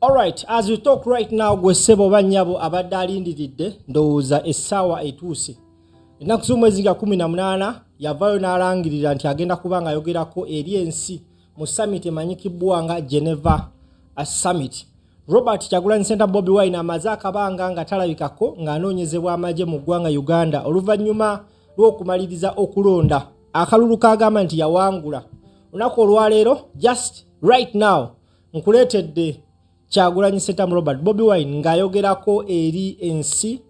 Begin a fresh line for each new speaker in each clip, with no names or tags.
Alright, as we talk right now, gwe ssebo bannyabo abadde alindiridde ndowooza essaawa etuuse. Ennaku z'omwezi ga 18 yavaayo n'alangirira nti agenda kuba ng'ayogerako eri ensi mu summit emanyikibbwa nga Geneva Summit. Robert Kyagulanyi Ssentamu Bobi Wine amaze akabanga nga talabikako ng'anoonyezebwa amagye mu ggwanga Uganda oluvannyuma lw'okumaliriza okulonda. Akalulu kaagamba nti yawangula. Olunaku olwaleero, just right now, nkuleetedde Kyagulanyi Ssentamu Robert Bobi Wine ng'ayogerako eri ensi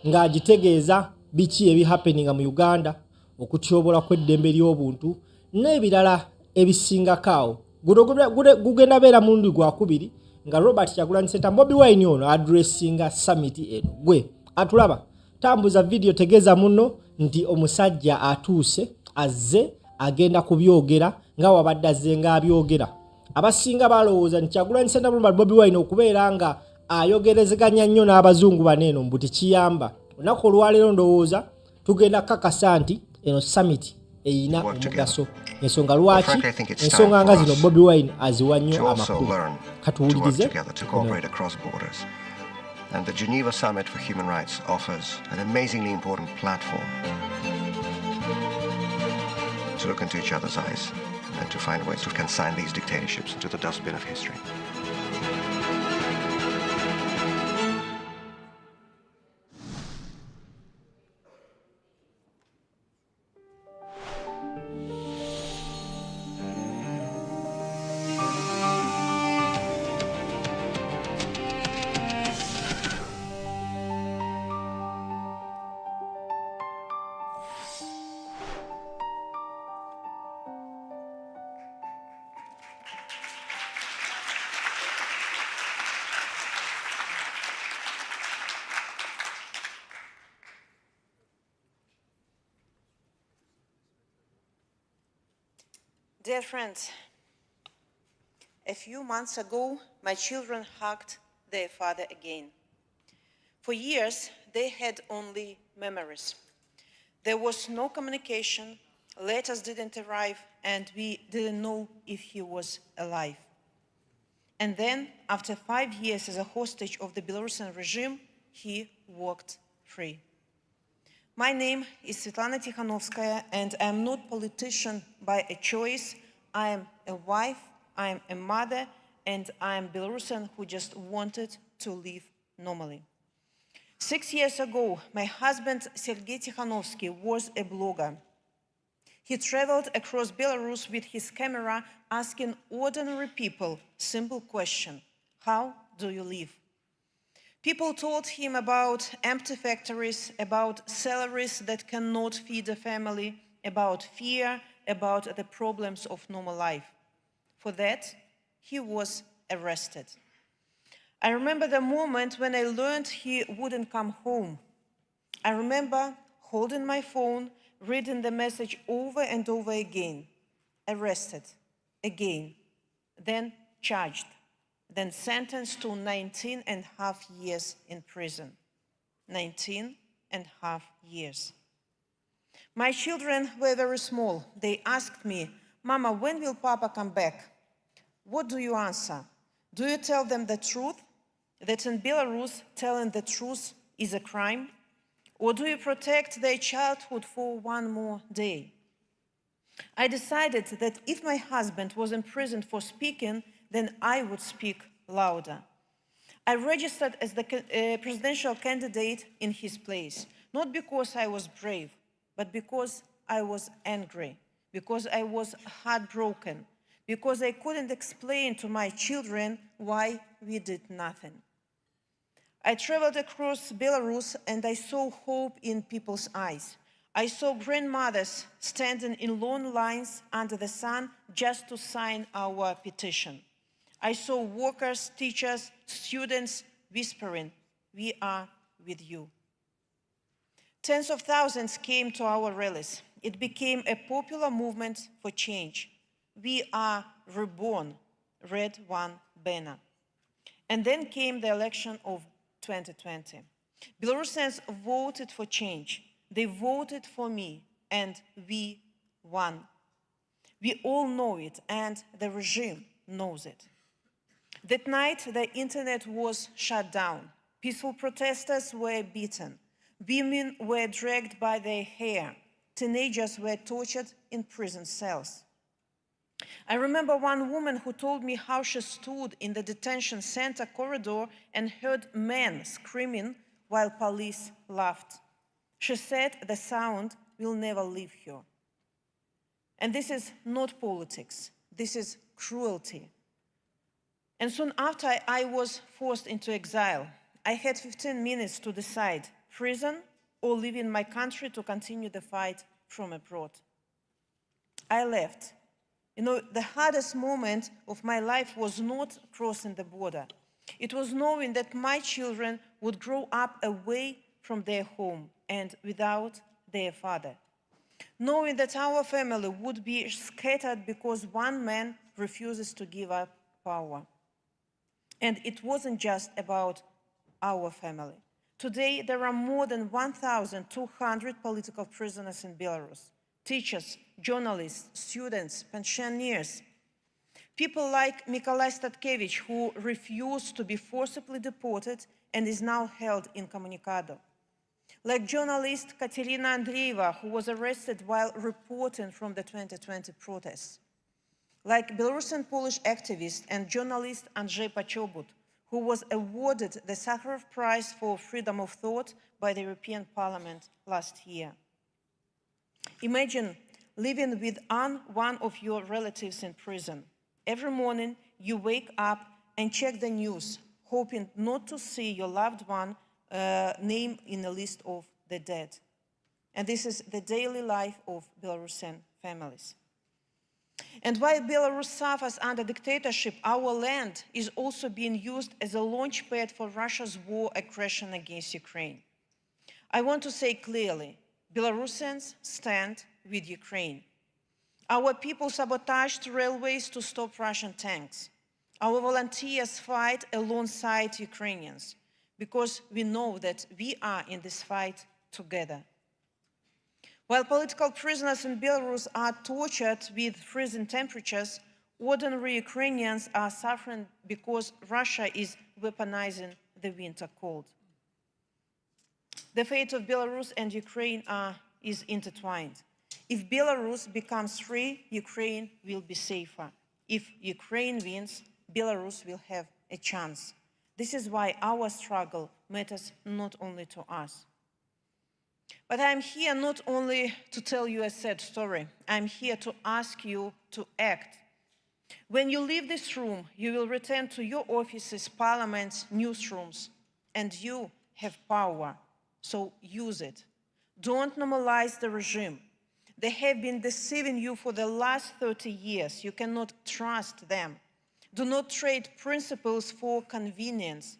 ng'agitegeeza biki ebihappeninga mu Uganda, okutyobola kw'eddembe ly'obuntu n'ebirala ebisingakaawo. Gugenda beera mulundi gwakubiri nga Robert Kyagulanyi Ssentamu Bobi Wine ono addressinga summit eno. Gwe atulaba, tambuza video tegeeza muno nti omusajja atuuse azze agenda kubyogera nga wabadde azze ng'abyogera. Abasinga balowooza nti Kyagulanyi Ssentamu Robert Bobi Wine okubeera nga ayogerezeganya nnyo n'abazungu baneeno mbu tekiyamba. Olunaku olwaleero ndowooza tugenda kakasa nti eno summit eyina omugaso. Ensonga lwaki? Ensonga nga zino Bobi Wine aziwa nnyo amakulu. Katuwulirize.
And the Geneva Summit for Human Rights offers an amazingly important platform to look into each other's eyes and to find ways to consign these dictatorships into the dustbin of history.
Dear friends, a few months ago, my children hugged their father again. For years, they had only memories. There was no communication, letters didn't arrive, and we didn't know if he was alive. And then, after 5 years as a hostage of the Belarusian regime, he walked free. My name is Svetlana Tikhanovskaya, and I am not politician by a choice. I am a wife, I am a mother, and I am Belarusian who just wanted to live normally. 6 years ago, my husband Sergei Tikhanovsky was a blogger. He traveled across Belarus with his camera asking ordinary people simple question: how do you live? People told him about empty factories, about salaries that cannot feed a family, about fear, about the problems of normal life. For that, he was arrested. I remember the moment when I learned he wouldn't come home. I remember holding my phone, reading the message over and over again. Arrested, again, then charged, then sentenced to 19.5 years in prison. 19.5 years. My children were very small. They asked me, "Mama, when will Papa come back?" What do you answer? Do you tell them the truth? That in Belarus, telling the truth is a crime? Or do you protect their childhood for one more day? I decided that if my husband was imprisoned for speaking, then I would speak louder. I registered as the presidential candidate in his place, not because I was brave, but because I was angry, because I was heartbroken, because I couldn't explain to my children why we did nothing. I traveled across Belarus and I saw hope in people's eyes. I saw grandmothers standing in long lines under the sun just to sign our petition. I saw workers, teachers, students whispering, "We are with you." Tens of thousands came to our rallies. It became a popular movement for change. We are reborn, red one banner. And then came the election of 2020. Belarusians voted for change. They voted for me, and we won. We all know it, and the regime knows it. That night, the internet was shut down. Peaceful protesters were beaten. Women were dragged by their hair. Teenagers were tortured in prison cells. I remember one woman who told me how she stood in the detention center corridor and heard men screaming while police laughed. She said the sound will never leave her. And this is not politics. This is cruelty. And soon after I was forced into exile, I had 15 minutes to decide prison or leave in my country to continue the fight from abroad. I left. The hardest moment of my life was not crossing the border. It was knowing that my children would grow up away from their home and without their father. Knowing that our family would be scattered because one man refuses to give up power. And it wasn't just about our family. Today, there are more than 1,200 political prisoners in Belarus. Teachers, journalists, students, pensioners. People like Mykolai Statkevich, who refused to be forcibly deported and is now held incommunicado. Like journalist Katerina Andreeva, who was arrested while reporting from the 2020 protests. Like Belarusian Polish activist and journalist Andrzej Poczobut, who was awarded the Sakharov Prize for Freedom of Thought by the European Parliament last year. Imagine living with one of your relatives in prison. Every morning you wake up and check the news, hoping not to see your loved one name in the list of the dead. And this is the daily life of Belarusian families. And while Belarus suffers under dictatorship, our land is also being used as a launchpad for Russia's war aggression against Ukraine. I want to say clearly, Belarusians stand with Ukraine. Our people sabotaged railways to stop Russian tanks. Our volunteers fight alongside Ukrainians because we know that we are in this fight together. While political prisoners in Belarus are tortured with freezing temperatures, ordinary Ukrainians are suffering because Russia is weaponizing the winter cold. The fate of Belarus and Ukraine is intertwined. If Belarus becomes free, Ukraine will be safer. If Ukraine wins, Belarus will have a chance. This is why our struggle matters not only to us. But I'm here not only to tell you a sad story. I'm here to ask you to act. When you leave this room, you will return to your offices, parliaments, newsrooms, and you have power, so use it. Don't normalize the regime. They have been deceiving you for the last 30 years. You cannot trust them. Do not trade principles for convenience.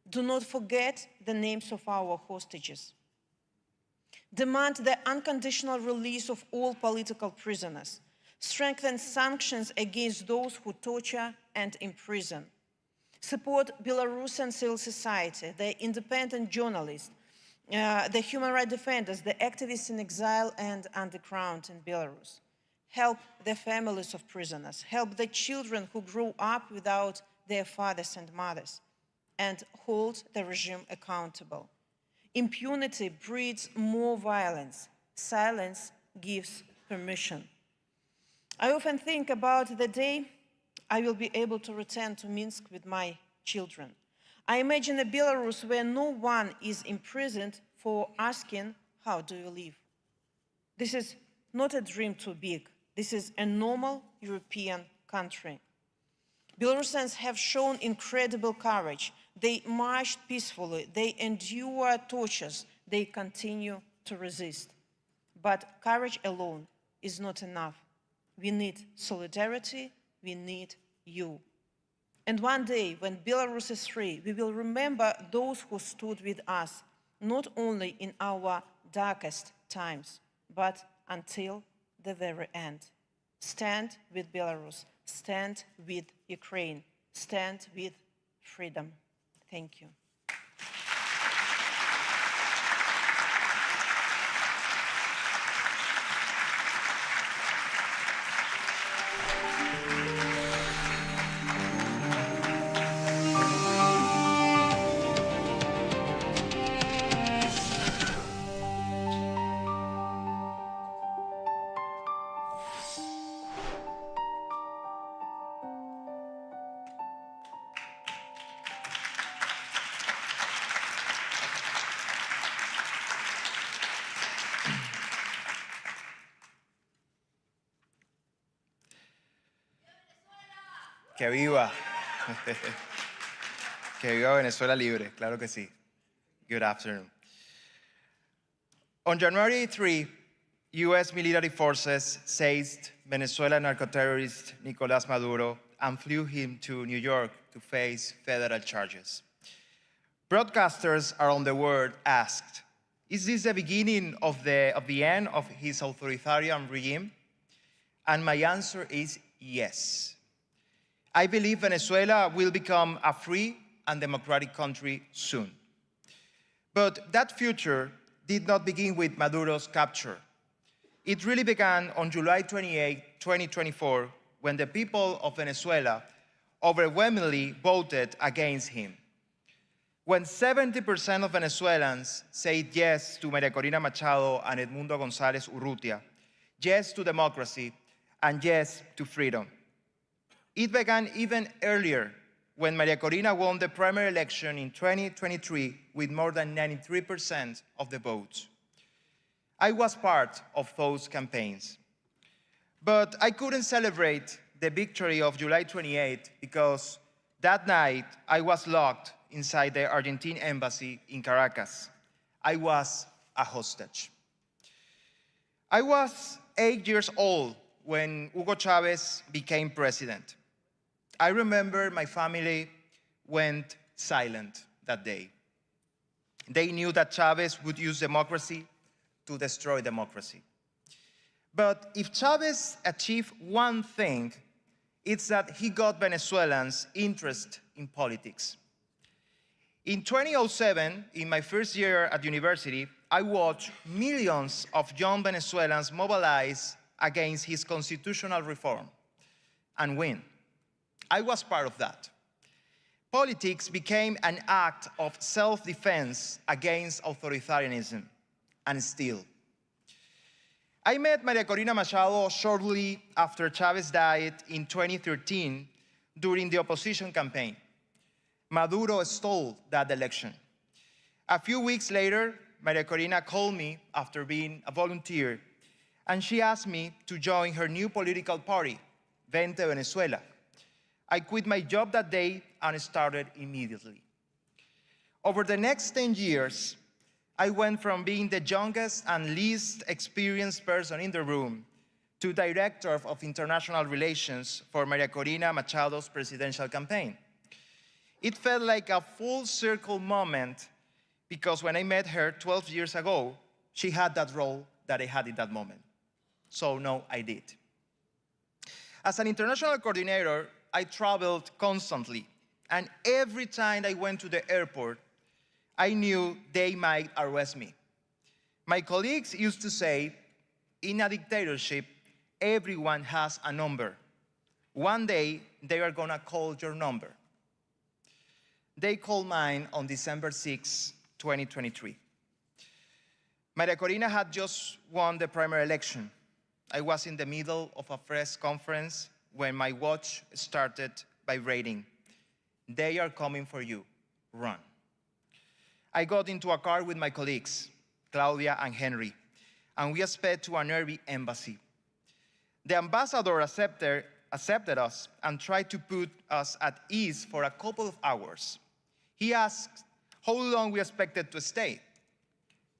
Do not forget the names of our hostages. Demand the unconditional release of all political prisoners. Strengthen sanctions against those who torture and imprison. Support Belarusian civil society, the independent journalists, the human rights defenders, the activists in exile and underground in Belarus. Help the families of prisoners. Help the children who grew up without their fathers and mothers. And hold the regime accountable. Impunity breeds more violence. Silence gives permission. I often think about the day I will be able to return to Minsk with my children. I imagine a Belarus where no one is imprisoned for asking, how do you live? This is not a dream too big. This is a normal European country. Belarusians have shown incredible courage. They marched peacefully. They endure tortures. They continue to resist. But courage alone is not enough. We need solidarity. We need you. And one day, when Belarus is free, we will remember those who stood with us, not only in our darkest times, but until the very end. Stand with Belarus. Stand with Ukraine. Stand with freedom. Thank you.
Que viva. Que viva Venezuela libre, claro que sí. Good afternoon. On January 3, U.S. military forces seized Venezuelan narco-terrorist Nicolás Maduro and flew him to New York to face federal charges. Broadcasters around the world asked, is this the beginning of the end of his authoritarian regime? And my answer is yes. I believe Venezuela will become a free and democratic country soon. But that future did not begin with Maduro's capture. It really began on July 28, 2024, when the people of Venezuela overwhelmingly voted against him. When 70% of Venezuelans said yes to María Corina Machado and Edmundo González Urrutia, yes to democracy, and yes to freedom. It began even earlier when María Corina won the primary election in 2023 with more than 93% of the votes. I was part of those campaigns. But I couldn't celebrate the victory of July 28 because that night I was locked inside the Argentine embassy in Caracas. I was a hostage. I was 8 years old when Hugo Chavez became president. I remember my family went silent that day. They knew that Chavez would use democracy to destroy democracy. But if Chavez achieved one thing, it's that he got Venezuelans' interest in politics. In 2007, in my first year at university, I watched millions of young Venezuelans mobilize against his constitutional reform and win. I was part of that. Politics became an act of self-defense against authoritarianism, and still. I met María Corina Machado shortly after Chavez died in 2013 during the opposition campaign. Maduro stole that election. A few weeks later, María Corina called me after being a volunteer, and she asked me to join her new political party, Vente Venezuela. I quit my job that day and started immediately. Over the next 10 years, I went from being the youngest and least experienced person in the room to director of international relations for María Corina Machado's presidential campaign. It felt like a full circle moment because when I met her 12 years ago, she had that role that I had in that moment. So no, I did. As an international coordinator, I traveled constantly, and every time I went to the airport, I knew they might arrest me. My colleagues used to say, in a dictatorship, everyone has a number. One day, they are gonna call your number. They called mine on December 6, 2023. María Corina had just won the primary election. I was in the middle of a press conference when my watch started vibrating. They are coming for you, run. I got into a car with my colleagues, Claudia and Henry, and we sped to an Airbnb embassy. The ambassador accepted us and tried to put us at ease for a couple of hours. He asked how long we expected to stay.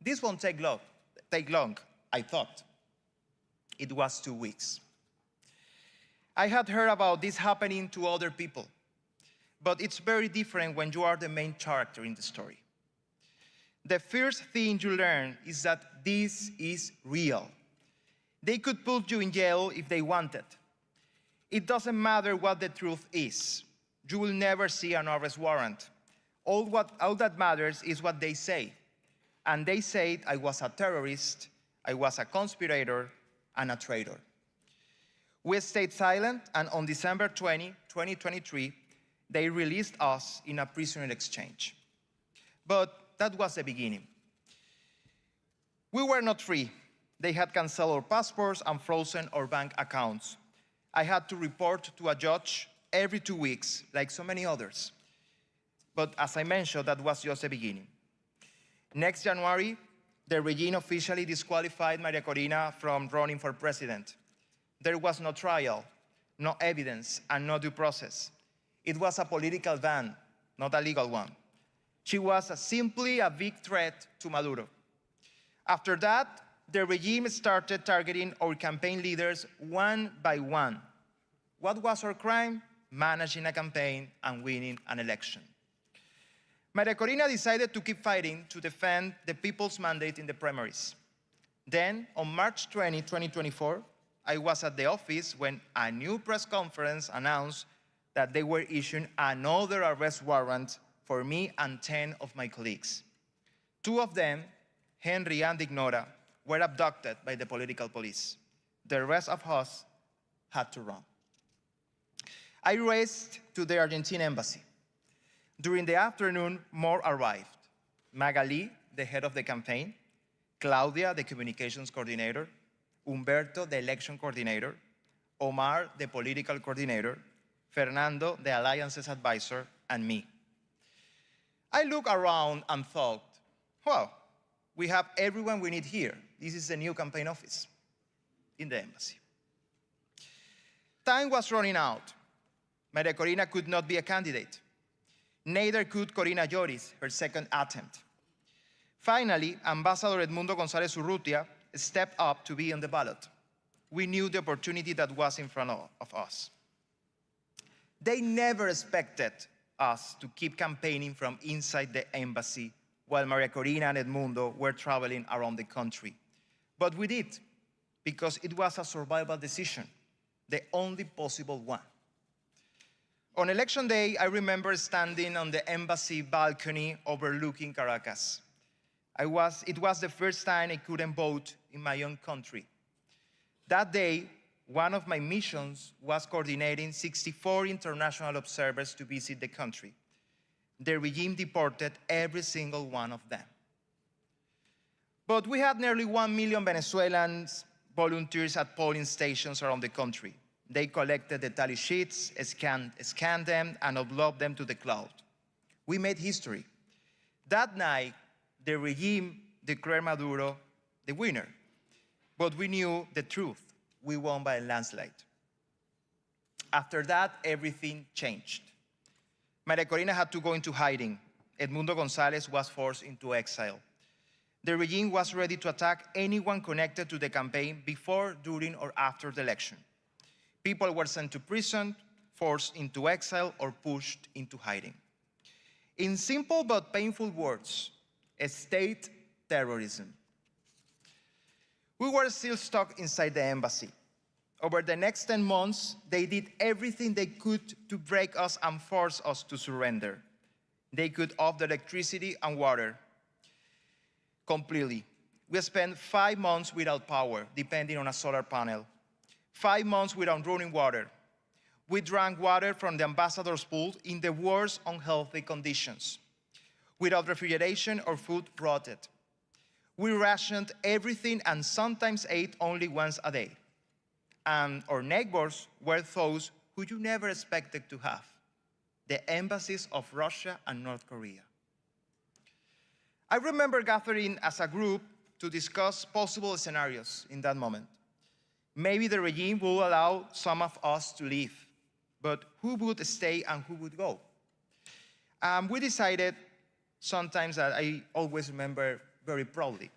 This won't take long, I thought. It was 2 weeks. I had heard about this happening to other people, but it's very different when you are the main character in the story. The first thing you learn is that this is real. They could put you in jail if they wanted. It doesn't matter what the truth is. You will never see an arrest warrant. All that matters is what they say. And they said I was a terrorist, I was a conspirator, and a traitor. We stayed silent, and on December 20, 2023, they released us in a prisoner exchange. But that was the beginning. We were not free. They had canceled our passports and frozen our bank accounts. I had to report to a judge every 2 weeks, like so many others. But as I mentioned, that was just the beginning. Next January, the regime officially disqualified María Corina from running for president. There was no trial, no evidence, and no due process. It was a political ban, not a legal one. She was simply a big threat to Maduro. After that, the regime started targeting our campaign leaders one by one. What was our crime? Managing a campaign and winning an election. Maria Corina decided to keep fighting to defend the people's mandate in the primaries. Then, on March 20, 2024, I was at the office when a new press conference announced that they were issuing another arrest warrant for me and 10 of my colleagues. 2 of them, Henry and Ignora, were abducted by the political police. The rest of us had to run. I raced to the Argentine embassy. During the afternoon, more arrived. Magali, the head of the campaign, Claudia, the communications coordinator, Humberto, the election coordinator, Omar, the political coordinator, Fernando, the alliances advisor, and me. I looked around and thought, wow, we have everyone we need here. This is the new campaign office in the embassy. Time was running out. Maria Corina could not be a candidate. Neither could Corina Lloris, her second attempt. Finally, Ambassador Edmundo González Urrutia stepped up to be on the ballot. We knew the opportunity that was in front of us. They never expected us to keep campaigning from inside the embassy while Maria Corina and Edmundo were traveling around the country. But we did, because it was a survival decision, the only possible one. On election day, I remember standing on the embassy balcony overlooking Caracas. It was the first time I couldn't vote in my own country. That day, one of my missions was coordinating 64 international observers to visit the country. The regime deported every single one of them. But we had nearly 1 million Venezuelans volunteers at polling stations around the country. They collected the tally sheets, scanned them, and uploaded them to the cloud. We made history. That night, the regime declared Maduro the winner. But we knew the truth. We won by a landslide. After that, everything changed. Maria Corina had to go into hiding. Edmundo González was forced into exile. The regime was ready to attack anyone connected to the campaign before, during, or after the election. People were sent to prison, forced into exile, or pushed into hiding. In simple but painful words, state terrorism. We were still stuck inside the embassy. Over the next 10 months, they did everything they could to break us and force us to surrender. They cut off the electricity and water completely. We spent 5 months without power, depending on a solar panel. 5 months without running water. We drank water from the ambassador's pool in the worst unhealthy conditions. Without refrigeration, or food rotted. We rationed everything and sometimes ate only once a day. And our neighbors were those who you never expected to have, the embassies of Russia and North Korea. I remember gathering as a group to discuss possible scenarios in that moment. Maybe the regime will allow some of us to leave, but who would stay and who would go? We decided sometimes that I always remember very proudly.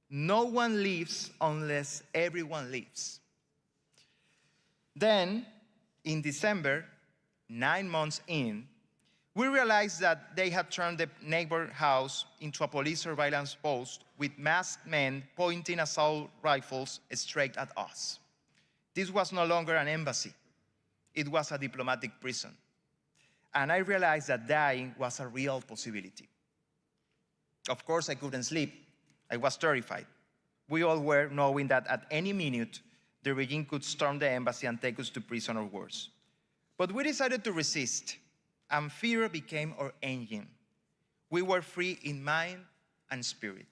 No one leaves unless everyone leaves. Then, in December, 9 months in, we realized that they had turned the neighbor house into a police surveillance post with masked men pointing assault rifles straight at us. This was no longer an embassy. It was a diplomatic prison. And I realized that dying was a real possibility. Of course, I couldn't sleep. I was terrified. We all were, knowing that at any minute, the regime could storm the embassy and take us to prison or worse. But we decided to resist, and fear became our engine. We were free in mind and spirit.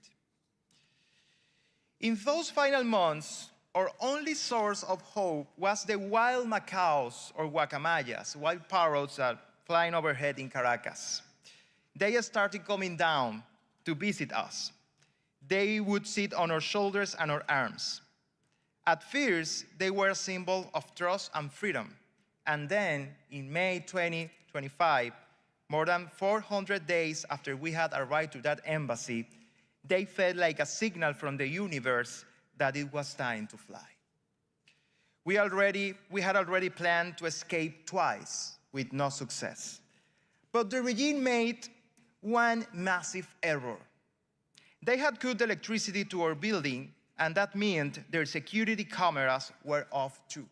In those final months, our only source of hope was the wild macaws, or guacamayas, wild parrots that flying overhead in Caracas. They started coming down to visit us. They would sit on our shoulders and our arms. At first, they were a symbol of trust and freedom. And then, in May 2025, more than 400 days after we had arrived to that embassy, they felt like a signal from the universe that it was time to fly. We had already planned to escape twice with no success. But the regime made one massive error. They had cut the electricity to our building, and that meant their security cameras were off too.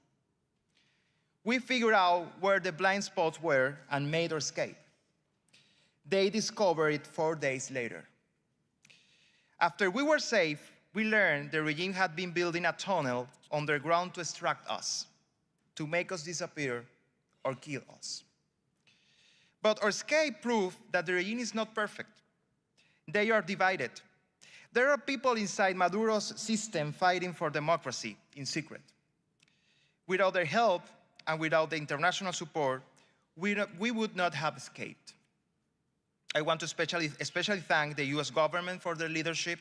We figured out where the blind spots were and made our escape. They discovered it 4 days later. After we were safe, we learned the regime had been building a tunnel underground to extract us, to make us disappear or kill us. But our escape proved that the regime is not perfect. They are divided. There are people inside Maduro's system fighting for democracy in secret. Without their help and without the international support, we would not have escaped. I want to especially thank the US government for their leadership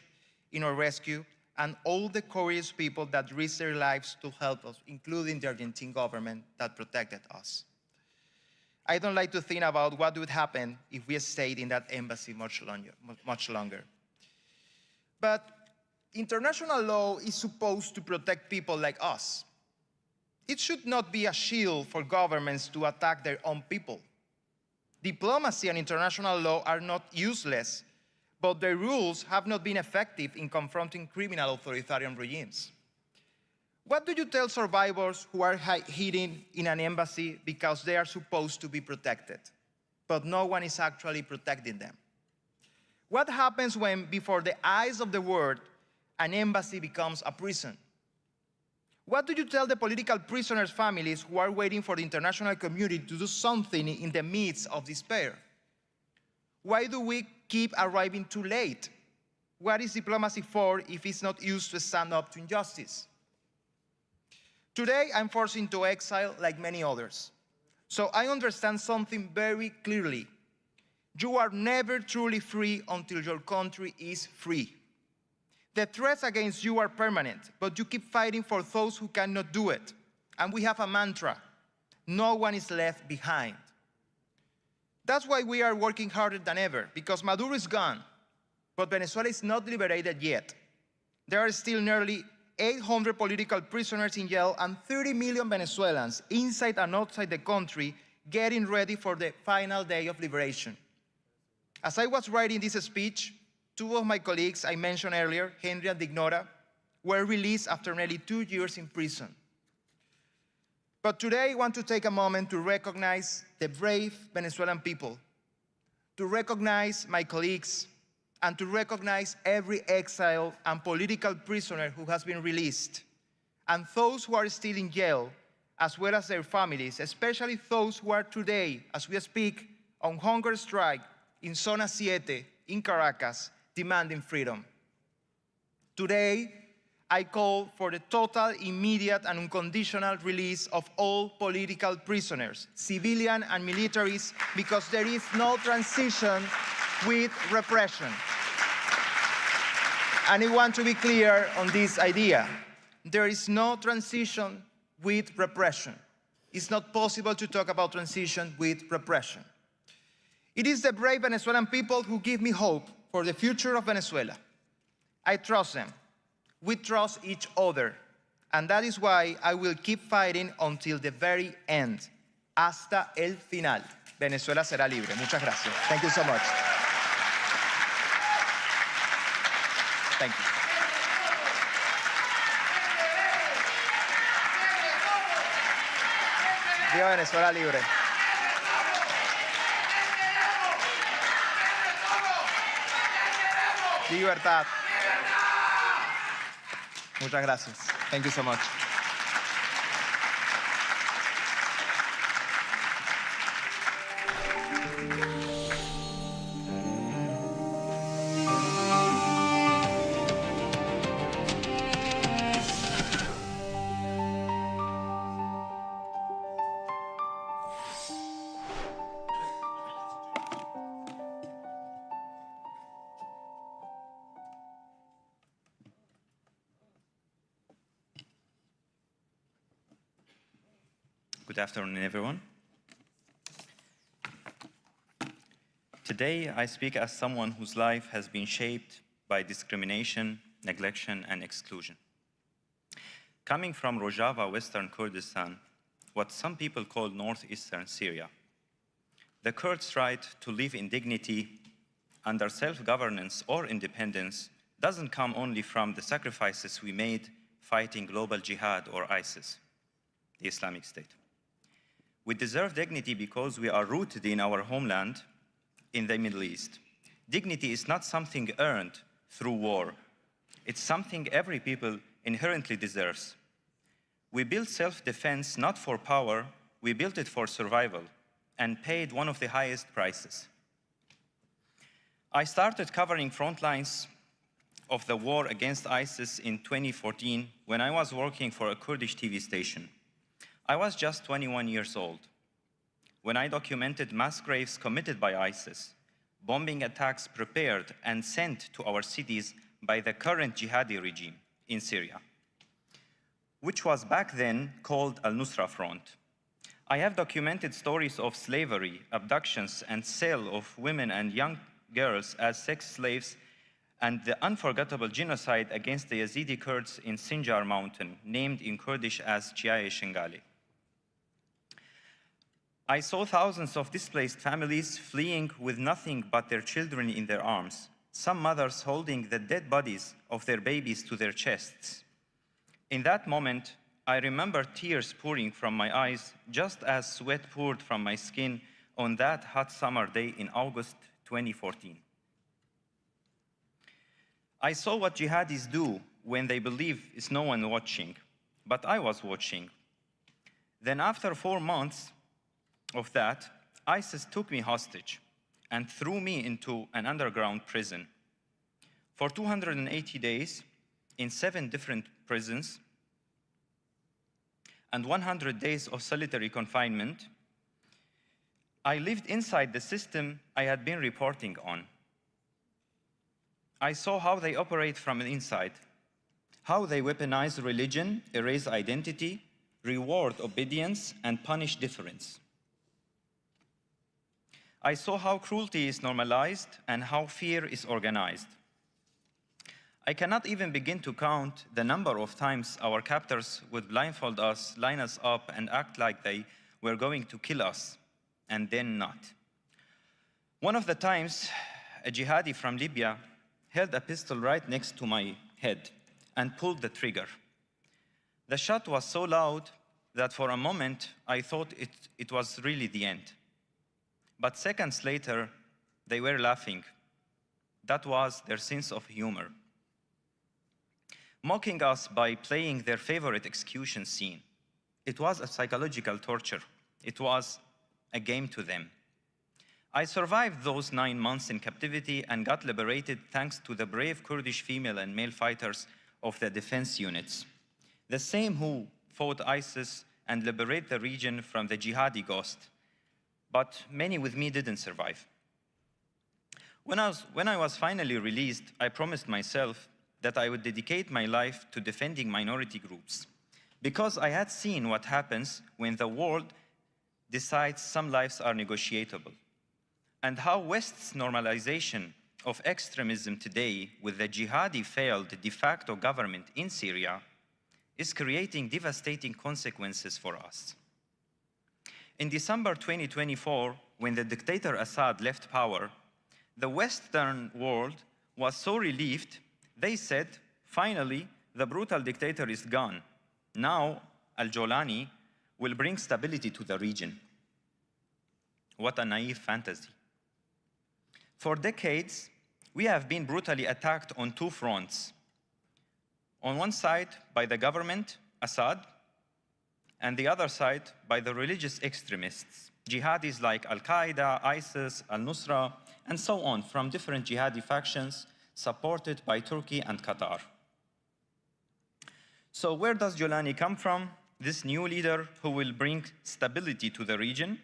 in our rescue and all the courageous people that risked their lives to help us, including the Argentine government that protected us. I don't like to think about what would happen if we stayed in that embassy much longer. But international law is supposed to protect people like us. It should not be a shield for governments to attack their own people. Diplomacy and international law are not useless, but their rules have not been effective in confronting criminal authoritarian regimes. What do you tell survivors who are hiding in an embassy because they are supposed to be protected, but no one is actually protecting them? What happens when, before the eyes of the world, an embassy becomes a prison? What do you tell the political prisoners' families who are waiting for the international community to do something in the midst of despair? Why do we keep arriving too late? What is diplomacy for if it's not used to stand up to injustice? Today, I'm forced into exile like many others. So I understand something very clearly. You are never truly free until your country is free. The threats against you are permanent, but you keep fighting for those who cannot do it. And we have a mantra: no one is left behind. That's why we are working harder than ever, because Maduro is gone, but Venezuela is not liberated yet. There are still nearly 800 political prisoners in jail and 30 million Venezuelans inside and outside the country getting ready for the final day of liberation. As I was writing this speech, two of my colleagues I mentioned earlier, Henry and Dignora, were released after nearly 2 years in prison. But today I want to take a moment to recognize the brave Venezuelan people, to recognize my colleagues, and to recognize every exile and political prisoner who has been released, and those who are still in jail, as well as their families, especially those who are today, as we speak, on hunger strike in Zona 7 in Caracas, demanding freedom. Today, I call for the total, immediate, and unconditional release of all political prisoners, civilian and militaries, because there is no transition with repression. And I want to be clear on this idea. There is no transition with repression. It's not possible to talk about transition with repression. It is the brave Venezuelan people who give me hope for the future of Venezuela. I trust them. We trust each other. And that is why I will keep fighting until the very end. Hasta el final. Venezuela será libre. Muchas gracias. Thank you so much. Thank you. Viva Venezuela libre. Libertad. Muchas gracias. Thank you so much.
Good afternoon, everyone. Today, I speak as someone whose life has been shaped by discrimination, neglection, and exclusion. Coming from Rojava, Western Kurdistan, what some people call northeastern Syria, the Kurds' right to live in dignity under self-governance or independence doesn't come only from the sacrifices we made fighting global jihad or ISIS, the Islamic State. We deserve dignity because we are rooted in our homeland in the Middle East. Dignity is not something earned through war. It's something every people inherently deserves. We built self-defense not for power, we built it for survival and paid one of the highest prices. I started covering front lines of the war against ISIS in 2014 when I was working for a Kurdish TV station. I was just 21 years old when I documented mass graves committed by ISIS, bombing attacks prepared and sent to our cities by the current jihadi regime in Syria, which was back then called Al-Nusra Front. I have documented stories of slavery, abductions, and sale of women and young girls as sex slaves, and the unforgettable genocide against the Yazidi Kurds in Sinjar Mountain, named in Kurdish as Chiaye Shingali. I saw thousands of displaced families fleeing with nothing but their children in their arms, some mothers holding the dead bodies of their babies to their chests. In that moment, I remember tears pouring from my eyes, just as sweat poured from my skin on that hot summer day in August 2014. I saw what jihadis do when they believe is no one watching, but I was watching. Then after 4 months of that, ISIS took me hostage and threw me into an underground prison. For 280 days, in 7 different prisons, and 100 days of solitary confinement, I lived inside the system I had been reporting on. I saw how they operate from the inside, how they weaponize religion, erase identity, reward obedience, and punish difference. I saw how cruelty is normalized and how fear is organized. I cannot even begin to count the number of times our captors would blindfold us, line us up, and act like they were going to kill us, and then not. One of the times, a jihadi from Libya held a pistol right next to my head and pulled the trigger. The shot was so loud that for a moment I thought it was really the end. But seconds later, they were laughing. That was their sense of humor. Mocking us by playing their favorite execution scene. It was a psychological torture. It was a game to them. I survived those 9 months in captivity and got liberated thanks to the brave Kurdish female and male fighters of the defense units, the same who fought ISIS and liberate the region from the jihadi ghost. But many with me didn't survive. When I was finally released, I promised myself that I would dedicate my life to defending minority groups, because I had seen what happens when the world decides some lives are negotiable, and how West's normalization of extremism today with the jihadi failed de facto government in Syria is creating devastating consequences for us. In December 2024, when the dictator Assad left power, the Western world was so relieved, they said, finally, the brutal dictator is gone. Now, al-Jolani will bring stability to the region. What a naive fantasy. For decades, we have been brutally attacked on 2 fronts. On one side, by the government, Assad, and the other side by the religious extremists, jihadis like Al-Qaeda, ISIS, Al-Nusra, and so on, from different jihadi factions supported by Turkey and Qatar. So where does Jolani come from? This new leader who will bring stability to the region?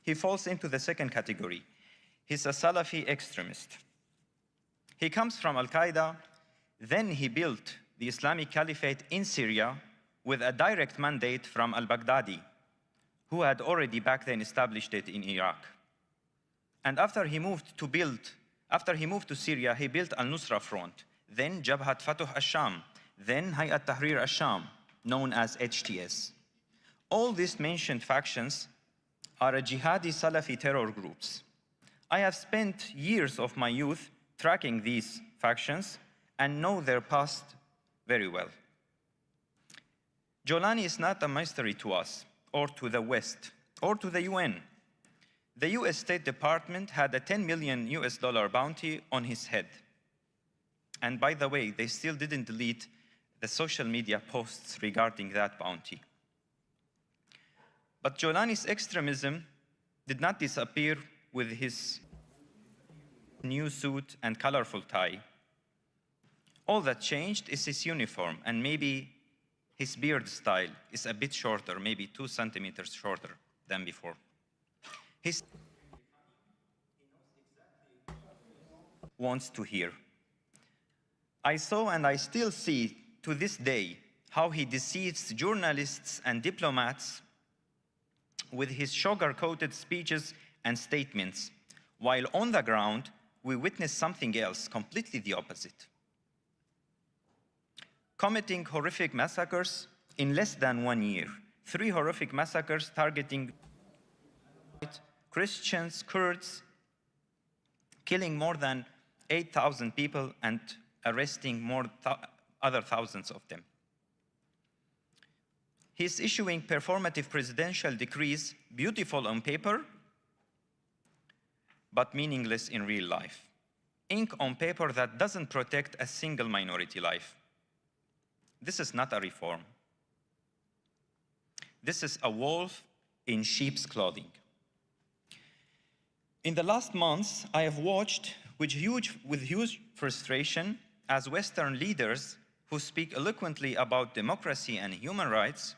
He falls into the second category. He's a Salafi extremist. He comes from Al-Qaeda, then he built the Islamic Caliphate in Syria with a direct mandate from al-Baghdadi, who had already back then established it in Iraq. And after he moved to Syria, he built Al-Nusra Front, then Jabhat Fatah al-Sham, then Hayat Tahrir al-Sham, known as HTS. All these mentioned factions are jihadi Salafi terror groups. I have spent years of my youth tracking these factions and know their past very well. Jolani is not a mystery to us, or to the West, or to the UN. The US State Department had a $10 million bounty on his head. And by the way, they still didn't delete the social media posts regarding that bounty. But Jolani's extremism did not disappear with his new suit and colorful tie. All that changed is his uniform, and maybe his beard style is a bit shorter, maybe 2 centimeters shorter than before. He wants to hear. I saw and I still see to this day how he deceives journalists and diplomats with his sugar-coated speeches and statements, while on the ground, we witness something else, completely the opposite. Committing horrific massacres in less than 1 year. 3 horrific massacres targeting Christians, Kurds, killing more than 8,000 people and arresting other thousands of them. He's issuing performative presidential decrees, beautiful on paper, but meaningless in real life. Ink on paper that doesn't protect a single minority life. This is not a reform. This is a wolf in sheep's clothing. In the last months, I have watched with huge frustration as Western leaders who speak eloquently about democracy and human rights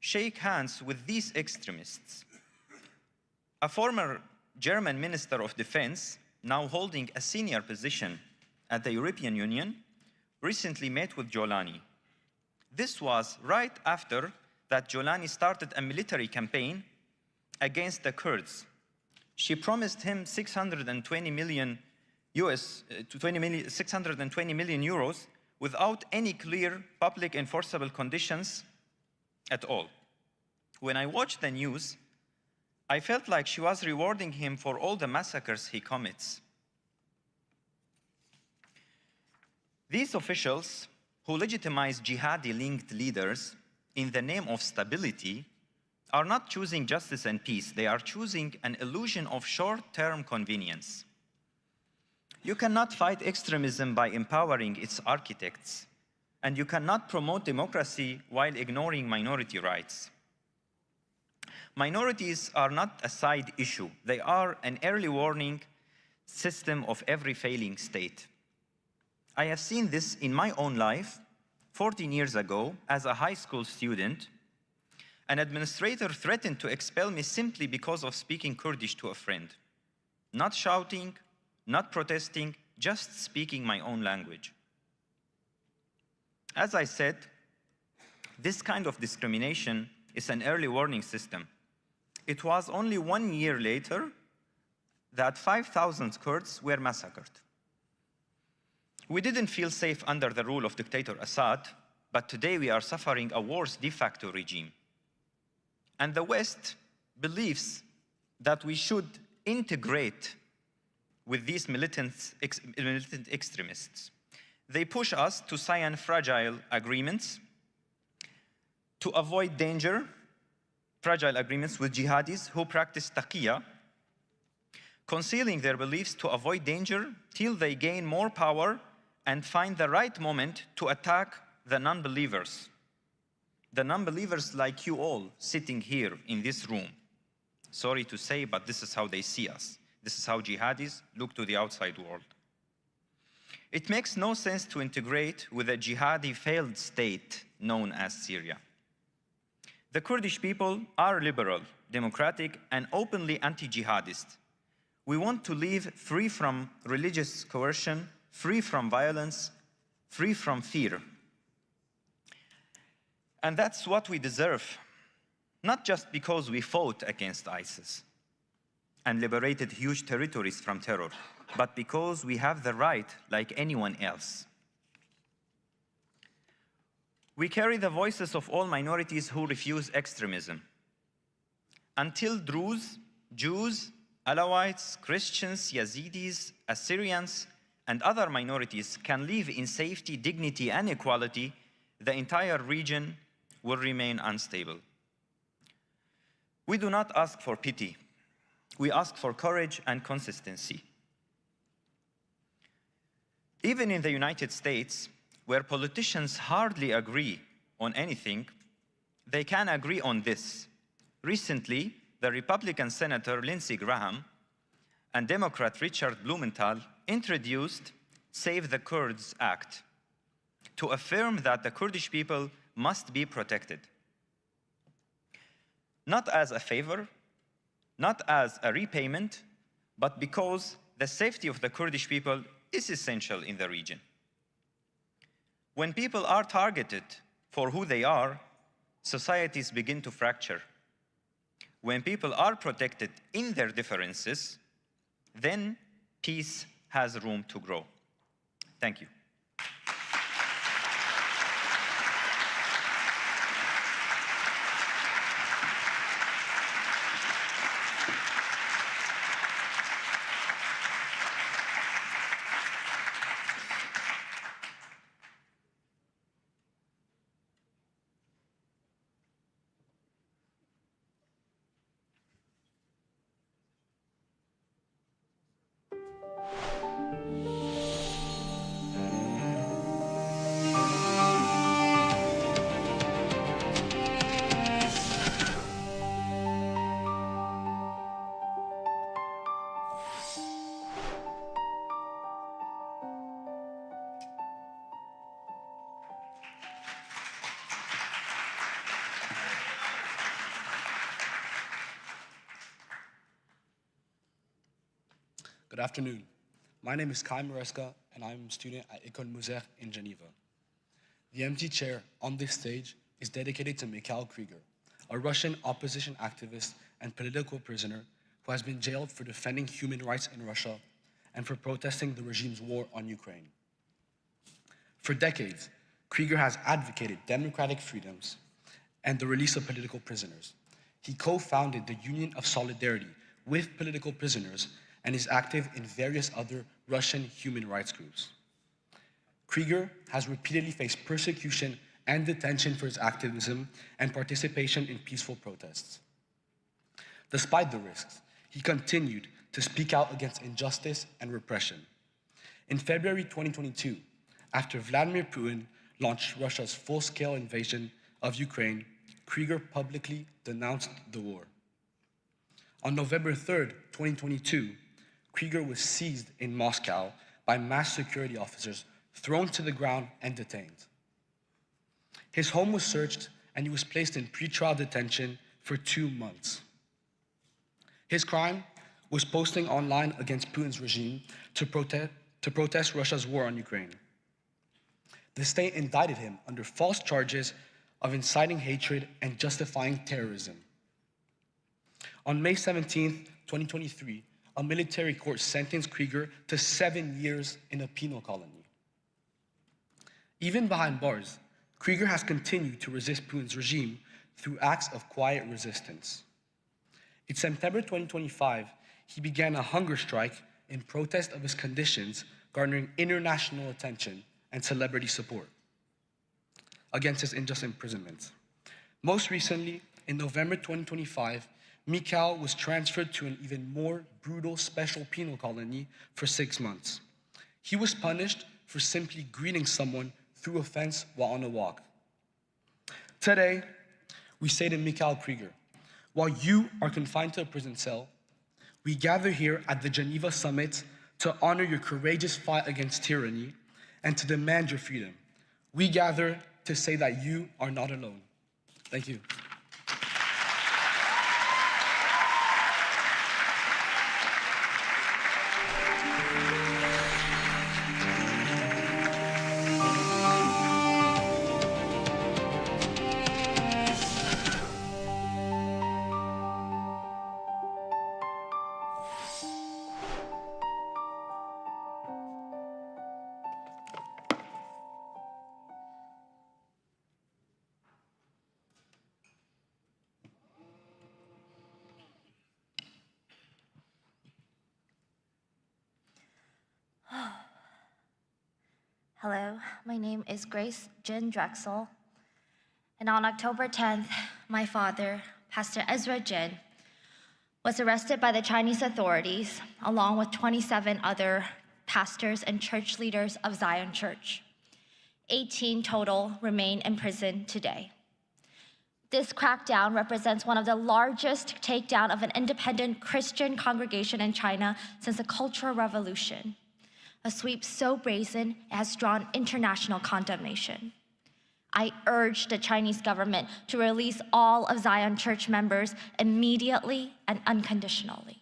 shake hands with these extremists. A former German Minister of Defense, now holding a senior position at the European Union, recently met with Jolani. This was right after that Jolani started a military campaign against the Kurds. She promised him 620 million euros without any clear public enforceable conditions at all. When I watched the news, I felt like she was rewarding him for all the massacres he commits. These officials who legitimize jihadi-linked leaders in the name of stability are not choosing justice and peace. They are choosing an illusion of short-term convenience. You cannot fight extremism by empowering its architects, and you cannot promote democracy while ignoring minority rights. Minorities are not a side issue. They are an early warning system of every failing state. I have seen this in my own life. 14 years ago, as a high school student, an administrator threatened to expel me simply because of speaking Kurdish to a friend. Not shouting, not protesting, just speaking my own language. As I said, this kind of discrimination is an early warning system. It was only 1 year later that 5,000 Kurds were massacred. We didn't feel safe under the rule of dictator Assad, but today we are suffering a worse de facto regime. And the West believes that we should integrate with these militant extremists. They push us to sign fragile agreements to avoid danger, fragile agreements with jihadis who practice taqiyya, concealing their beliefs to avoid danger till they gain more power and find the right moment to attack the non-believers. The non-believers like you all sitting here in this room. Sorry to say, but this is how they see us. This is how jihadis look to the outside world. It makes no sense to integrate with a jihadi failed state known as Syria. The Kurdish people are liberal, democratic, and openly anti-jihadist. We want to live free from religious coercion, free from violence, free from fear. And that's what we deserve. not just because we fought against ISIS and liberated huge territories from terror, but because we have the right like anyone else. We carry the voices of all minorities who refuse extremism. Until Druze, Jews, Alawites, Christians, Yazidis, Assyrians, and other minorities can live in safety, dignity, and equality, the entire region will remain unstable. We do not ask for pity. We ask for courage and consistency. Even in the United States, where politicians hardly agree on anything, they can agree on this. Recently, the Republican Senator Lindsey Graham and Democrat Richard Blumenthal introduced Save the Kurds Act to affirm that the Kurdish people must be protected. Not as a favor, not as a repayment, but because the safety of the Kurdish people is essential in the region. When people are targeted for who they are, societies begin to fracture. When people are protected in their differences, then peace has room to grow. Thank you.
Good afternoon. My name is Kai Mareska, and I'm a student at École Moser in Geneva. The empty chair on this stage is dedicated to Mikhail Krieger, a Russian opposition activist and political prisoner who has been jailed for defending human rights in Russia and for protesting the regime's war on Ukraine. For decades, Krieger has advocated democratic freedoms and the release of political prisoners. He co-founded the Union of Solidarity with political prisoners and is active in various other Russian human rights groups. Krieger has repeatedly faced persecution and detention for his activism and participation in peaceful protests. Despite the risks, he continued to speak out against injustice and repression. In February 2022, after Vladimir Putin launched Russia's full-scale invasion of Ukraine, Krieger publicly denounced the war. On November 3rd, 2022, Krieger was seized in Moscow by mass security officers, thrown to the ground and detained. His home was searched and he was placed in pretrial detention for 2 months. His crime was posting online against Putin's regime to protest Russia's war on Ukraine. The state indicted him under false charges of inciting hatred and justifying terrorism. On May 17, 2023, a military court sentenced Krieger to 7 years in a penal colony. Even behind bars, Krieger has continued to resist Putin's regime through acts of quiet resistance. In September 2025, he began a hunger strike in protest of his conditions, garnering international attention and celebrity support against his unjust imprisonment. Most recently, in November 2025, Mikhail was transferred to an even more brutal special penal colony for 6 months. He was punished for simply greeting someone through a fence while on a walk. Today, we say to Mikhail Krieger, while you are confined to a prison cell, we gather here at the Geneva summit to honor your courageous fight against tyranny and to demand your freedom. We gather to say that you are not alone. Thank you.
Hello, my name is Grace Jin Drexel, and on October 10th, my father, Pastor Ezra Jin, was arrested by the Chinese authorities along with 27 other pastors and church leaders of Zion Church. 18 total remain in prison today. This crackdown represents one of the largest takedown of an independent Christian congregation in China since the Cultural Revolution. A sweep so brazen it has drawn international condemnation. I urge the Chinese government to release all of Zion Church members immediately and unconditionally.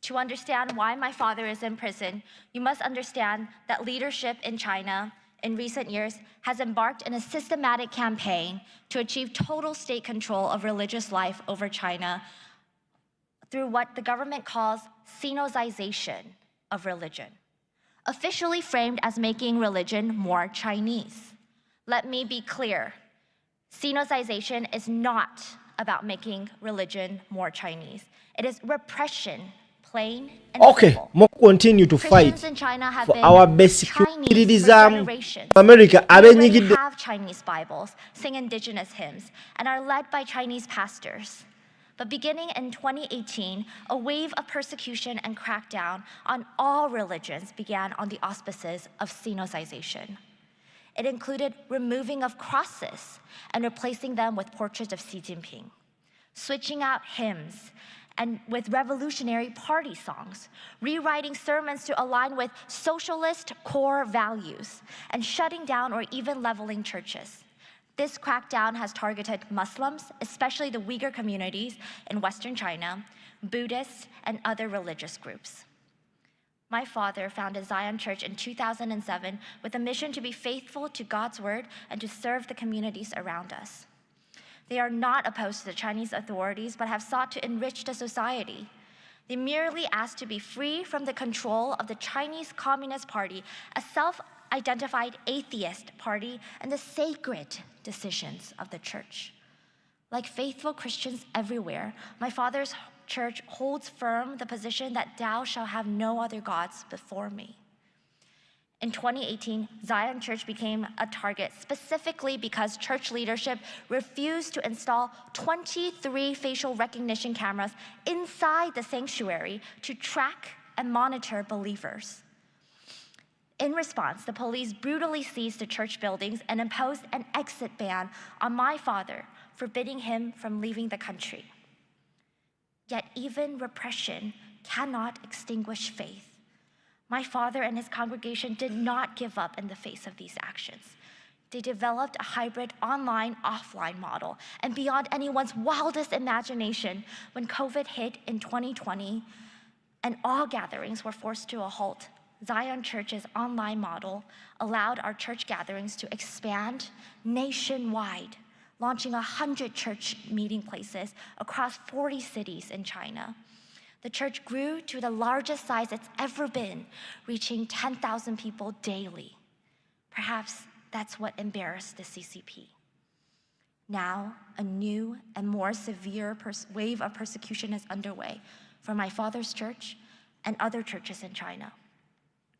To understand why my father is in prison, you must understand that leadership in China in recent years has embarked in a systematic campaign to achieve total state control of religious life over China through what the government calls Sinozization of religion, officially framed as making religion more Chinese. Let me be clear, Sinozization is not about making religion more Chinese. It is repression, plain and
Okay,
simple.
more continue to fight
Christians in China have
for
been
our basic
Chinese
security
for generations.
America
We already
abenyigidde
have Chinese Bibles, sing indigenous hymns, and are led by Chinese pastors. But beginning in 2018, a wave of persecution and crackdown on all religions began on the auspices of Sinozization. It included removing of crosses and replacing them with portraits of Xi Jinping, switching out hymns and with revolutionary party songs, rewriting sermons to align with socialist core values, and shutting down or even leveling churches. This crackdown has targeted Muslims, especially the Uyghur communities in Western China, Buddhists, and other religious groups. My father founded Zion Church in 2007 with a mission to be faithful to God's word and to serve the communities around us. They are not opposed to the Chinese authorities, but have sought to enrich the society. They merely ask to be free from the control of the Chinese Communist Party, a self-identified atheist party, and the sacred decisions of the church. Like faithful Christians everywhere, my father's church holds firm the position that thou shalt have no other gods before me. In 2018, Zion Church became a target specifically because church leadership refused to install 23 facial recognition cameras inside the sanctuary to track and monitor believers. In response, the police brutally seized the church buildings and imposed an exit ban on my father, forbidding him from leaving the country. Yet even repression cannot extinguish faith. My father and his congregation did not give up in the face of these actions. They developed a hybrid online-offline model, and beyond anyone's wildest imagination, when COVID hit in 2020 and all gatherings were forced to a halt, Zion Church's online model allowed our church gatherings to expand nationwide, launching 100 church meeting places across 40 cities in China. The church grew to the largest size it's ever been, reaching 10,000 people daily. Perhaps that's what embarrassed the CCP. Now, a new and more severe wave of persecution is underway for my father's church and other churches in China.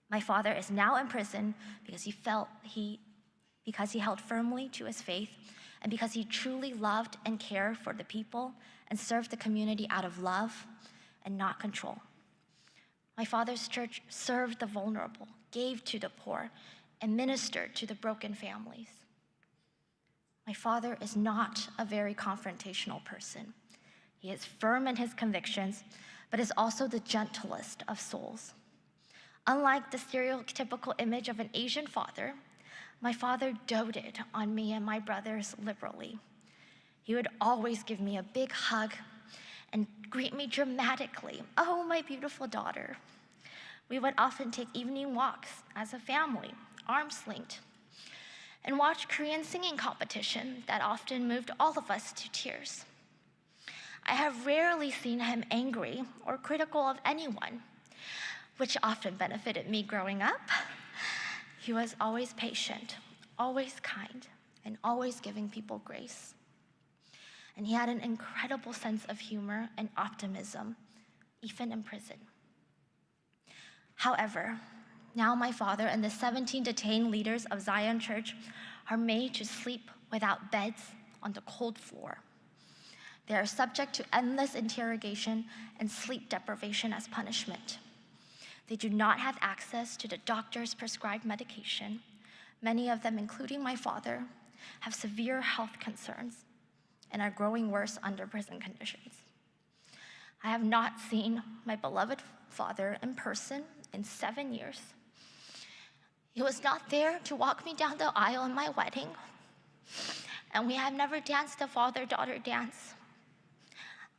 My father is now in prison because he held firmly to his faith and because he truly loved and cared for the people and served the community out of love and not control. My father's church served the vulnerable, gave to the poor, and ministered to the broken families. My father is not a very confrontational person. He is firm in his convictions, but is also the gentlest of souls. Unlike the stereotypical image of an Asian father, my father doted on me and my brothers liberally. He would always give me a big hug and greet me dramatically, "Oh, my beautiful daughter." We would often take evening walks as a family, arms linked, and watch Korean singing competition that often moved all of us to tears. I have rarely seen him angry or critical of anyone, which often benefited me growing up. He was always patient, always kind, and always giving people grace. And he had an incredible sense of humor and optimism, even in prison. However, Now my father and the 17 detained leaders of Zion Church are made to sleep without beds on the cold floor. They are subject to endless interrogation and sleep deprivation as punishment. They do not have access to the doctor's prescribed medication. Many of them, including my father, have severe health concerns and are growing worse under prison conditions. I have not seen my beloved father in person in 7 years. He was not there to walk me down the aisle in my wedding, and we have never danced the father-daughter dance.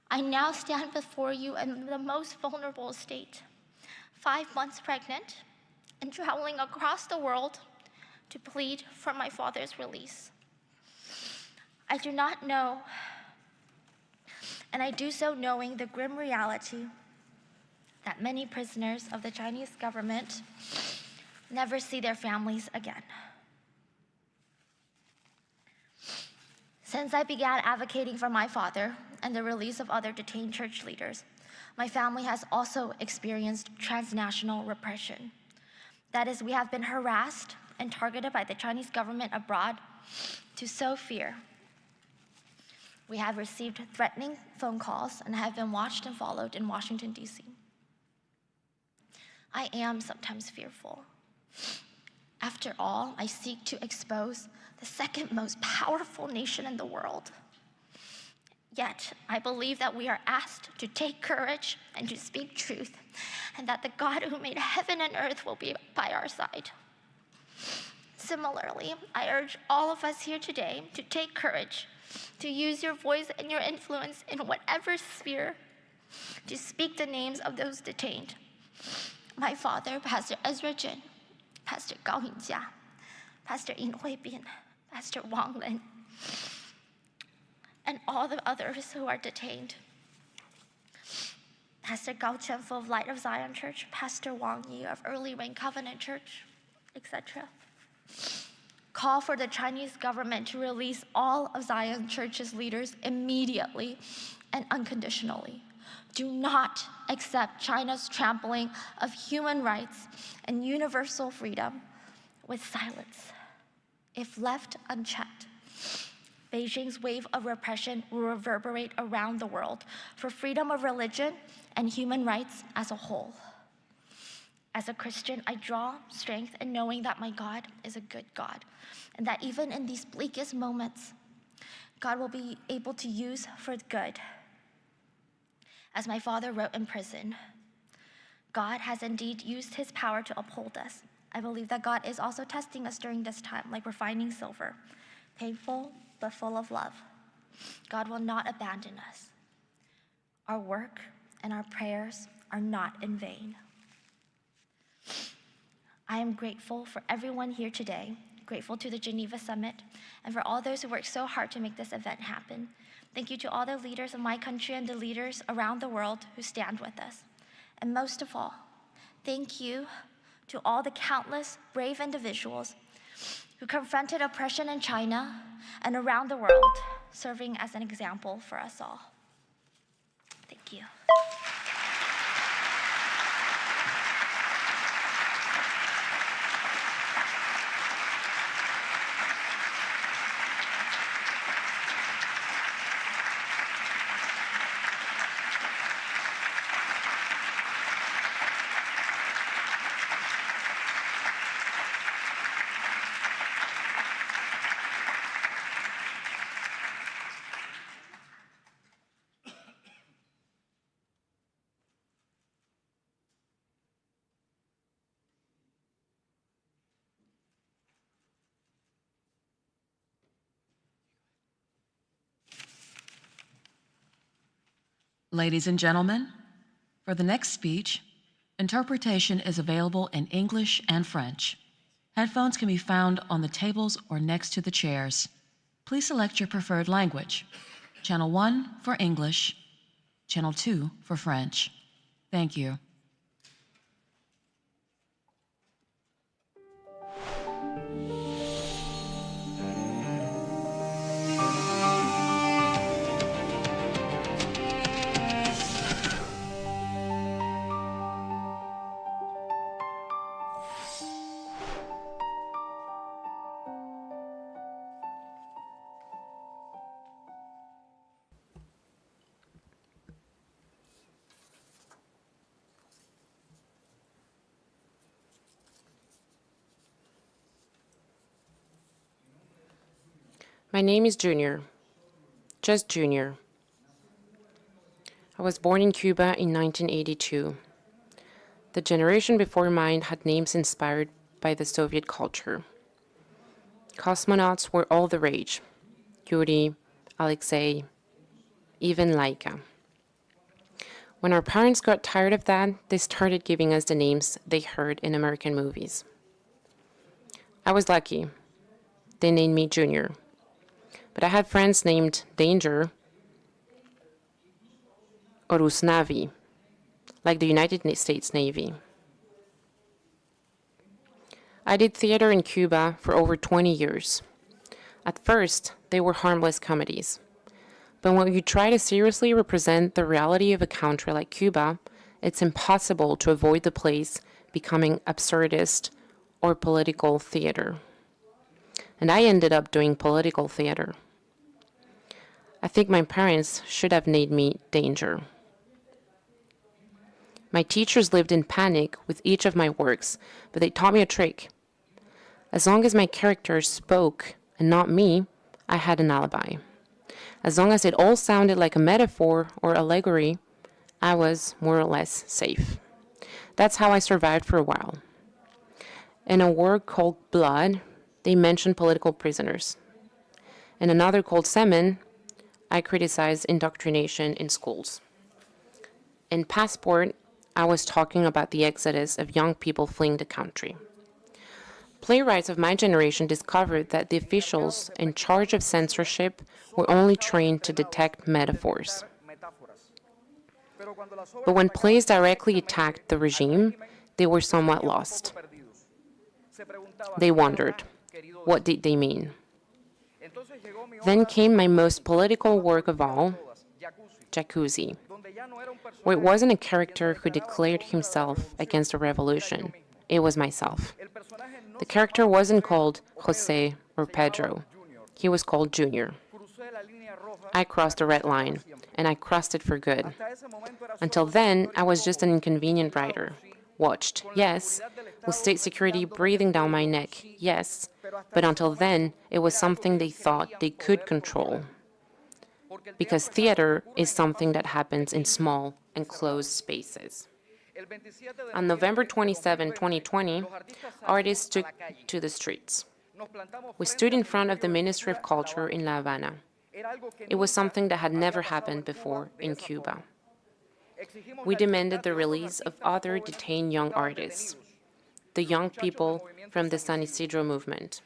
I now stand before you in the most vulnerable state, 5 months pregnant and traveling across the world to plead for my father's release. I do not know, and I do so knowing the grim reality that many prisoners of the Chinese government never see their families again. Since I began advocating for my father and the release of other detained church leaders, my family has also experienced transnational repression. That is, we have been harassed and targeted by the Chinese government abroad to sow fear. We have received threatening phone calls and have been watched and followed in Washington, D.C. I am sometimes fearful. After all, I seek to expose the second most powerful nation in the world. Yet, I believe that we are asked to take courage and to speak truth, and that the God who made heaven and earth will be by our side. Similarly, I urge all of us here today to take courage, to use your voice and your influence in whatever sphere, to speak the names of those detained. My father, Pastor Ezra Jin, Pastor Gao Yinjia, Pastor Yin Huibin, Pastor Wang Lin, and all the others who are detained. Pastor Gao Chenfu of Light of Zion Church, Pastor Wang Yi of Early Rain Covenant Church, etc. Call for the Chinese government to release all of Zion Church's leaders immediately and unconditionally. Do not accept China's trampling of human rights and universal freedom with silence. If left unchecked, Beijing's wave of repression will reverberate around the world for freedom of religion and human rights as a whole. As a Christian, I draw strength in knowing that my God is a good God, and that even in these bleakest moments, God will be able to use for good. As my father wrote in prison, God has indeed used his power to uphold us. I believe that God is also testing us during this time, like refining silver, painful but full of love. God will not abandon us. Our work and our prayers are not in vain. I am grateful for everyone here today, grateful to the Geneva Summit, and for all those who worked so hard to make this event happen. Thank you to all the leaders of my country and the leaders around the world who stand with us. And most of all, thank you to all the countless brave individuals who confronted oppression in China and around the world, serving as an example for us all. Thank you.
Ladies and gentlemen, for the next speech, interpretation is available in English and French. Headphones can be found on the tables or next to the chairs. Please select your preferred language. Channel 1 for English, Channel 2 for French. Thank you.
My name is Junior, just Junior. I was born in Cuba in 1982. The generation before mine had names inspired by the Soviet culture. Cosmonauts were all the rage. Yuri, Alexei, even Laika. When our parents got tired of that, they started giving us the names they heard in American movies. I was lucky. They named me Junior. But I had friends named Danger or Usnavi, like the United States Navy. I did theater in Cuba for over 20 years. At first, they were harmless comedies. But when you try to seriously represent the reality of a country like Cuba, it's impossible to avoid the plays becoming absurdist or political theater. And I ended up doing political theater. I think my parents should have named me Danger. My teachers lived in panic with each of my works, but they taught me a trick. As long as my characters spoke and not me, I had an alibi. As long as it all sounded like a metaphor or allegory, I was more or less safe. That's how I survived for a while. In a work called Blood, they mentioned political prisoners. In another called Semen, I criticized indoctrination in schools. In Passport, I was talking about the exodus of young people fleeing the country. Playwrights of my generation discovered that the officials in charge of censorship were only trained to detect metaphors. But when plays directly attacked the regime, they were somewhat lost. They wondered, what did they mean? Then came my most political work of all, Jacuzzi, where it wasn't a character who declared himself against a revolution. It was myself. The character wasn't called Jose or Pedro. He was called Junior. I crossed the red line, and I crossed it for good. Until then, I was just an inconvenient writer. Watched, yes, with state security breathing down my neck, yes, but until then, it was something they thought they could control. Because theater is something that happens in small and closed spaces. On November 27, 2020, artists took to the streets. We stood in front of the Ministry of Culture in La Habana. It was something that had never happened before in Cuba. We demanded the release of other detained young artists, the young people from the San Isidro movement.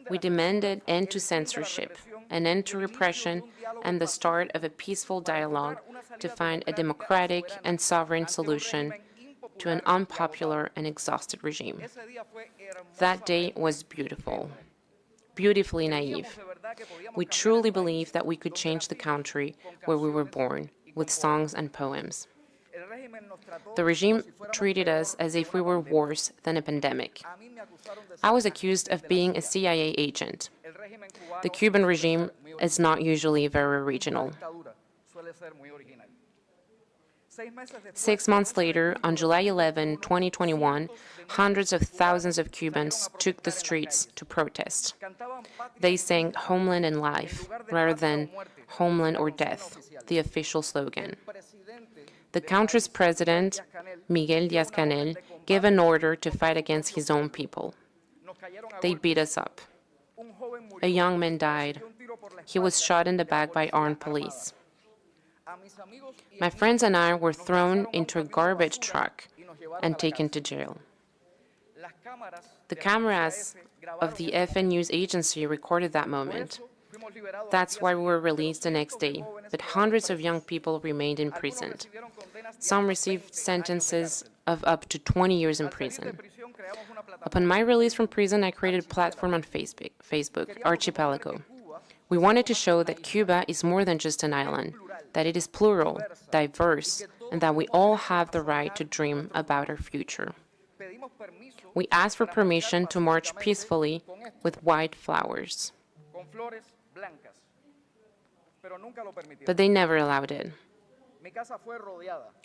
We demanded end to censorship, an end to repression, and the start of a peaceful dialogue to find a democratic and sovereign solution to an unpopular and exhausted regime. That day was beautiful, beautifully naive. We truly believed that we could change the country where we were born with songs and poems. The regime treated us as if we were worse than a pandemic. I was accused of being a CIA agent. The Cuban regime is not usually very original. 6 months later, on July 11, 2021, hundreds of thousands of Cubans took the streets to protest. They sang "Homeland and Life" rather than "Homeland or Death," the official slogan. The country's president, Miguel Díaz-Canel, gave an order to fight against his own people. They beat us up. A young man died. He was shot in the back by armed police. My friends and I were thrown into a garbage truck and taken to jail. The cameras of the FN News Agency recorded that moment. That's why we were released the next day, but hundreds of young people remained imprisoned. Some received sentences of up to 20 years in prison. Upon my release from prison, I created a platform on Facebook, Archipelago. We wanted to show that Cuba is more than just an island, that it is plural, diverse, and that we all have the right to dream about our future. We asked for permission to march peacefully with white flowers. But they never allowed it.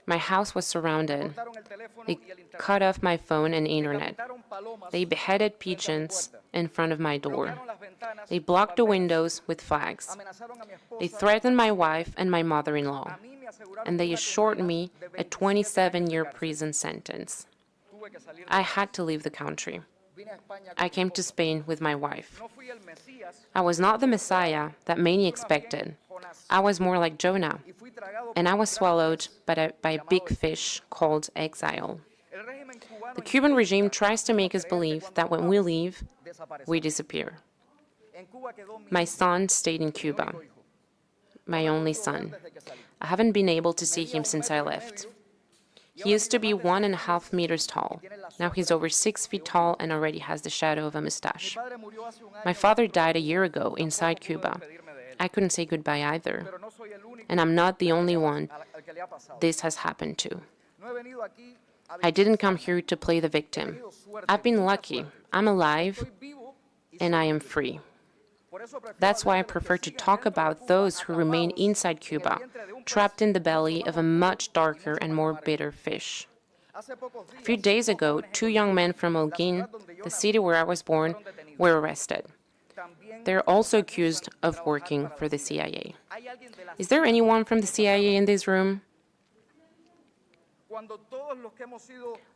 My house was surrounded. They cut off my phone and internet. They beheaded pigeons in front of my door. They blocked the windows with flags. They threatened my wife and my mother-in-law. And they assured me a 27-year prison sentence. I had to leave the country. I came to Spain with my wife. I was not the Messiah that many expected. I was more like Jonah, and I was swallowed by a big fish called exile. The Cuban regime tries to make us believe that when we leave, we disappear. My son stayed in Cuba, my only son. I haven't been able to see him since I left. He used to be 1.5 meters tall. Now he's over 6 feet tall and already has the shadow of a mustache. My father died a year ago inside Cuba. I couldn't say goodbye either. And I'm not the only one this has happened to. I didn't come here to play the victim. I've been lucky. I'm alive and I am free. That's why I prefer to talk about those who remain inside Cuba, trapped in the belly of a much darker and more bitter fish. A few days ago, 2 young men from Holguín, the city where I was born, were arrested. They're also accused of working for the CIA. Is there anyone from the CIA in this room?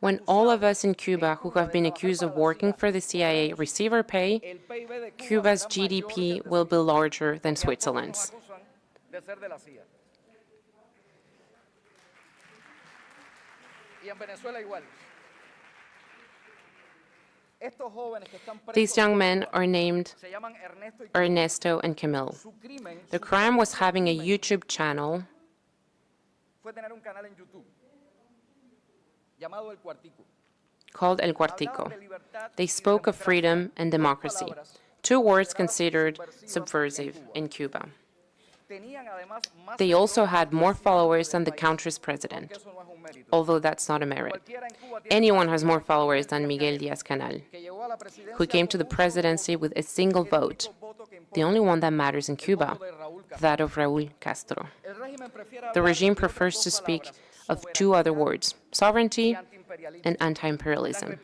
When all of us in Cuba who have been accused of working for the CIA receive our pay, Cuba's GDP will be larger than Switzerland's. These young men are named Ernesto and Camille. The crime was having a YouTube channel called El Cuartico. They spoke of freedom and democracy, 2 words considered subversive in Cuba. They also had more followers than the country's president, although that's not a merit. Anyone has more followers than Miguel Díaz-Canel, who came to the presidency with a single vote, the only one that matters in Cuba, that of Raúl Castro. The regime prefers to speak of 2 other words, sovereignty and anti-imperialism.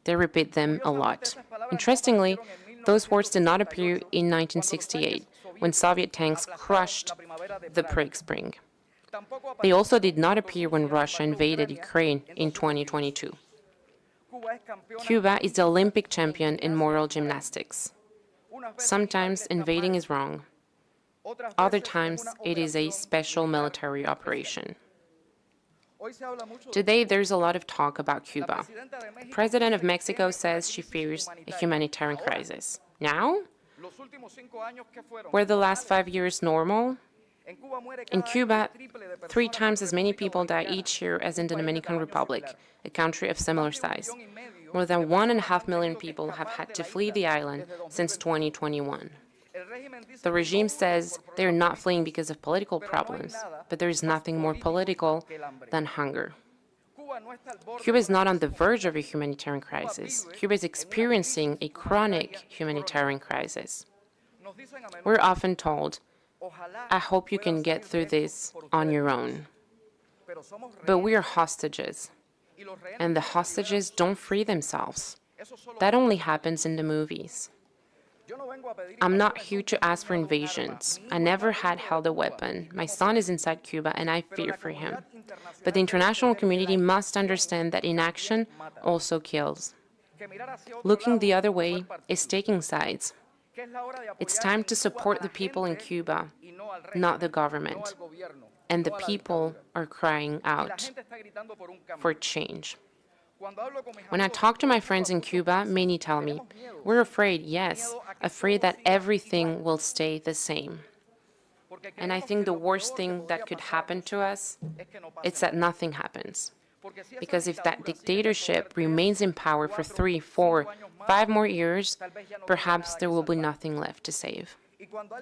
They repeat them a lot. Interestingly, those words did not appear in 1968, when Soviet tanks crushed the Prague Spring. They also did not appear when Russia invaded Ukraine in 2022. Cuba is the Olympic champion in moral gymnastics. Sometimes invading is wrong. Other times it is a special military operation. Today, there's a lot of talk about Cuba. The President of Mexico says she fears a humanitarian crisis. Now? Were the last 5 years normal? In Cuba, 3 times as many people die each year as in the Dominican Republic, a country of similar size. More than 1.5 million people have had to flee the island since 2021. The regime says they are not fleeing because of political problems, but there is nothing more political than hunger. Cuba is not on the verge of a humanitarian crisis. Cuba is experiencing a chronic humanitarian crisis. We're often told, I hope you can get through this on your own. But we are hostages, and the hostages don't free themselves. That only happens in the movies. I'm not here to ask for invasions. I never had held a weapon. My son is inside Cuba, and I fear for him. But the international community must understand that inaction also kills. Looking the other way is taking sides. It's time to support the people in Cuba, not the government. And the people are crying out for change. When I talk to my friends in Cuba, many tell me, we're afraid, yes, afraid that everything will stay the same. And I think the worst thing that could happen to us is that nothing happens. Because if that dictatorship remains in power for 3, 4, 5 more years, perhaps there will be nothing left to save.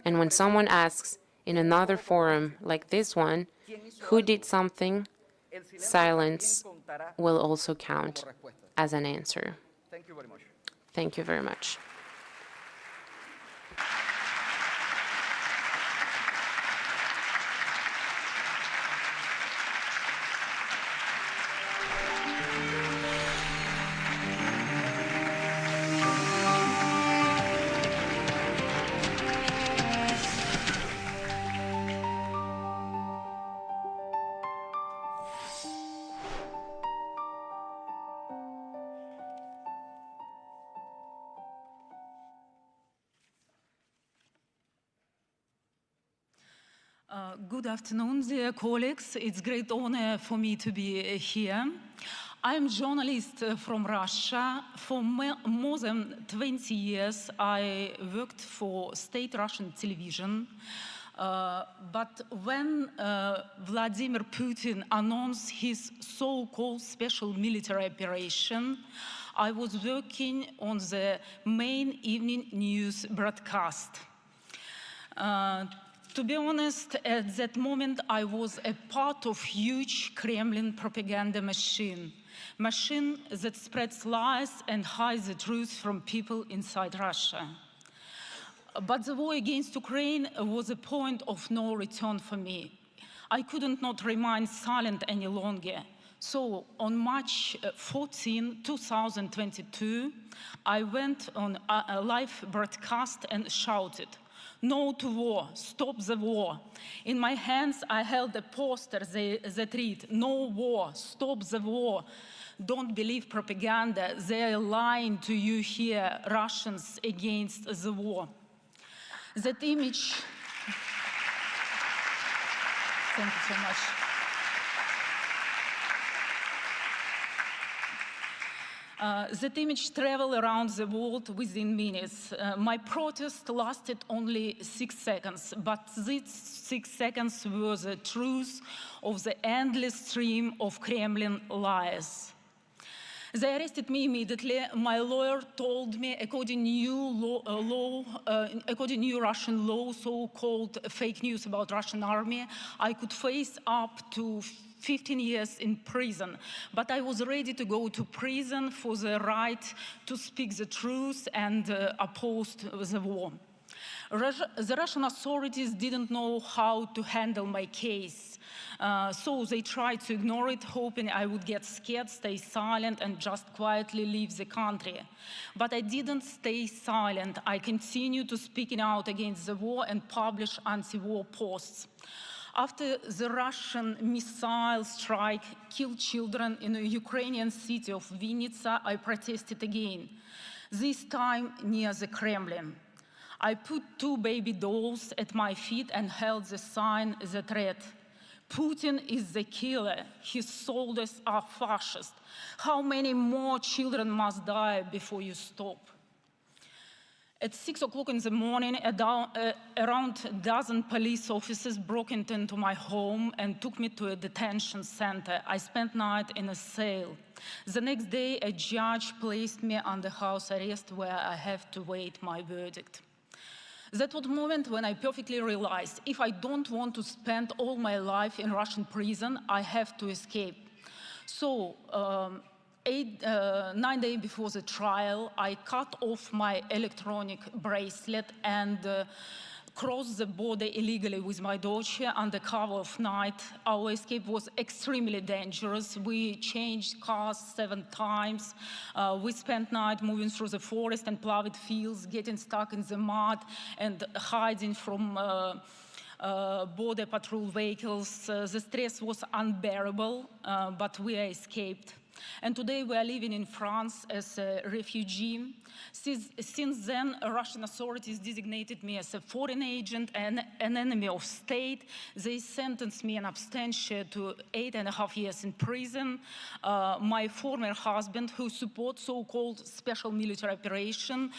And when someone asks in another forum like this one, who did something, silence will also count as an answer. Thank you very much.
Good afternoon, dear colleagues. It's a great honor for me to be here. I'm a journalist from Russia. For more than 20 years, I worked for state Russian television. But when Vladimir Putin announced his so-called special military operation, I was working on the main evening news broadcast. To be honest, at that moment, I was a part of huge Kremlin propaganda machine that spreads lies and hides the truth from people inside Russia. But the war against Ukraine was a point of no return for me. I couldn't not remain silent any longer. So on March 14, 2022, I went on a live broadcast and shouted, "No to war, stop the war." In my hands, I held a poster that read, "No war, stop the war. Don't believe propaganda. They are lying to you here, Russians, against the war." That image, thank you so much. That image traveled around the world within minutes. My protest lasted only 6 seconds, but these 6 seconds were the truth of the endless stream of Kremlin lies. They arrested me immediately. My lawyer told me, according new Russian law, so-called fake news about Russian army, I could face up to 15 years in prison. But I was ready to go to prison for the right to speak the truth and oppose the war. The Russian authorities didn't know how to handle my case. So they tried to ignore it, hoping I would get scared, stay silent, and just quietly leave the country. But I didn't stay silent. I continued to speaking out against the war and publish anti-war posts. After the Russian missile strike killed children in the Ukrainian city of Vinnytsia, I protested again, this time near the Kremlin. I put 2 baby dolls at my feet and held the sign that read, "Putin is the killer. His soldiers are fascist. How many more children must die before you stop?" At 6 o'clock in the morning, around a dozen police officers broke into my home and took me to a detention center. I spent night in a cell. The next day, a judge placed me under house arrest where I have to wait my verdict. That was the moment when I perfectly realized if I don't want to spend all my life in Russian prison, I have to escape. So, 9 days before the trial, I cut off my electronic bracelet and crossed the border illegally with my daughter under cover of night. Our escape was extremely dangerous. We changed cars 7 times. We spent night moving through the forest and plowed fields, getting stuck in the mud and hiding from border patrol vehicles. The stress was unbearable, but we escaped. And today we are living in France as a refugee. Since then, Russian authorities designated me as a foreign agent and an enemy of state. They sentenced me in absentia to 8.5 years in prison. My former husband, who supports so-called special military operation,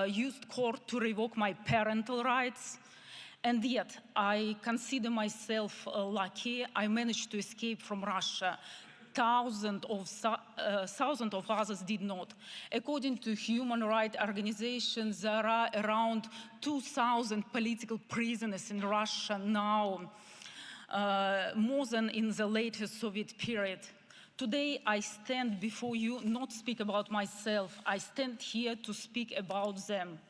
used court to revoke my parental rights. And yet, I consider myself lucky. I managed to escape from Russia. Thousands of others did not. According to human rights organizations, there are around 2,000 political prisoners in Russia now, more than in the latest Soviet period. Today, I stand before you not speak about myself. I stand here to speak about them.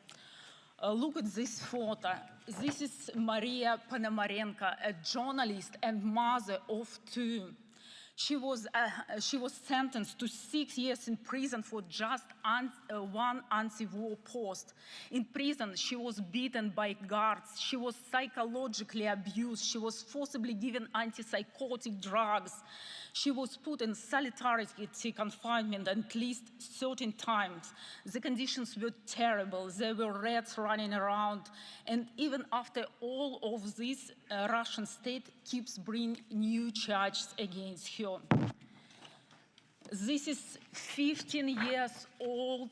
Look at this photo. This is Maria Ponomarenko, a journalist and mother of 2. She was sentenced to 6 years in prison for just one anti-war post. In prison, she was beaten by guards. She was psychologically abused. She was forcibly given antipsychotic drugs. She was put in solitary confinement at least 13 times. The conditions were terrible. There were rats running around. And even after all of this, Russian state keeps bringing new charges against her. This is 15 years old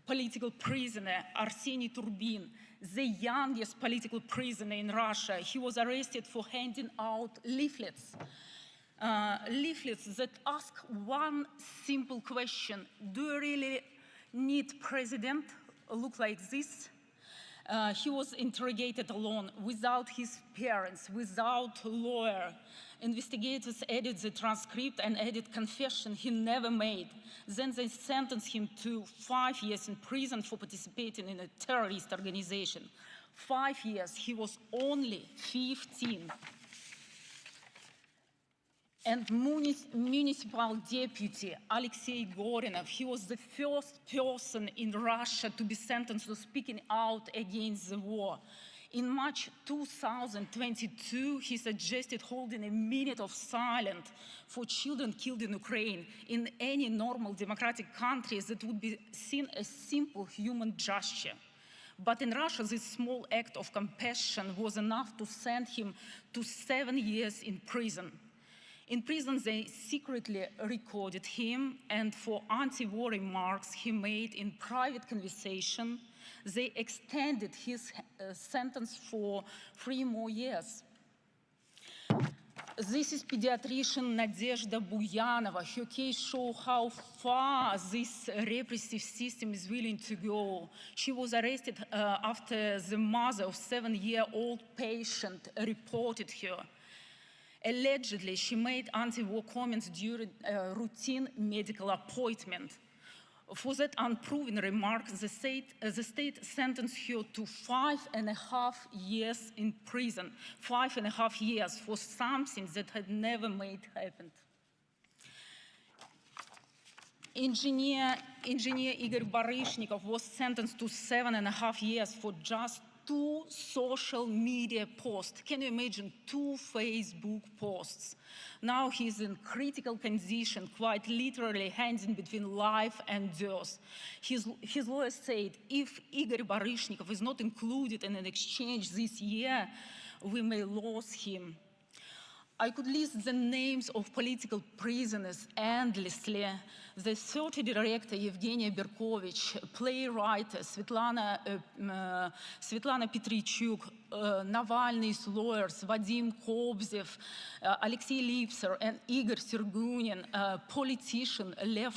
political prisoner, Arseny Turbin, the youngest political prisoner in Russia. He was arrested for handing out leaflets. Leaflets that ask one simple question: do you really need president look like this? He was interrogated alone, without his parents, without lawyer. Investigators added the transcript and added confession he never made. Then they sentenced him to 5 years in prison for participating in a terrorist organization. 5 years, he was only 15. And municipal deputy Alexei Gorinov, he was the first person in Russia to be sentenced for speaking out against the war. In March 2022, he suggested holding a minute of silence for children killed in Ukraine. In any normal democratic country, that would be seen as simple human gesture. But in Russia, this small act of compassion was enough to send him to 7 years in prison. In prison, they secretly recorded him, and for anti-war remarks he made in private conversation, they extended his sentence for 3 more years. This is pediatrician Nadezhda Buyanova. Her case shows how far this repressive system is willing to go. She was arrested after the mother of a 7-year-old patient reported her. Allegedly, she made anti-war comments during a routine medical appointment. For that unproven remark, the state sentenced her to 5.5 years in prison, 5.5 years for something that had never made happen. Engineer Igor Baryshnikov was sentenced to 7.5 years for just 2 social media posts. Can you imagine 2 Facebook posts? Now he's in critical condition, quite literally hanging between life and death. His lawyer said, if Igor Baryshnikov is not included in an exchange this year, we may lose him. I could list the names of political prisoners endlessly. The 30 director Evgenia Berkovich, playwright Svetlana Petrichuk, Navalny's lawyers Vadim Kobzev, Alexei Lipser and Igor Sergunin, politician Lev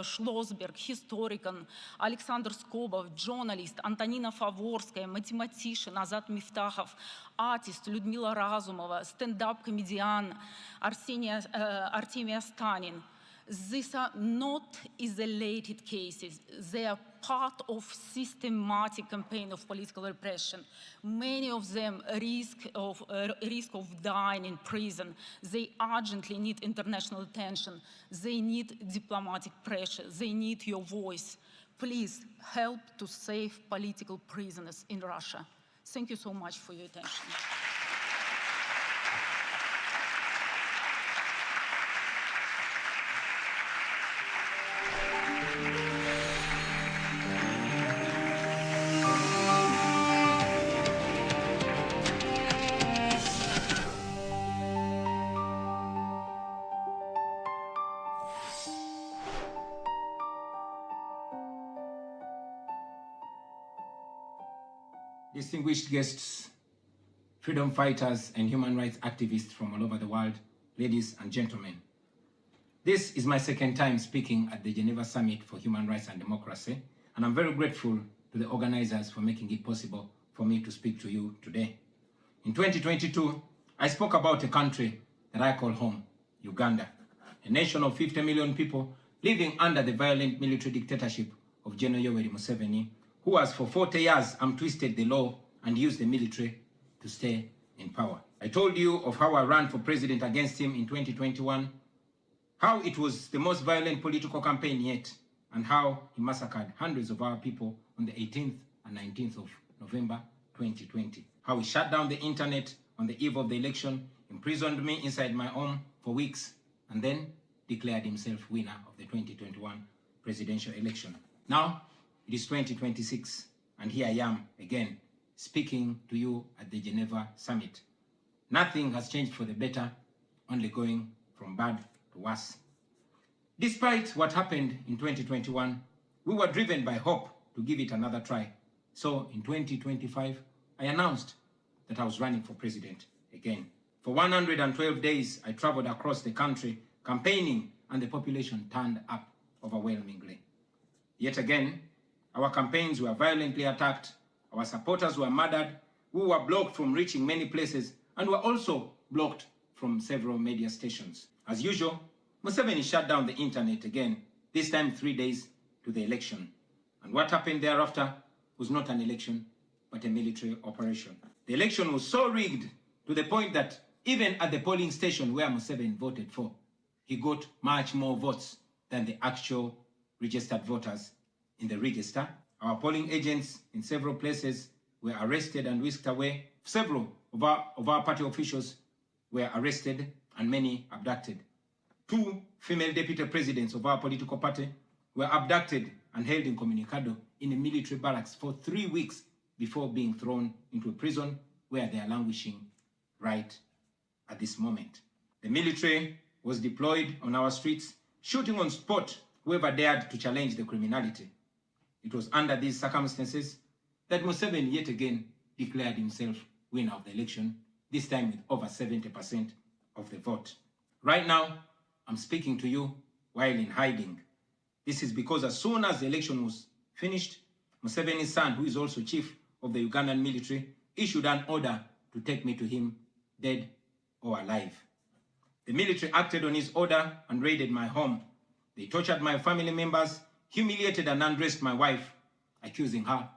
Schlossberg, historian Alexander Skobov, journalist Antonina Favorskaya, mathematician Azat Miftahov, artist Lyudmila Razumova, stand-up comedian Artemia Stanin. These are not isolated cases. They are part of systematic campaign of political repression. Many of them risk of dying in prison. They urgently need international attention. They need diplomatic pressure. They need your voice. Please help to save political prisoners in Russia. Thank you so much for your attention.
Distinguished guests, freedom fighters and human rights activists from all over the world, ladies and gentlemen. This is my second time speaking at the Geneva Summit for Human Rights and Democracy, and I'm very grateful to the organizers for making it possible for me to speak to you today. In 2022, I spoke about a country that I call home, Uganda, a nation of 50 million people living under the violent military dictatorship of General Yoweri Museveni, who has for 40 years twisted the law and used the military to stay in power. I told you of how I ran for president against him in 2021, how it was the most violent political campaign yet, and how he massacred hundreds of our people on the 18th and 19th of November 2020. How he shut down the internet on the eve of the election, imprisoned me inside my home for weeks, and then declared himself winner of the 2021 presidential election. Now, it is 2026, and here I am again, speaking to you at the Geneva summit. Nothing has changed for the better, only going from bad to worse. Despite what happened in 2021, we were driven by hope to give it another try. So in 2025, I announced that I was running for president again. For 112 days, I traveled across the country campaigning, and the population turned up overwhelmingly. Yet again, our campaigns were violently attacked, our supporters were murdered, we were blocked from reaching many places, and were also blocked from several media stations. As usual, Museveni shut down the internet again, this time 3 days to the election. And what happened thereafter was not an election, but a military operation. The election was so rigged to the point that even at the polling station where Museveni voted for, he got much more votes than the actual registered voters in the register. Our polling agents in several places were arrested and whisked away. Several of our party officials were arrested and many abducted. 2 female deputy presidents of our political party were abducted and held incommunicado in a military barracks for 3 weeks before being thrown into a prison where they are languishing right at this moment. The military was deployed on our streets, shooting on spot whoever dared to challenge the criminality. It was under these circumstances that Museveni yet again declared himself winner of the election, this time with over 70% of the vote. Right now, I'm speaking to you while in hiding. This is because as soon as the election was finished, Museveni's son, who is also chief of the Ugandan military, issued an order to take me to him, dead or alive. The military acted on his order and raided my home. They tortured my family members, humiliated and undressed my wife, accusing her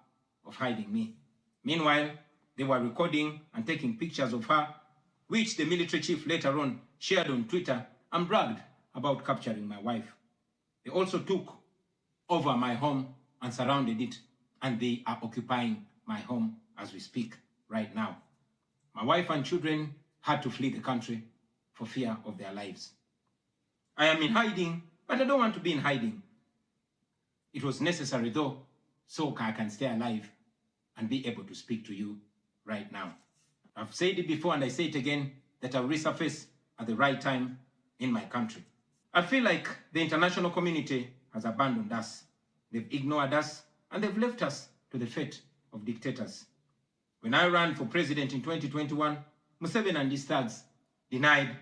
of hiding me. Meanwhile, they were recording and taking pictures of her, which the military chief later on shared on Twitter and bragged about capturing my wife. They also took over my home and surrounded it, and they are occupying my home as we speak right now. My wife and children had to flee the country for fear of their lives. I am in hiding, but I don't want to be in hiding. It was necessary though, so I can stay alive and be able to speak to you right now. I've said it before and I say it again, that I'll resurface at the right time in my country. I feel like the international community has abandoned us. They've ignored us and they've left us to the fate of dictators. When I ran for president in 2021, Museveni and his thugs denied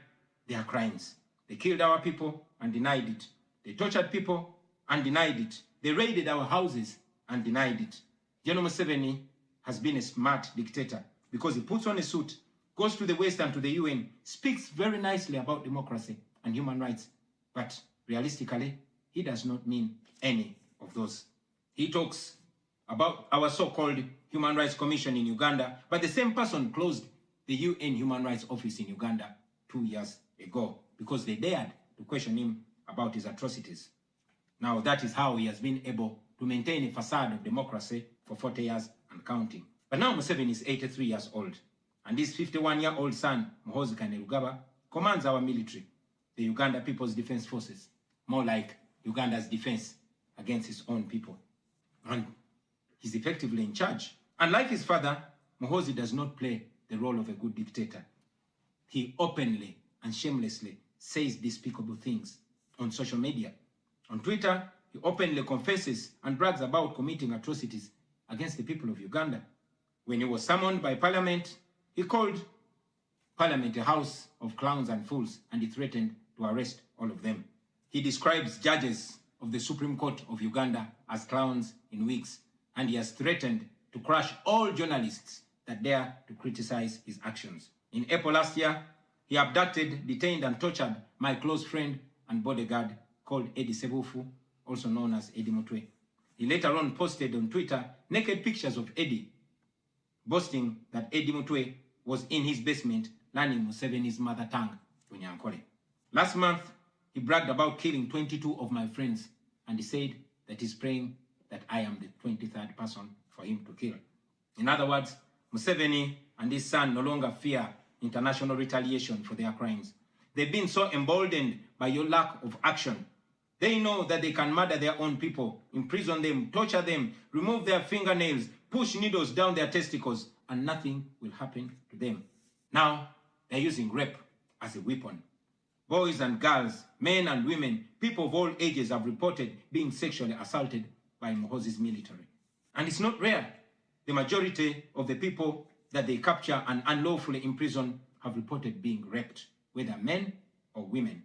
their crimes. They killed our people and denied it. They tortured people and denied it. They raided our houses and denied it. General Museveni has been a smart dictator because he puts on a suit, goes to the West and to the UN, speaks very nicely about democracy and human rights, but realistically, he does not mean any of those. He talks about our so-called Human Rights Commission in Uganda, but the same person closed the UN Human Rights Office in Uganda 2 years ago because they dared to question him about his atrocities. Now that is how he has been able to maintain a facade of democracy for 40 years and counting. But now Museveni is 83 years old, and his 51-year-old son, Muhoozi Kainerugaba, commands our military, the Uganda People's Defense Forces, more like Uganda's defense against his own people. And he's effectively in charge. Unlike his father, Muhoozi does not play the role of a good dictator. He openly and shamelessly says despicable things on social media. On Twitter, he openly confesses and brags about committing atrocities against the people of Uganda. When he was summoned by Parliament, he called Parliament a house of clowns and fools, and he threatened to arrest all of them. He describes judges of the Supreme Court of Uganda as clowns in wigs, and he has threatened to crush all journalists that dare to criticize his actions. In April last year, he abducted, detained, and tortured my close friend and bodyguard called Eddie Sebufu, also known as Eddie Mutwe. He later on posted on Twitter naked pictures of Eddie, boasting that Eddie Mutwe was in his basement learning Museveni's mother tongue, Bunyankole. Last month, he bragged about killing 22 of my friends, and he said that he's praying that I am the 23rd person for him to kill. In other words, Museveni and his son no longer fear international retaliation for their crimes. They've been so emboldened by your lack of action. They know that they can murder their own people, imprison them, torture them, remove their fingernails, push needles down their testicles, and nothing will happen to them. Now, they're using rape as a weapon. Boys and girls, men and women, people of all ages have reported being sexually assaulted by Mohozi's military. And it's not rare. The majority of the people that they capture and unlawfully imprison have reported being raped, whether men or women.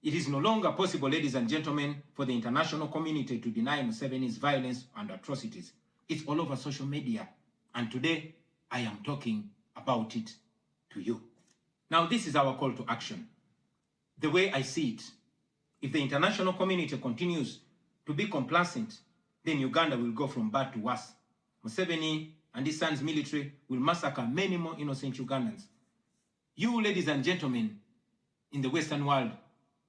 It is no longer possible, ladies and gentlemen, for the international community to deny Museveni's violence and atrocities. It's all over social media. And today, I am talking about it to you. Now, this is our call to action. The way I see it, if the international community continues to be complacent, then Uganda will go from bad to worse. Museveni and his son's military will massacre many more innocent Ugandans. You, ladies and gentlemen, in the Western world,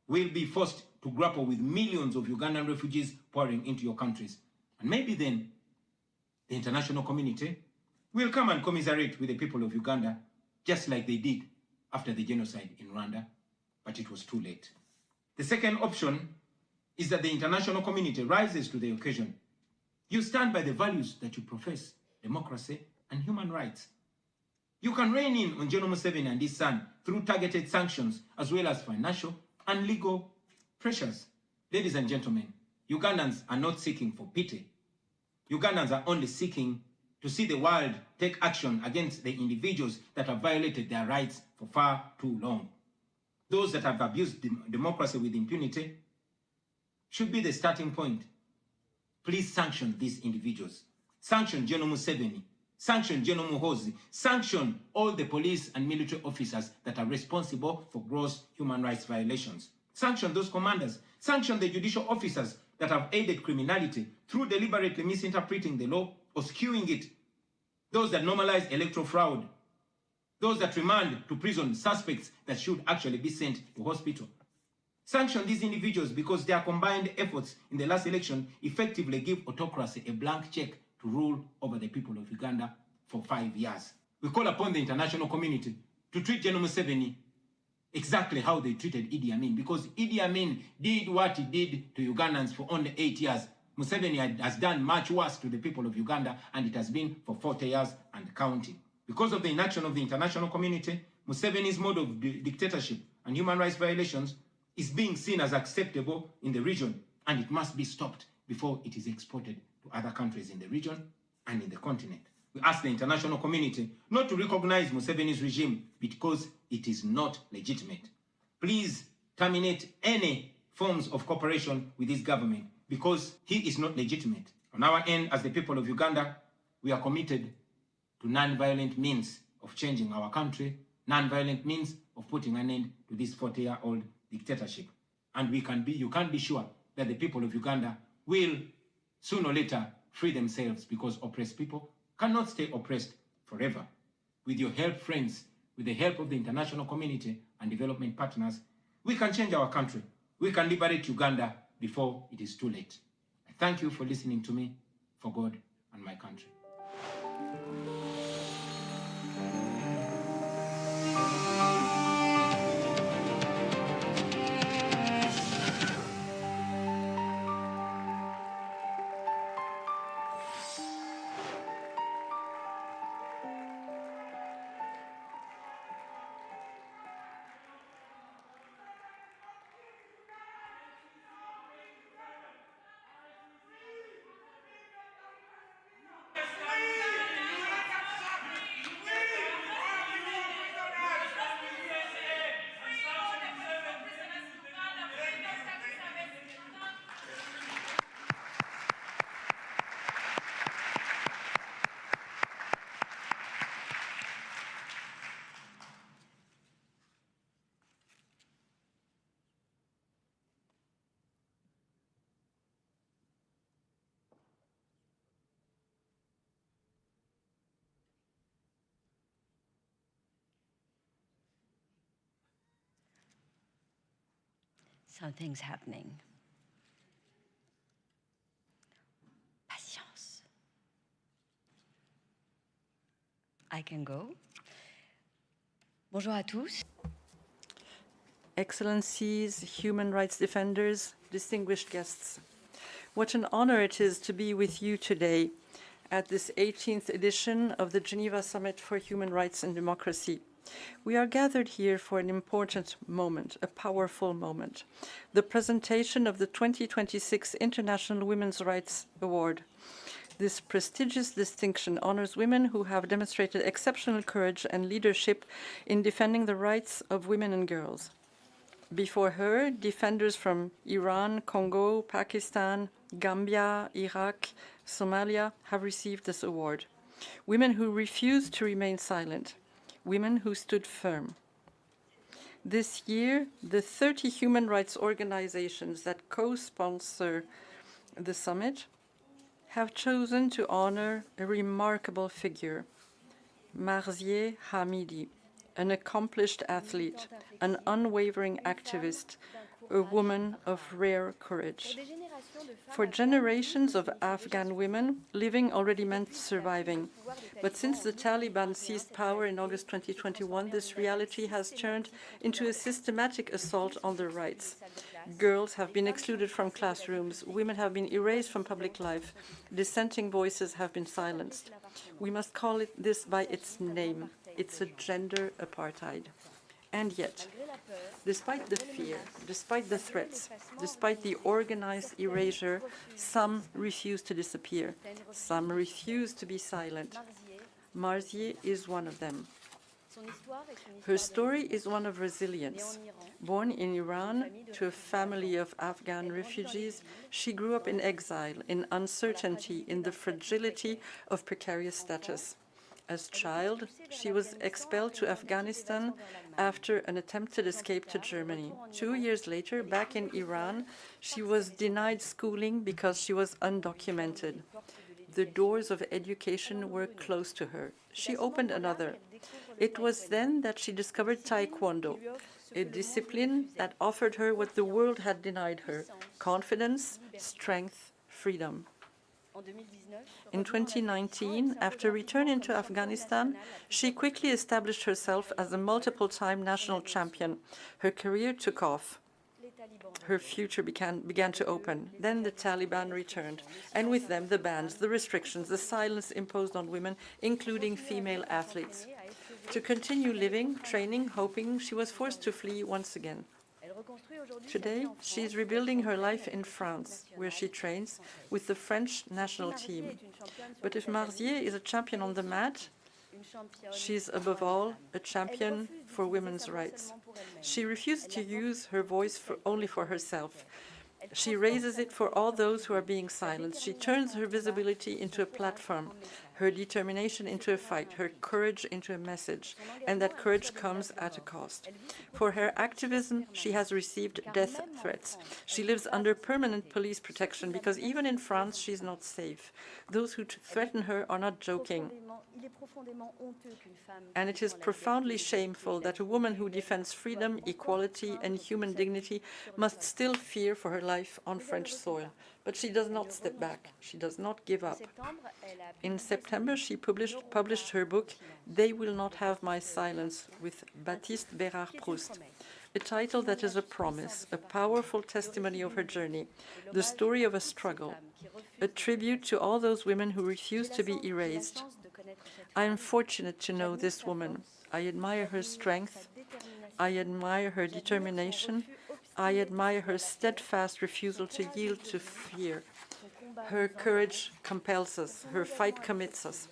will be forced to grapple with millions of Ugandan refugees pouring into your countries. And maybe then, the international community will come and commiserate with the people of Uganda, just like they did after the genocide in Rwanda, but it was too late. The second option is that the international community rises to the occasion. You stand by the values that you profess, democracy and human rights. You can rein in on General Museveni and his son through targeted sanctions as well as financial and legal pressures. Ladies and gentlemen, Ugandans are not seeking for pity. Ugandans are only seeking to see the world take action against the individuals that have violated their rights for far too long. Those that have abused democracy with impunity should be the starting point. Please sanction these individuals. Sanction General Museveni. Sanction General Muhoozi. Sanction all the police and military officers that are responsible for gross human rights violations. Sanction those commanders. Sanction the judicial officers that have aided criminality through deliberately misinterpreting the law or skewing it. Those that normalize electoral fraud. Those that remand to prison suspects that should actually be sent to hospital. Sanction these individuals because their combined efforts in the last election effectively give autocracy a blank check to rule over the people of Uganda for 5 years. We call upon the international community to treat General Museveni exactly how they treated Idi Amin, because Idi Amin did what he did to Ugandans for only 8 years. Museveni has done much worse to the people of Uganda, and it has been for 40 years and counting. Because of the inaction of the international community, Museveni's mode of dictatorship and human rights violations is being seen as acceptable in the region, and it must be stopped before it is exported to other countries in the region and in the continent. We ask the international community not to recognize Museveni's regime because it is not legitimate. Please terminate any forms of cooperation with this government because he is not legitimate. On our end, as the people of Uganda, we are committed to non-violent means of changing our country, non-violent means of putting an end to this 40-year-old dictatorship. And you can be sure that the people of Uganda will sooner or later free themselves, because oppressed people cannot stay oppressed forever. With your help, friends, with the help of the international community and development partners, we can change our country. We can liberate Uganda before it is too late. I thank you for listening to me, for God and my country.
Something's happening. Patience. I can go. Bonjour à tous.
Excellencies, human rights defenders, distinguished guests. What an honor it is to be with you today at this 18th edition of the Geneva Summit for Human Rights and Democracy. We are gathered here for an important moment, a powerful moment, the presentation of the 2026 International Women's Rights Award. This prestigious distinction honors women who have demonstrated exceptional courage and leadership in defending the rights of women and girls. Before her, defenders from Iran, Congo, Pakistan, Gambia, Iraq, Somalia have received this award. Women who refused to remain silent, women who stood firm. This year, the 30 human rights organizations that co-sponsor the summit have chosen to honor a remarkable figure, Marzieh Hamidi, an accomplished athlete, an unwavering activist, a woman of rare courage. For generations of Afghan women, living already meant surviving. But since the Taliban seized power in August 2021, this reality has turned into a systematic assault on their rights. Girls have been excluded from classrooms, women have been erased from public life, dissenting voices have been silenced. We must call this by its name. It's a gender apartheid. And yet, despite the fear, despite the threats, despite the organized erasure, some refuse to disappear. Some refuse to be silent. Marzieh is one of them. Her story is one of resilience. Born in Iran to a family of Afghan refugees, she grew up in exile, in uncertainty, in the fragility of precarious status. As a child, she was expelled to Afghanistan after an attempted escape to Germany. 2 years later, back in Iran, she was denied schooling because she was undocumented. The doors of education were closed to her. She opened another. It was then that she discovered Taekwondo, a discipline that offered her what the world had denied her: confidence, strength, freedom. In 2019, after returning to Afghanistan, she quickly established herself as a multiple-time national champion. Her career took off. Her future began to open. Then the Taliban returned, and with them the bans, the restrictions, the silence imposed on women, including female athletes. To continue living, training, hoping, she was forced to flee once again. Today, she is rebuilding her life in France, where she trains with the French national team. But if Marzieh is a champion on the mat, she is above all a champion for women's rights. She refuses to use her voice only for herself. She raises it for all those who are being silenced. She turns her visibility into a platform, her determination into a fight, her courage into a message, and that courage comes at a cost. For her activism, she has received death threats. She lives under permanent police protection because even in France, she is not safe. Those who threaten her are not joking. And it is profoundly shameful that a woman who defends freedom, equality, and human dignity must still fear for her life on French soil. But she does not step back. She does not give up. In September, she published her book, They Will Not Have My Silence, with Baptiste Bérard-Proust, a title that is a promise, a powerful testimony of her journey, the story of a struggle, a tribute to all those women who refuse to be erased. I am fortunate to know this woman. I admire her strength. I admire her determination. I admire her steadfast refusal to yield to fear. Her courage compels us. Her fight commits us.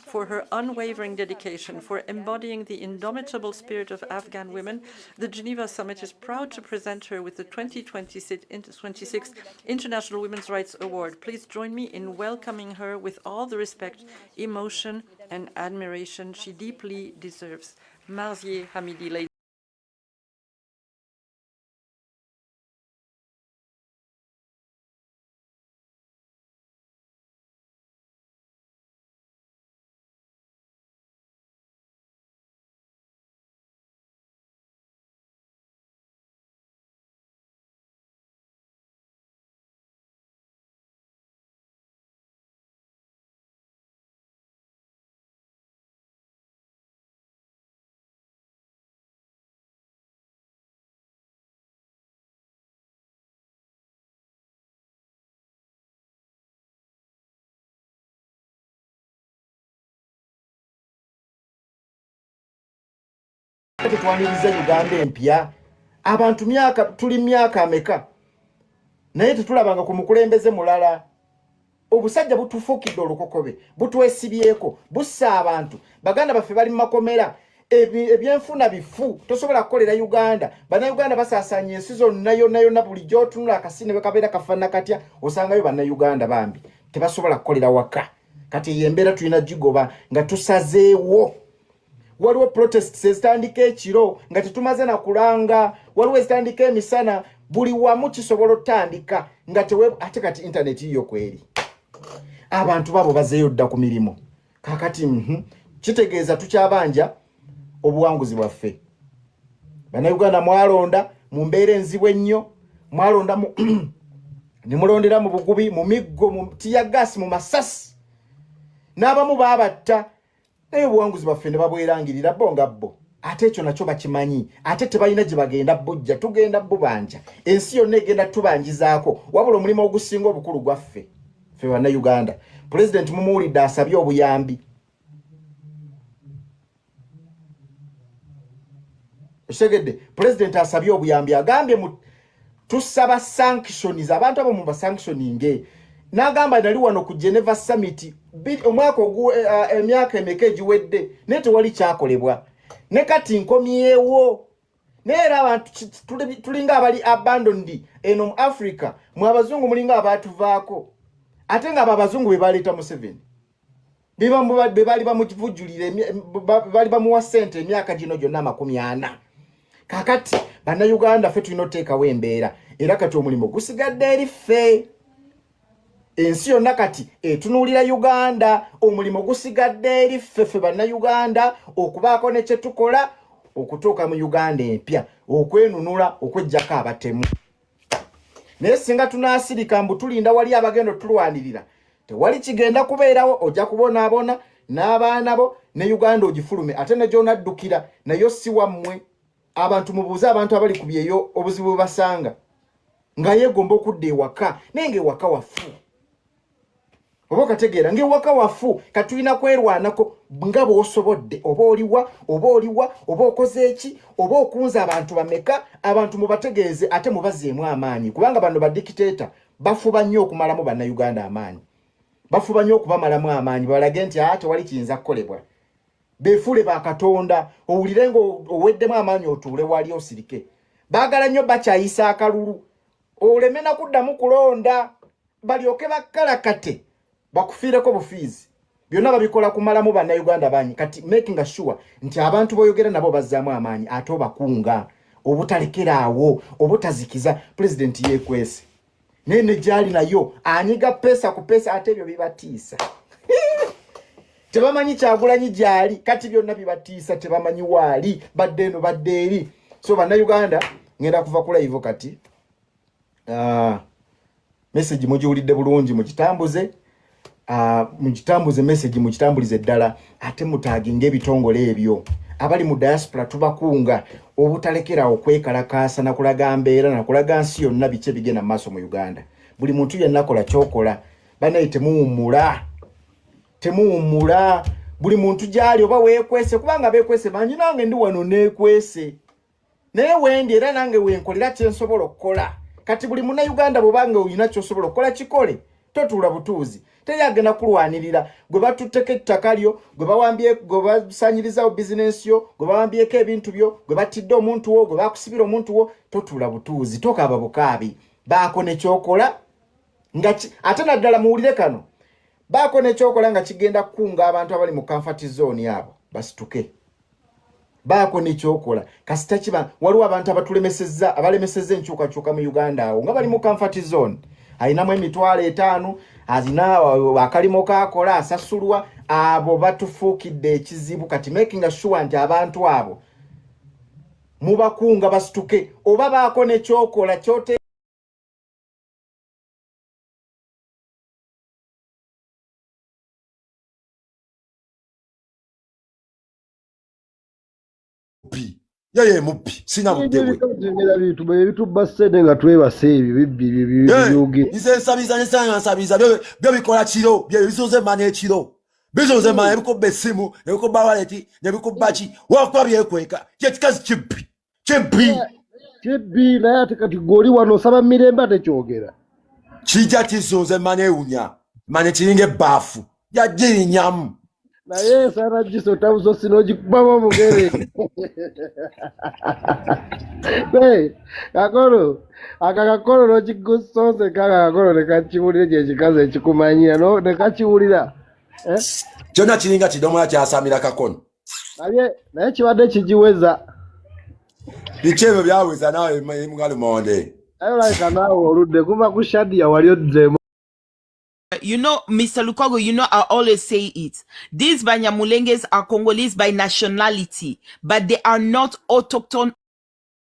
For her unwavering dedication, for embodying the indomitable spirit of Afghan women, the Geneva Summit is proud to present her with the 2026 International Women's Rights Award. Please join me in welcoming her with all the respect, emotion, and admiration she deeply deserves. Marzieh Hamidi, ladies.
lwaki tetwaniriza Uganda empya abantu tuli myaka ameka naye tetulabanga ku mukulembeze mulala obusajja butufuukidde olukokobe butwesibyeko bussa abantu baganda baffe bali mu makomera ebyenfuna bifu tosobola kukolera Uganda bannayuganda basaasaanya ensi zonna yonna buli gy'otunula akasine bwe kabeera kafaanana katya osangayo bannayuganda bambi tebasobola kukolera waka kati yembeera tulina gigoba nga tusazeewo waliwo protests ezitandika ekiro nga tetumaze na kulanga waliwo ezitandika emisana buli wamu kisobola otandika nga ate kati internet yiyo kweri abantu babo bazeeyo dda ku mirimu kakati kitegeeza tukyabanja obuwanguzi bwaffe bannayuganda mwalonda mu mbeera enzibu ennyo mwalonda ne mulondera mu bugubi mu miggo mu tiyagasi mu masasi n'abamu baabatta naye obuwanguzi bwaffe ne babwerangirira bo nga bo ate ekyo nakyo bakimanyi ate tebalina gye bagenda bujja tugenda bubanja ensi yonna egenda tubanjizaako wabula omulimu ogusinga obukulu gwaffe ffe bannayuganda pulezidenti mumuwulidde asabye obuyambi Oshegedde president asabye obuyambi agambye tusaba sanctions abantu abo mu sanctioning n'agamba nali wano ku Geneva summit omwaka emyaka emeka egiwedde naye tewali kyakolebwa ne kati nkomyewo neera abantu tulinga abali abandoned eno mu Africa mu abazungu mulinga abatuvaako ate nga abazungu be baleeta Museveni be bali bamuvujjulire bali bamuwa ssente emyaka gino gyonna 40 kakati bannayuganda ffe tulina oteekawo embeera era kati omulimu gusigadde eri ffe ensi yonna kati etunuulira Uganda omulimu gusigadde eri ffe bannayuganda okubaako ne kye tukola okutuuka mu Uganda empya okwenunula okweggyako abatemu naye singa tunaasirika mbu tulinda wali abagenda tulwanirira tewali kigenda kubeerawo ojja kubonaabona n'abaana bo ne Uganda ogifulume ate ne gy'onaddukira nayo si wammwe abantu mubuuze abantu abali ku byeyo obuzibu basanga nga yeegomba okudda ewaka naye ng'ewaka waffu oba okategeera ng'ewaka waffu katulina kwerwanako nga bw'osobodde oba oliwa oba okoze eki oba okunza abantu bameka abantu mubategeeze ate mubazeemu amaanyi kubanga bano badikiteeta bafuba nnyo okumalamu bannayuganda amaanyi bafuba nnyo okubamalamu amaanyi balage nti tewali kiyinza kukolebwa beefule bakatonda owulire nga oweddemu amaanyi otuule wali osirike baagala nnyo bakyayisa akalulu oleme na kuddamu kulonda balyoke bakkalakate bakufiireko bufiizi byonna babikola kumalamu bannayuganda banyi kati making sure nti abantu boyogera nabo bazzaamu amaanyi ate obakunga obutalekeraawo obutazikiza pulezidenti yeekwese naye ne gyali nayo anyiga pesa ku pesa ate ebyo bibatiisa tebamanyi Kyagulanyi gyali kati byonna bibatiisa tebamanyi waali badde eno badde eri so bannayuganda ngenda kuva ku live kati message mugiwulidde bulungi mugitambuze message mugitambulize ddala ate mutaaginga ebitongole ebyo abali mu diaspora tubakunga obutalekera okwekalakaasa na kulaga mbeera na kulaga nsi yonna biki ebigenda mu maaso mu Uganda buli muntu yenna akola kyokola banaye temuwummula buli muntu gyali oba weekwese kubanga beekwese manyi nange ndi wano neekwese naye wendi era nange wenkolera kyensobola okukola kati buli munnayuganda bwobanga olina kyosobola okukola kikole totuula butuuzi teyagenda kulwanirira gwe batutteko ettaka lyo gwe basanyirizawo bizinensi yo gwe bawambyeko ebintu byo gwe batidde omuntu wo gwe bakusibira omuntu wo totuula butuuzi tokaaba bukaabi baako nekyokola ate naddala muwulire kano baako nekyokola nga kigenda kukunga abantu abali mu comfort zone yabo basituke baako nekyokola kasita kiba waliwo abantu abalemesezza enkyukakyuka mu Uganda awo nga bali mu comfort zone ayinamu $5,000 azina akalimo kakola asasulwa abo batufuukidde ekizibu kati making sure nti abantu abo mubakunga basituke oba baako nekyokola kyote
Yeye muppi sina mudewe
ebitubassede nga twebase ebyo
nze nsabiza byo bikola kiro bye bizuze mane ekiro Bizonze ma ebikuba essimu, ebikuba wallet, nebikuba ki, wakuba byekweka, kyekikazi kibbi.
Kibbi naye ate kati goli wano osaba mirembe ate kyogera.
Kijja kisonze manye ewunya, manye kiringa ebbaafu, yagirinyamu.
Naye sana jiso tabuzo sinogikubamu mugere. Kakolo, akakakolo nokigusonze kakakolo nekakiwulira kyekikazi ekikumanyira nekakiwulira.
Kyonna kiringa kidomola kyasamira kakono.
Naye kibadde kigiweza.
Biki ebyo byaweza naawe mugalumonde.
Ayo like naawe oludde kuva ku Shadia wali oddeemu.
You know, Mr. Lukogo, you know, I always say it. These Banyamulenges are Congolese by nationality, but they are not autochthone.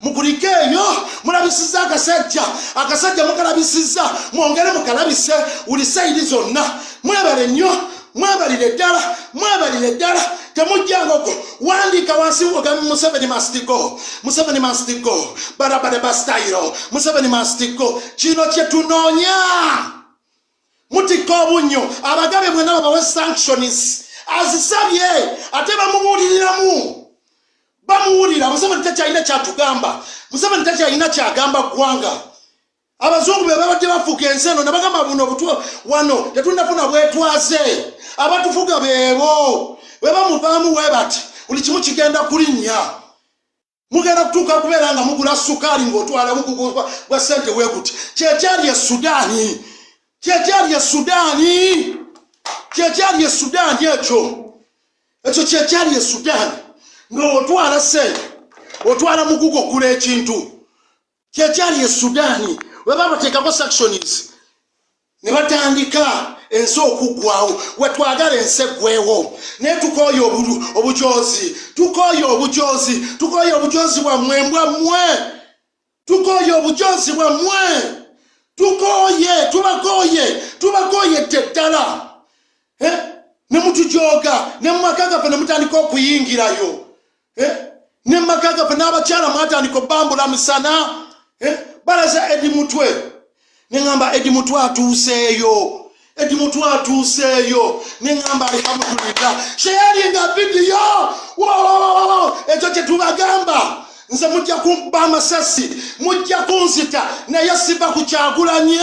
Mukurikeyo mulabisiza akasajja mukalabisiza mwongere mukalabise ulisaidi zonna mwebale nnyo mwebalire ddala temujjangoko wandika wansi ogambi Museveni must go barabara bastayiro Museveni must go kino kyetunoonya mutikka obunnyo abagabe bwena babawe sanctions azisabye ate bamuwulira Museveni takyalina kyatugamba Museveni takyalina kyagamba ggwanga abazungu be babadde bafuuka ensi eno ne bagamba buno wano tetunnafuna bwetwaze abatufuga beebo bwe bamuvaamu bwe bati buli kimu kigenda kulinnya mugenda kutuuka kubeera nga mugula sukaali ng'otwala bugugu bwa ssente weekuti kyekyali Sudaani ekyo kyekyali Sudaani ng'otwala ssente otwala mugugu okugula ekintu kyekyali Sudaani we babateekako sanctions ne batandika ensi okuggwawo wetwagala ensi eggweewo naye tukooye obujoozi bwammwe tubakooye teddala ne mutujooga ne mu maka gaffe ne mutandika okuyingirayo ne mu maka gaffe n'abakyala mwatandika obbambula misana balaza Edi Mutwe neŋŋamba Edi Mutwe atuuseeyo neŋŋamba alhamdulillah sheyalinga vidiyo ekyo kyetubagamba nze mujja kumpa amasasi mujja kunzita naye siva ku Kyagulanyi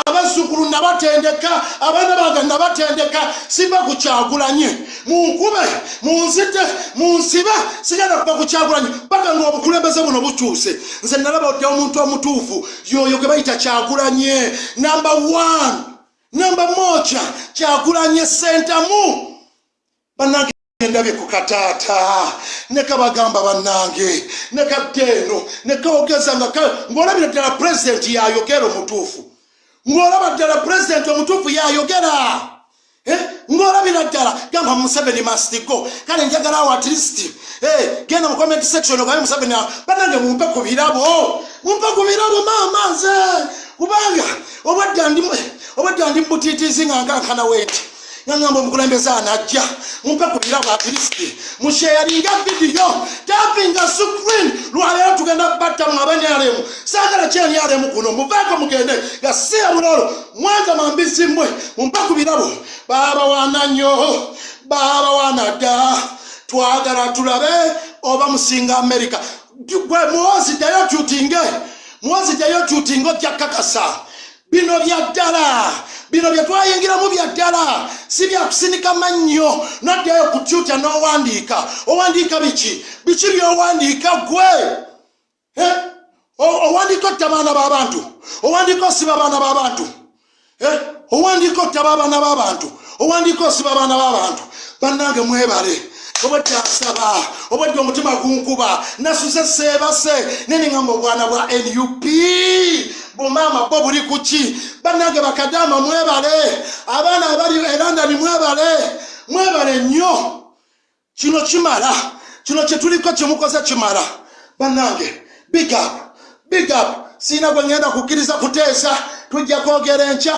abazzukulu nabatendeka abaana bange nabatendeka siva ku Kyagulanyi munkube munzite munsibe sigenda kuva ku Kyagulanyi paka ng'obukulembeze buno bukyuse nze nalaba odde omuntu omutuufu yoyo gwe bayita Kyagulanyi number 1 number moja Kyagulanyi sentamu bannange ndabye ku kataata ne kabagamba bannange ne kaddeeno ne kawogeza ng'olabira ddala pulezidenti yayogera omutuufu ng'olaba ddala pulezidenti omutuufu yayogera ng'olabira ddala gamba Museveni must go kale njagala awo at least genda mu comment section ogabe Museveni bannange mumpe ku birabo maama nze kubanga obadde ndi mbutiitiizi nga nkankana weeti ngamba omukulembeze anajja mumpe ku birabo at least musheyalinga vidiyo tapinga screen lwaleero tugenda batta mu abanyalemu saagala kyenyalemu kuno muvaako mugende nga si abulolo mwanga mambisi mmwe mumpe ku birabo baaba waana nnyo baaba waana dda twagala tulabe oba musinga America gwe muwozi ddayo tutinge ojja kakasa bino bya ddala bino bye twayingiramu bya ddala si bya kusinika mannyo noddayo ku Twitter owandiika biki byowandiika gwe owandiika otta baana b'abantu owandiika osiba abaana b'abantu owandiika ottaba abaana b'abantu owandiika osiba abaana b'abantu bannange mwebale obadde asaba obadde omutima gunkuba nasuze seebase neneŋŋamba obwana bwa NUP bumama bo buli kuki bannange bakadama mwebale abaana abali e London mwebale nnyo kino kimala kino kyetuliko kyemukoze kimala bannange big up siina gwe ngenda kukkiriza kuteesa tujja kwogera enkya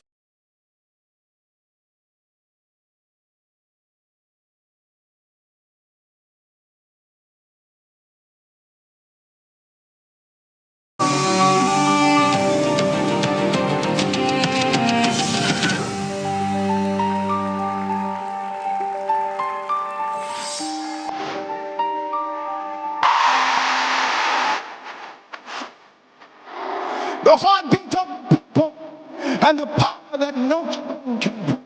heartbeat of people and the power that no tongue can break.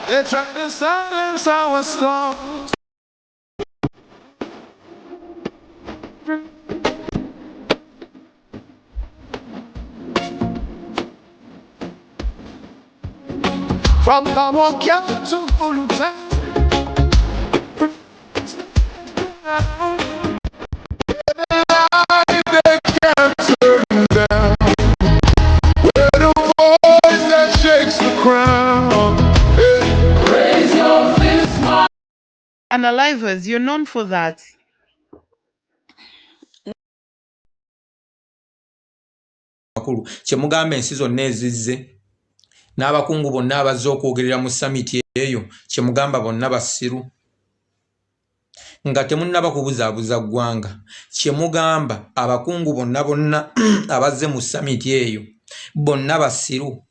They're trying to silence our songs. From Kamokia to Uluta. They can't turn down. We're the voice that shakes the crown. Raise your fist, my
Analyzers, you're known for that.
makulu kyemugamba ensi zonna ezizze n'abakungu bonna abazze okwogerera mu samiti eyo kyemugamba bonna basiru nga temunnaba kubuzaabuza ggwanga kyemugamba abakungu bonna abazze mu samiti eyo bonna basiru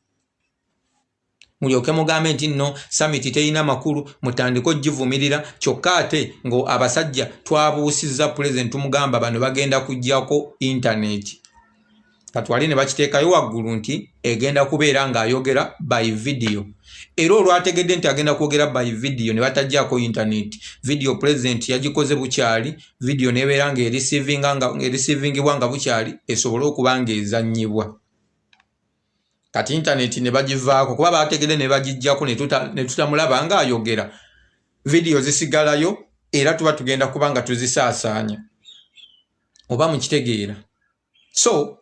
mulyoke mugambe nti nno samiti terina makulu mutandika ogivumirira kyokka ate ngo abasajja twabuusizza pulezidenti tumugamba bano bagenda kuggyako intaneti katwali ne bakiteekayo waggulu nti egenda kubeera ng'ayogera by video era olwategedde nti agenda kwogera by video ne batajjaako intaneti video president yagikoze bukyali video nebeera ng'erisiivingibwa nga bukyali esobole okuba ng'ezannyibwa kati intaneti ne bagivaako kuba bategedde ne bagijjako ne tutamulaba ng'ayogera video zisigalayo era tuba tugenda kuba nga tuzisaasaanya oba mukitegeera so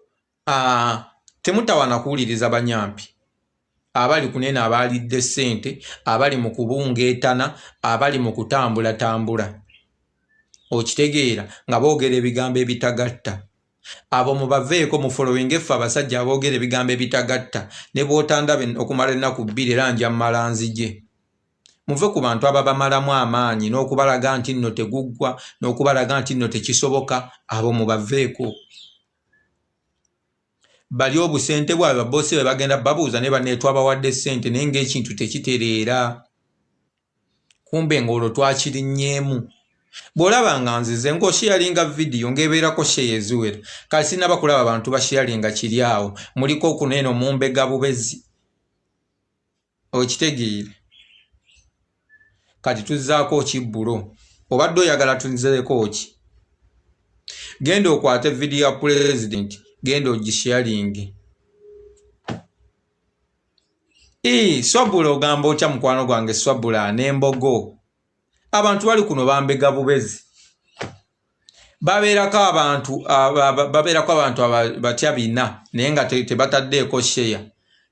temutawana kuwuliriza banyampi abali kunene abalidde ssente abali mu kubungeetana abali mu kutambula okitegeera nga boogera ebigambo ebitagatta abo mubaveeko mu following effe abasajja aboogera ebigambo ebitagatta ne bw'otandabe okumala ennaku bbiri era nja mmala nzije muve ku bantu ababamalamu amaanyi n'okubalaga nti nno teguggwa n'okubalaga nti nno tekisoboka abo mubaveeko bali obusente bwabwe babosi bwe bagenda babuuza ne banne twabawadde ssente naye ng'ekintu tekitereera kumbe ng'olwo twakirinnyeemu bw'olaba nga nzize ng'osheyalinga vidiyo ng'ebeerako sheya eziwera kale sinaba kulaba abantu basheyalinga kiri awo muliko okunene omumbega bubezi okitegeere kati tuzzaako kibbulo obadde oyagala tunzireko ki genda okwate vidiyo ya pulezidenti genda ogisharingi swabula ogamba otya mukwano gwange swabula n'embogo abantu bali kuno bambega bubezi babeerako abantu batya bina naye nga tebataddeeko sheya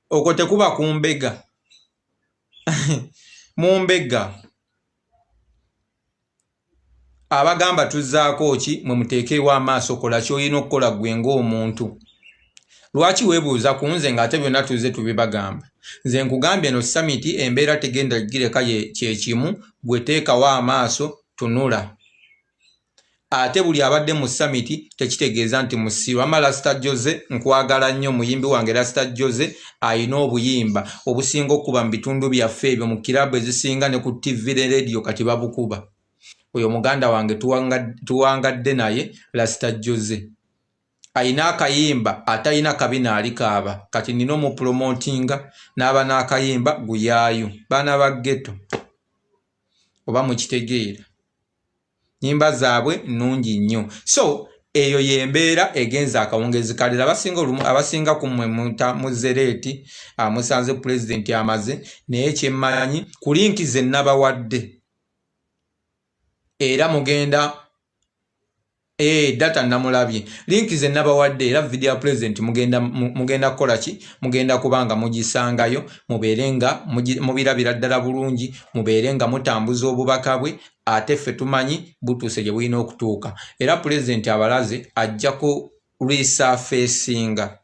okwo tekuba kumbega mumbega abagamba tuzzaako ki mwe muteekeewo amaaso kola ky'olina okukola gwe ng'omuntu lwaki weebuuza ku nze ng'ate byonna tuze tubibagamba nze nkugambye no samiti embeera tegenda gireka kyekimu gwe teekawo amaaso tunula ate buli abadde mu samiti tekitegeeza nti musiru ama Lasita Jose nkwagala nnyo muyimbi wange Lasita Jose ayina obuyimba obusinga okuba mu bitundu byaffe ebyo mu kirabu ezisinga ne ku TV ne radio kati babukuba oyo muganda wange tuwangadde naye Lasita Jose ayina akayimba atalina kabina alikaaba kati nina omupromotinga n'aba n'akayimba guyaayo baana ba ghetto oba mukitegeera nyimba zaabwe nnungi nnyo so eyo yembeera egenza akawungezi kalera abasinga kumwe muzereeti musanze pulezidenti amaze naye kyemmanyi ku linki ze nabawadde era mugenda data namulabye linki ze nabawadde era video president mugenda kukola ki mugenda kubanga mugisangayo mubeere nga mubirabira ddala bulungi mubeere nga mutambuza obubaka bwe ate ffe tumanyi butuuse gye bulina okutuuka era president abalaze ajja ku resurfacinga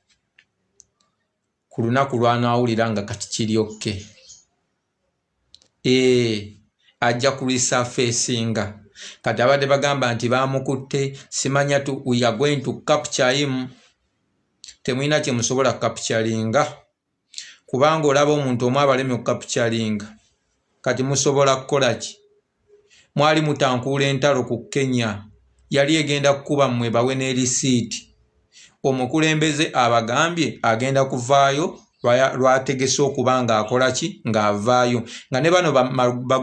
ku lunaku lwanaawulira nga kati kiryokke ajja kulisurfacinga kati abadde bagamba nti bamukutte simanya tu we are going to capture him temulina kye musobola capturinga kubanga olaba omuntu omu abalemi okukapturinga kati musobola kukola ki mwali mutankuula entalo ku Kenya yali egenda kukuba mmwe bawe ne risiiti omukulembeze abagambye agenda kuvaayo lwategese okuba ng'akola ki ng'avaayo nga ne bano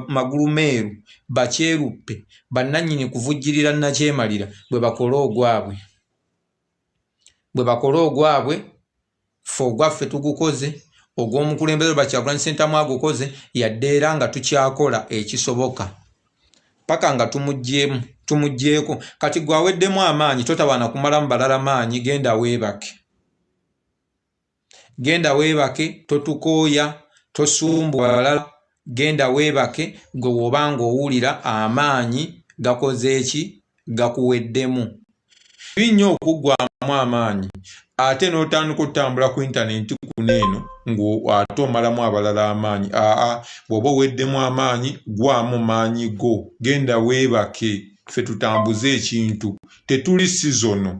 magulu meeru bakyeruppe bannannyini kuvujjirira nakyemalira bwe bakola ogwabwe fe ogwaffe tugukoze ogw'omukulembeze Bakyagulanyi Ssentamu agukoze yadde era nga tukyakola ekisoboka paka nga tumuggyeeko kati gwe aweddemu amaanyi totabaana kumalamu balala maanyi genda weebake totukooya tosumbuwa balala genda weebake gwe w'obanga owulira amaanyi gakoze eki gakuweddemu binnyo okuggwamu amaanyi ate n'otandika okutambula ku intaneti kuno eno ng'ate omalamu abalala amaanyi bw'oba oweddemu amaanyi gwamu maanyi go genda weebake ffe tutambuze ekintu tetuli sizono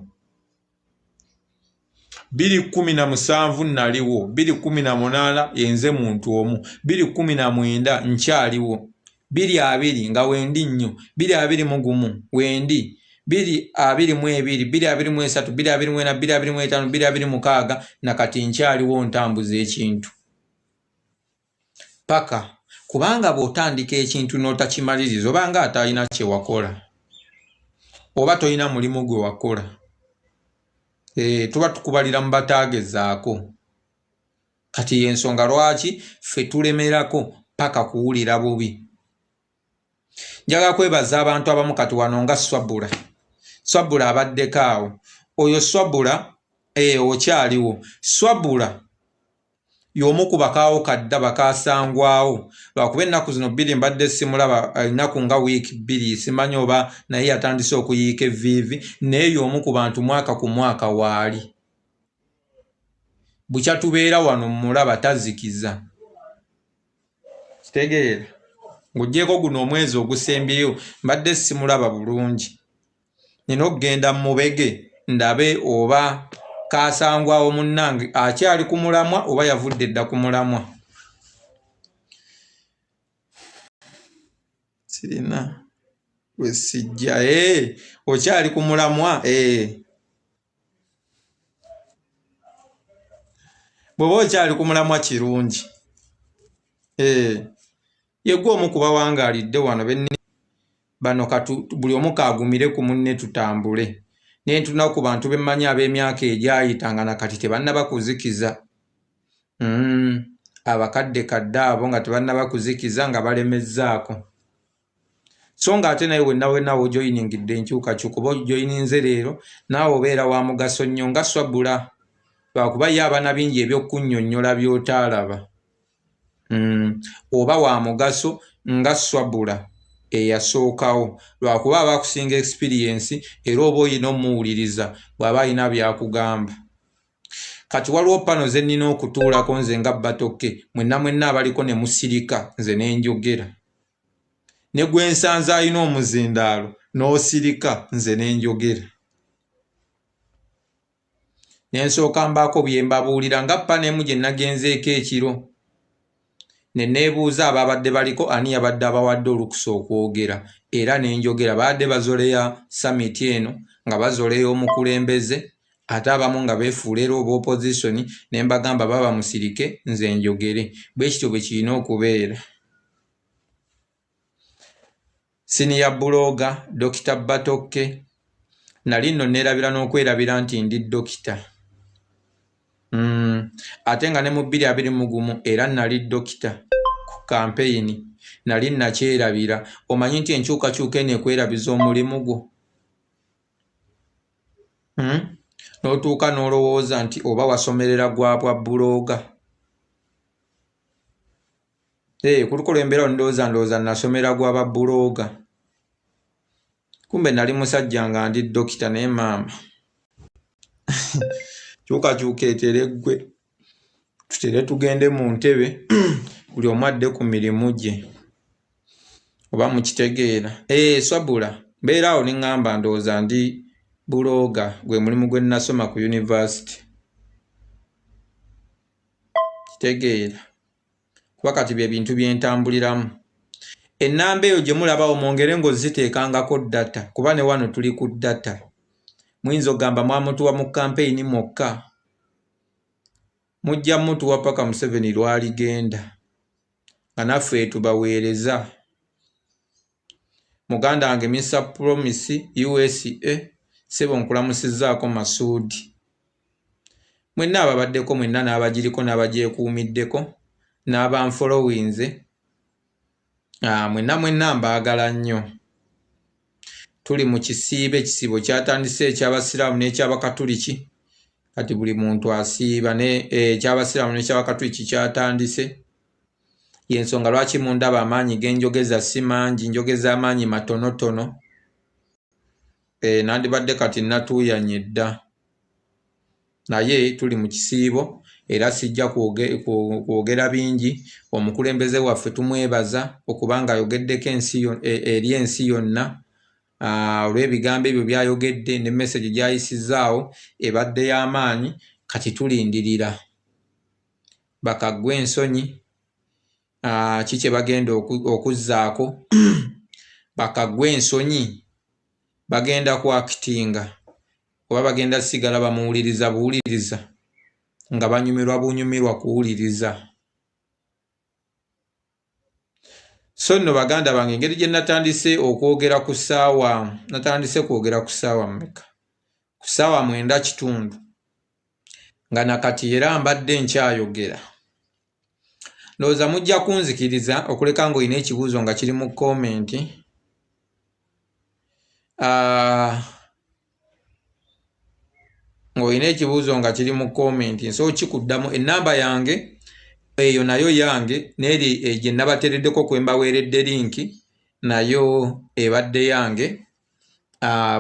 2017 naliwo 2018 yenze muntu omu 2019 nkyaliwo 2020 nga wendi nnyo 2021 wendi 2022 2023 2024 2025 2026 nakati nkyaliwo ntambuza ekintu paka kubanga bw'otandika ekintu n'otakimaliriza obanga atalina kye wakola oba tolina mulimu gwe wakola tuba tukubalira mu bataagezaako kati y'ensonga lwaki ffe tulemerako paka kuwulira bubi njaga kwebaza abantu abamu kati wano nga Swabula abaddeko awo oyo Swabula okyaliwo Swabula y'omu ku bakaawo kadda bakaasangwawo lwakuba ennaku zino 2 mbadde simulaba ennaku nga wiiki 2 simanyi oba naye yatandise okuyiika evviivi naye y'omu ku bantu mwaka ku mwaka waali bukya tubeera wano mulaba tazikiza kitegeera ng'oggyeko guno omwezi ogusembyeyo mbadde simulaba bulungi nina okugenda mu Mubege ndabe oba kaasangwawo munnange akyali ku mulamwa oba yavudde dda ku mulamwa sirina we sijja okyali ku mulamwa bw'oba okyali ku mulamwa kirungi yegwe omu ku bawangaalidde wano bano buli omu kaagumire ku munne tutambule naye ntuna ku bantu bemmanyi ab'emyaka egyayita nga nakati tebannaba kuzikiza abakadde abo nga tebannaba kuzikiza nga balemezzaako so nga ate naye wenna ojoyiningidde enkyukakyuka oba ojoyininze leero naawe obeera wa mugaso nnyo nga Swabula lwakuba ye abaana bingi ebyokunnyonnyola by'otaalaba oba wa mugaso nga Swabula eyasookawo lwakuba aba akusinga experience era oba oyina omuwuliriza bw'aba alina byakugamba kati waliwo pano ze nnina okutuulako nze nga Batoke mwenna abaliko ne musirika nze ne njogera ne gwe nsanze alina omuzindaalo n'osirika nze ne njogera ne nsooka mbaako bye mbabuulira nga pano emu gye nagenzeeko ekiro ne neebuuza ababadde baliko ani yabadde abawadde olukusa okwogera era ne njogera baadde bazoleya summit eno nga bazoleya omukulembeze ate abamu nga beefuulera oba opposition ne mbagamba baba musirike nze njogere bwe kityo bwe kirina okubeera senior blogger Dr. Batoke nali nno neerabira n'okwerabira nti ndi dokita ate nga ne mu 2021 era nali dokita ku kampeyini nali nakyerabira omanyi nti enkyukakyuka eno ekwerabiza omulimu gwo n'otuuka n'olowooza nti oba wasomerera gwabwa buloga kulukola embeera ndowooza nasomera gwaba buloga kumbe nali musajja nga ndi dokita naye maama kyukakyuka etereggwe tutere tugende mu ntebe buli omu adde ku mirimu gye oba mukitegeera Swabula mbeera awo ne ŋŋamba ndowooza ndi buloga gwe mulimu gwe nasoma ku university kitegeera kuba kati bye bintu byentambuliramu ennamba eyo gye mulabawo mwongere ng'oziteekangako data kuba ne wano tuli ku data muyinza okugamba mwamutuwa mu kampeyini mwokka mujja mutuwa paka Museveni lwaligenda nga naffe tubaweereza muganda wange Mr. Promise USA sebo nkulamusizzaako Masudi mwenna ababaddeko mwenna n'abagiriko n'abagyekuumiddeko n'abanfolowinze mwenna mbaagala nnyo tuli mu kisiibo ekisiibo kyatandise eky'abasiraamu n'eky'abakatuliki kati buli muntu asiiba eky'abasiraamu n'eky'abakatuliki kyatandise yensonga lwaki mundaba amaanyi g'enjogeza si mangi njogeza amaanyi matonotono nandibadde kati natuuyanye dda naye tuli mu kisiibo era sijja kwogera bingi omukulembeze waffe tumwebaza okubanga ayogeddeko eri ensi yonna olw'ebigambo ebyo byayogedde ne message gyayisizaawo ebadde y'amaanyi kati tulindirira bakaggwe ensonyi kiki bagenda okuzzaako bakaggwe ensonyi bagenda kwakitinga oba bagenda sigala bamuwuliriza buwuliriza nga banyumirwa bunyumirwa kuwuliriza so nno baganda bange engeri gye natandise kwogera ku ssaawa mmeka ku ssaawa 9:30 nga nakati era mbadde nkyayogera ndowooza mujja kunzikiriza okuleka ng'olina ekibuuzo nga kiri mu komenti ng'olina ekibuuzo nga kiri mu komenti nsobola kikuddamu ennamba yange eyo nayo yange n'eri gye nabateereddeko kwe mbaweeredde linki nayo ebadde yange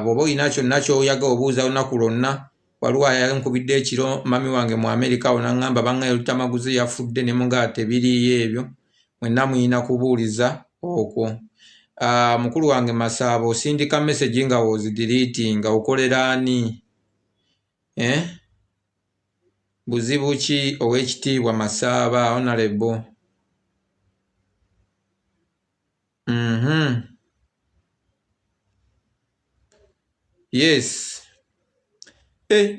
bw'oba olina kyonna ky'oyagala obuuza olunaku lwonna waliwo ayankubidde ekiro mami wange mu Amerika awo n'aŋŋamba bangaye olutamaguzi yafudde ne mugaa tebiriiyo ebyo mwenna muyina kubuuliza okwo mukulu wange Masaba osindika message nga wozidiriitinga okolera ani buzibu ki ow'ekitiibwa Masaba honorable yes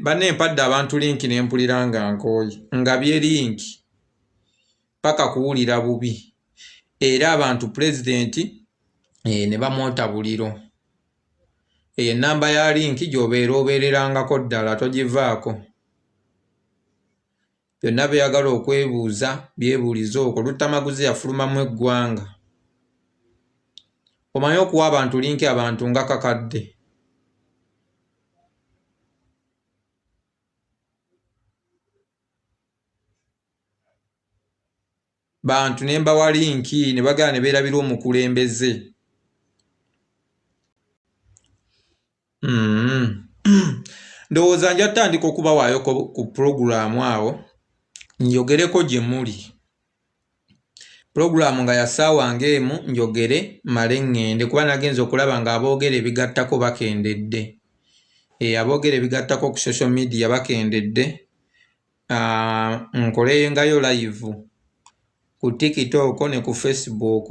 banne empadde abantu linki ne mpulira nga nkooye nga bye linki paka kuwulira bubi era abantu pulezidenti ne bamwota buliro ennamba ya linki gy'obeera obeererangako ddala togivaako byonna byagala okwebuuza byebuuliza okwo lutamaguzi yafulumamu eggwanga omanyi okuwa abantu linki abantu nga kakadde bantu ne mbawa linki ne bagala ne beerabira omukulembeze ndowooza nja tandika okubawaayo ku pulogulaamu awo njogereko gye muli pulogulaamu nga ya ssaawa ng'emu njogere male ŋŋende kuba nagenza okulaba nga aboogera ebigattako bakendedde aboogera ebigattako ku social media bakendedde nkolengayo live ku TikTok ne ku Facebook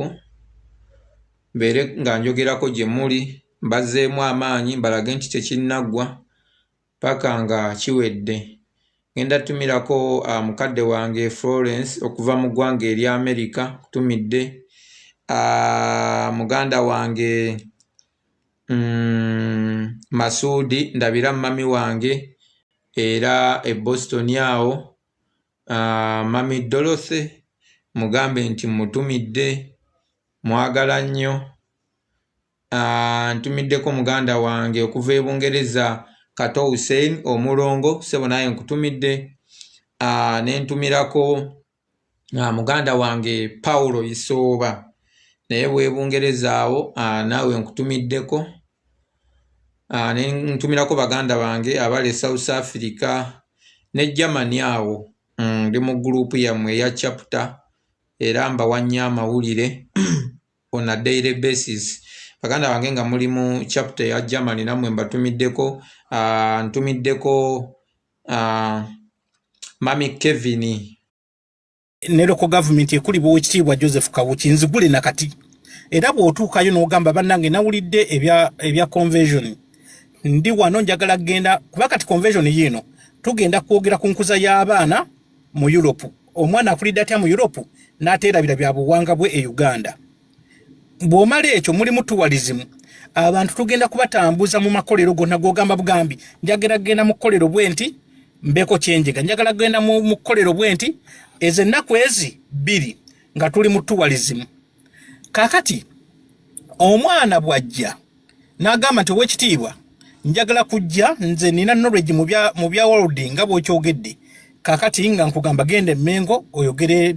mbeere nga njogerako gye muli mbazzeemu amaanyi mbalage nti tekinnaggwa paka nga kiwedde ngenda tumirako mukadde wange Florence okuva mu ggwanga eri America kutumidde muganda wange Masudi ndabira mami wange era e Boston awo mami Dorothy mugambe nti mutumidde mwagala nnyo ntumiddeko muganda wange okuva e Bungereza Kato Hussein omulongo sebo naye nkutumidde ne ntumirako muganda wange Paulo Isooba naye bwe Bungereza awo naawe nkutumiddeko ne ntumirako baganda bange abali South Africa ne Germany awo ndi mu group yammwe ya chapter era mbawanya amawulire on a daily basis. Baganda bange nga muli mu chapter ya Germany namwe mbatumiddeko ntumiddeko Mami Kevin
ne local government ekuli bw'ekitiibwa Joseph Kawuki nzigule nakati era bw'otuukayo n'ogamba bannange nawulidde ebya convention ndi wano njagala genda kuba kati convention yino tugenda kwogera ku nkuza y'abaana mu Europe omwana akulidde atya mu Europe n'ateerabira bya buwanga bwe e Uganda bw'omala ekyo mulimu tourism abantu tugenda kubatambuza mu makolero gonna gogamba bugambi njagala genda mu kolero bwenti mbeko kyenjega njagala genda mu kolero bwenti ezennaku ezi 2 nga tuli mu tourism kakati omwana bwajja n'agamba nti ow'ekitiibwa njagala kujja nze nina knowledge mu bya world nga bw'okyogedde kakati nga nkugamba gende Mengo oyogere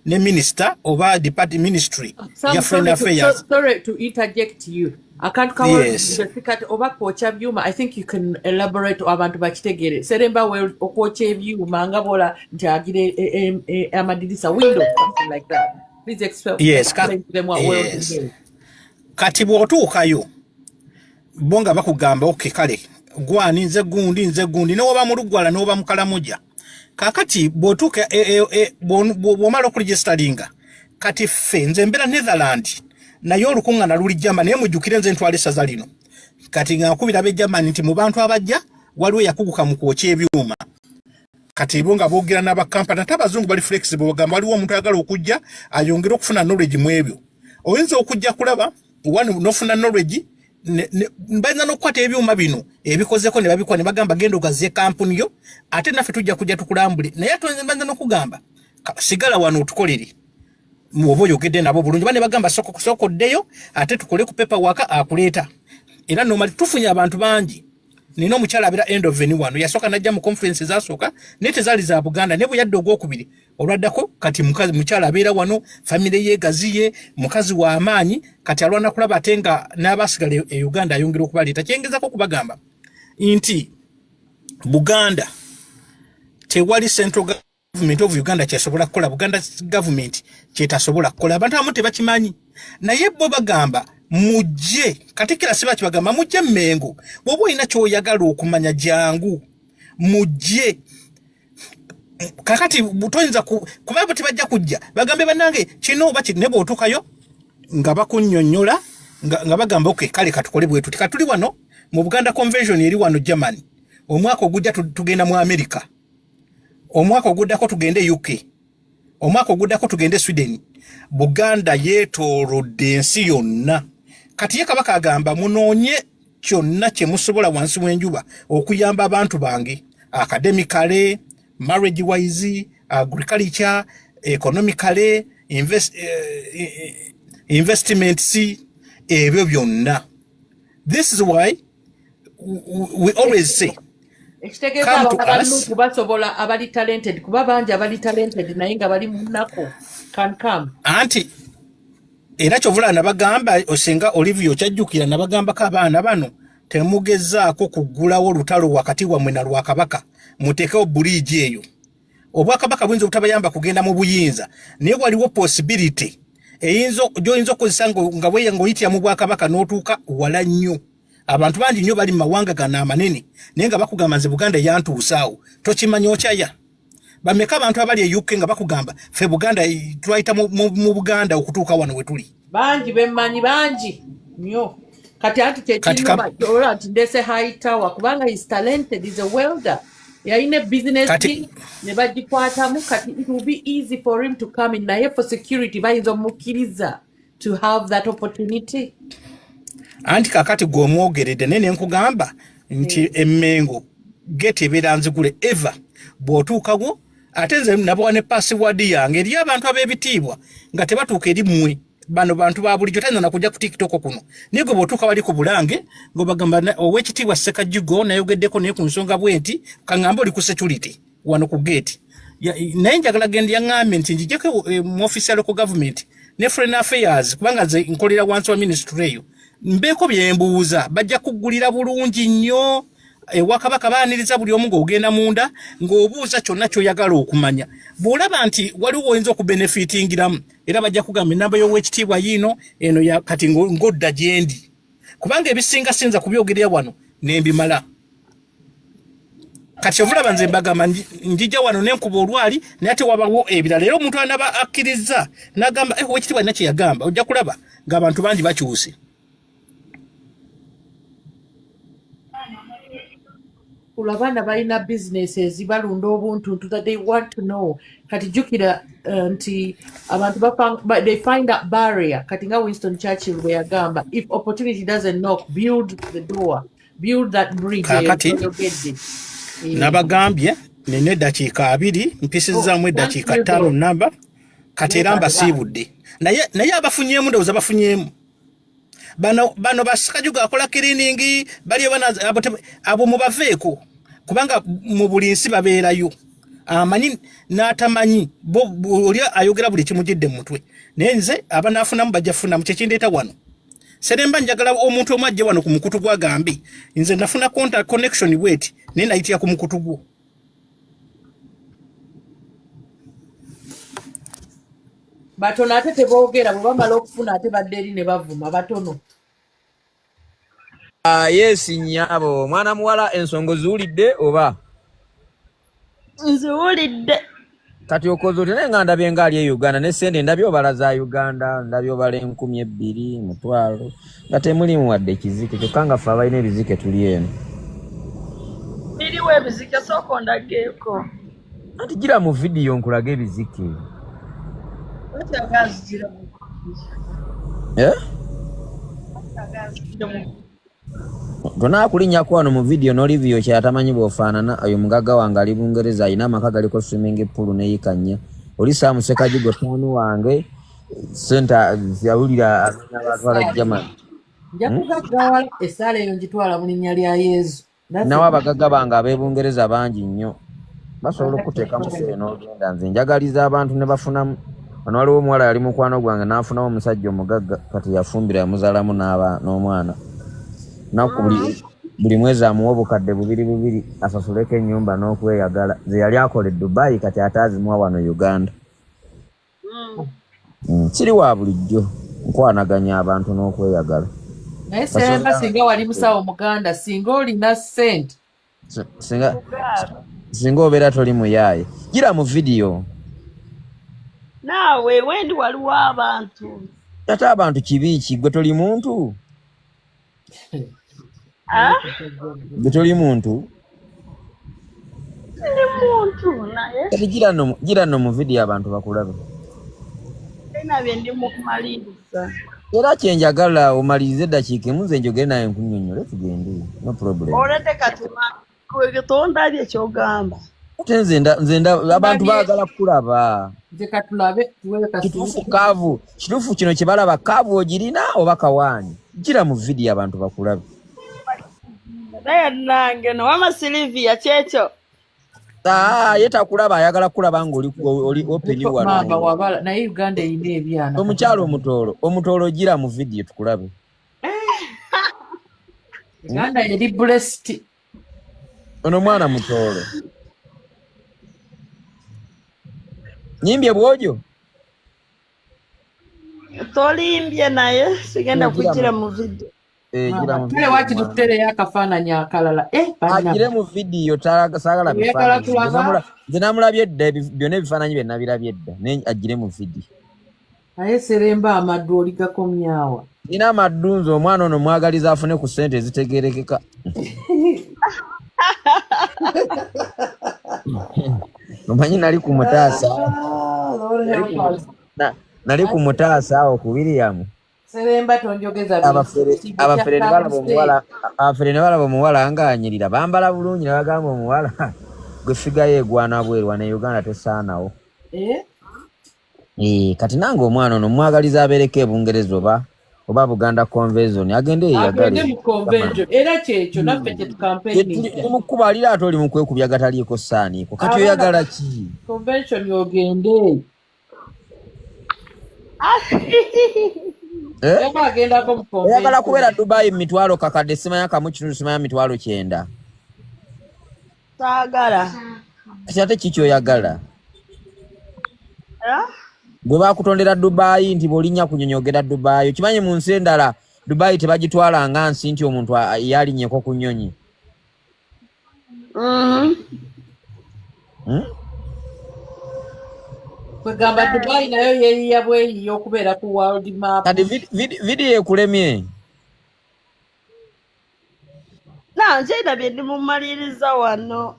ne minister oba department ministry ya foreign affairs.
Sorry to interject you. I can't cover the oba kocha byuma. I think you can elaborate abantu bakitegere. Seremba we okocha byuma ngabola ntagire amadirisa window something like that. Please explain to them what
yes. Kati bwotuukayo bonga bakugamba okay kale gwani nze gundi n'oba mu Lugwala n'oba mu Kalamoja kakati bwotuuka bw'omala okuregisteringa kati ffe nze mbera Netherland naye olukuŋŋaana luli Germany naye mujjukire nze ntwala essaza lino kati nga nkubira ab'e Germany nti mu bantu abajja waliwo yakuguka mu kwokya ebyuma kati bo nga boogera n'abakampani ate abazungu bali flexible bagamba waliwo omuntu ayagala okujja ayongere okufuna knowledge mu ebyo oyinza okujja kulaba n'ofuna knowledge mbaza n'okukwata ebyuma bino ebikozeko ne babikola ne bagamba genda ogaziye kampuni yo ate naffe tujja kujja tukulambule naye ate mbaza n'okugamba sigala wano otukolere muoba oyogedde nabo bulungi bane bagamba sokoddeyo ate tukole ku paperwork akuleeta era nomali tufunye abantu bangi nina omukyala abira end of venue wano yasooka najja mu conference zasooka naye tezaali za Buganda ne bwe yadde ogwokubiri olwaddako kati mukyala abeera wano famire yeegaziye mukazi wa amaanyi kati alwana kulaba ate nga n'abasigala e Uganda ayongera okubaleeta kyengezako kubagamba nti Buganda tewali central government of Uganda kyesobola kukola Buganda government kyetasobola kukola abantu abamu tebakimanyi naye bo bagamba mujje katikira siba kibagamba mujje Mengo bwoba olina kyoyagala okumanya jangu mujje kakati butoyinza kuba bo tebajja kujja bagambe bannange kino oba kino ne bw'otuukayo nga bakunnyonnyola nga bagamba okay kale katukole bwe tuti katuli wano mu Buganda convention eri wano Germany omwaka ogujja tugenda mu America omwaka oguddako tugende UK omwaka oguddako tugende Sweden Buganda yeetoolodde ensi yonna kati ye kabaka agamba munoonye kyonna kye musobola wansi w'enjuba okuyamba abantu bange academically marriage wise agriculture economically investments ebyo byonna. This is why we always say
come to us kubasobola abali talented kuba banja abali talented naye nga bali munako can come
anti era kyovula nabagamba osenga Olivia kyajjukira nabagamba ka abaana bano temugezaako kuggulawo lutalo wakati wammwe na Lwakabaka muteekeo bridge eyo Obwakabaka buyinza obutabayamba kugenda mu buyinza naye waliwo possibility gy'oyinza okozesa nga weeyango oyitira mu Bwakabaka n'otuuka wala nnyo abantu bangi nnyo bali mu mawanga gano amanene naye nga bakugamba nze Buganda yantuusaawo tokimanya okyaya bameka abantu abali e UK nga bakugamba ffe Buganda twayita mu Buganda okutuuka wano we tuli
bangi bemmanyi bangi nnyo kati anti kyekiruma ola nti ndese high tower kubanga is talented is a welder yayina business ne bagikwatamu kati it will be easy for him to come in naye for security bayinza omukkiriza to have that opportunity
anti kakati gw'omwogeredde naye ne nkugamba nti Emmengo geti ebeera nzigule eva bw'otuukawo ate nze nabawa ne password yange eri abantu ab'ebitiibwa nga tebatuuka eri mmwe bano bantu ba bulijjo tayinza nakujja ku TikTok kuno naye gwe bw'otuuka bali ku Bulange ng'obagamba ow'ekitiibwa Ssekajjugo nayogeddeko naye ku nsonga bwenti kaŋŋamba oli ku security wano ku gate naye njagala genda yaŋŋambe nti njijjeko mu office ya local government ne foreign affairs kubanga nze nkolera wansi wa ministry eyo mbeeko bye mbuuza bajja kuggulira bulungi nnyo ewakabaka baaniriza buli omu ng'ogenda munda ng'obuuza kyonna ky'oyagala okumanya bw'olaba nti waliwo oyinza okubenefitingiramu era bajja kugamba enamba y'owekitiibwa yiino eno kati ng'odda gyendi kubanga ebisinga sinza kubyogerera wano nembimala kati ovulaba nze mbagamba njija wano nenkuba olwali naye ate wabawo ebirala era omuntu anaba akkiriza n'agamba owekitiibwa alina kye yagamba ojja kulaba ng'abantu bangi bakyuse
abaana balina businesses balunda obuntu that they want to know kati jukira nti abantu they find that barrier kati nga Winston Churchill bwe yagamba if opportunity doesn't knock build the door build that bridge
kakati nabagambye nene eddakiika 2 mpisizaamu eddakiika 5 namba kati era mbasiibudde naye abafunyeemu ndowooza bafunyeemu bano basikajuga akola kiriningi bali abo mubaveeko kubanga mu buli nsi babeerayo amanyi n'atamanyi oli ayogera buli kimujidde mu mutwe naye nze abanaafunamu bajja funamu kyekindeeta wano seremba njagala omuntu omu ajje wano ku mukutu gwagambi nze nafuna connection bweti naye nayitira ku mukutu gwo
batono ate teboogera bwe bamala okufuna ate badde eri ne bavuma batono
yes nyabo mwana muwala ensongo zuulidde oba
nzuulidde
kati okoze otene nga ndabye nga ali e Uganda ne sente ndabye obala za Uganda ndabye obala 2,000 mutwalo nga temulimu wadde ekizike kyokka nga ffe abalina ebizike tuli eno
biriwo ebizike sooka ondageeko
anti gira mu vidiyo nkulaga ebizike tonaakulinnyako wano mu vidiyo n'olivio kyatamanyi bw'ofaanana oyo mugagga wange ali Bungereza alina amaka galiko swimming pool n'eyikanya oli saamusekajigo taanu wange senta yawulira amenya abatwala Germany
nja kugaggawala essaala eyo ngitwala mu linnya lya Yesu
nawo abagagga bange ab'Ebungereza bangi nnyo basobola okuteekamu sente n'ogenda nze njagaliza abantu ne bafunamu wano waliwo omuwala yali mukwano gwange n'afunamu omusajja omugagga kati yafumbira yamuzaalamu n'omwana naku buli mwezi amuwa obukadde 2 asasuleko ennyumba n'okweyagala ze yali akola e Dubai kati ate azimuwa wano Uganda kiri wa bulijjo nkwanaganya abantu n'okweyagala
naye seremba singa wali musawo muganda singa olina ssente
singa obeera toli muyaaye gira mu vidiyo
naawe wendi waliwo abantu
ate abantu kibiiki gwe toli muntu gwe toli muntu
ndi muntu naye
kati gira nno mu vidiyo abantu bakulabe
nabye ndi mukumaliriza
era kyenjagala omalirize eddakiika emu nze njogere naye nkunnyonnyole tugende no problem
olete katuma tondabye kyogamba
ate nze abantu baagala kulaba kituufu kaavu kituufu kino kye balaba kaavu ogirina oba kawaani gira mu vidiyo abantu bakulabe
naye nange nowama Silivia kyekyo
ye takulaba ayagala kulaba ng'oli openi wano
naye Uganda erina ebyana
omukyalo omutoolo gira mu vidiyo tukulabe
Uganda eri blessed
ono mwana mutoolo nyimbye bwojo
tolimbye naye sigenda kugira mu vidiyo
kale waki tutereyo akafaananyi akalala
agire mu vidiyo saagala bifaananyi nze namulabye edda byonna ebifaananyi bye nabirabye edda naye agire mu vidiyo
naye seremba amaddu oligakomyawa
nina amaddu nze omwana ono mwagaliza afune ku ssente ezitegerekeka omanyi nali ku mutaasa nali ku mutaasa awo ku William
seremba tonjogeza
abafere ne balaba omuwala ng'anyirira bambala bulungi ne bagamba omuwala gwe figayo egwana bwerwa ne Uganda tesaanawo kati nange omwana ono mwagaliza abeereko Ebungereza oba Buganda Convention agende yeyagale
era kyekyo naffe
temukuba alira ate oli mukwekubya gataliiko ssaaniiko kati oyagala ki
convention ogende
oyagala kubeera Dubai mitwalo kakadde simanya kamu kitundu simanya mitwalo 9
Saagala.
Kati ate kiki oyagala? Gwe bakutondera Dubai nti bw'olinnya kunyonyogera Dubai. Okimanyi mu nsi endala Dubai tebagitwala nga nsi nti omuntu yalinnyeko ku nnyonyi.
Kwegamba Dubai nayo yeeyiya bweyiyo okubeera ku world map.
Kati vidiyo ekulemye.
Nkyenda bye ndimumaliriza wano.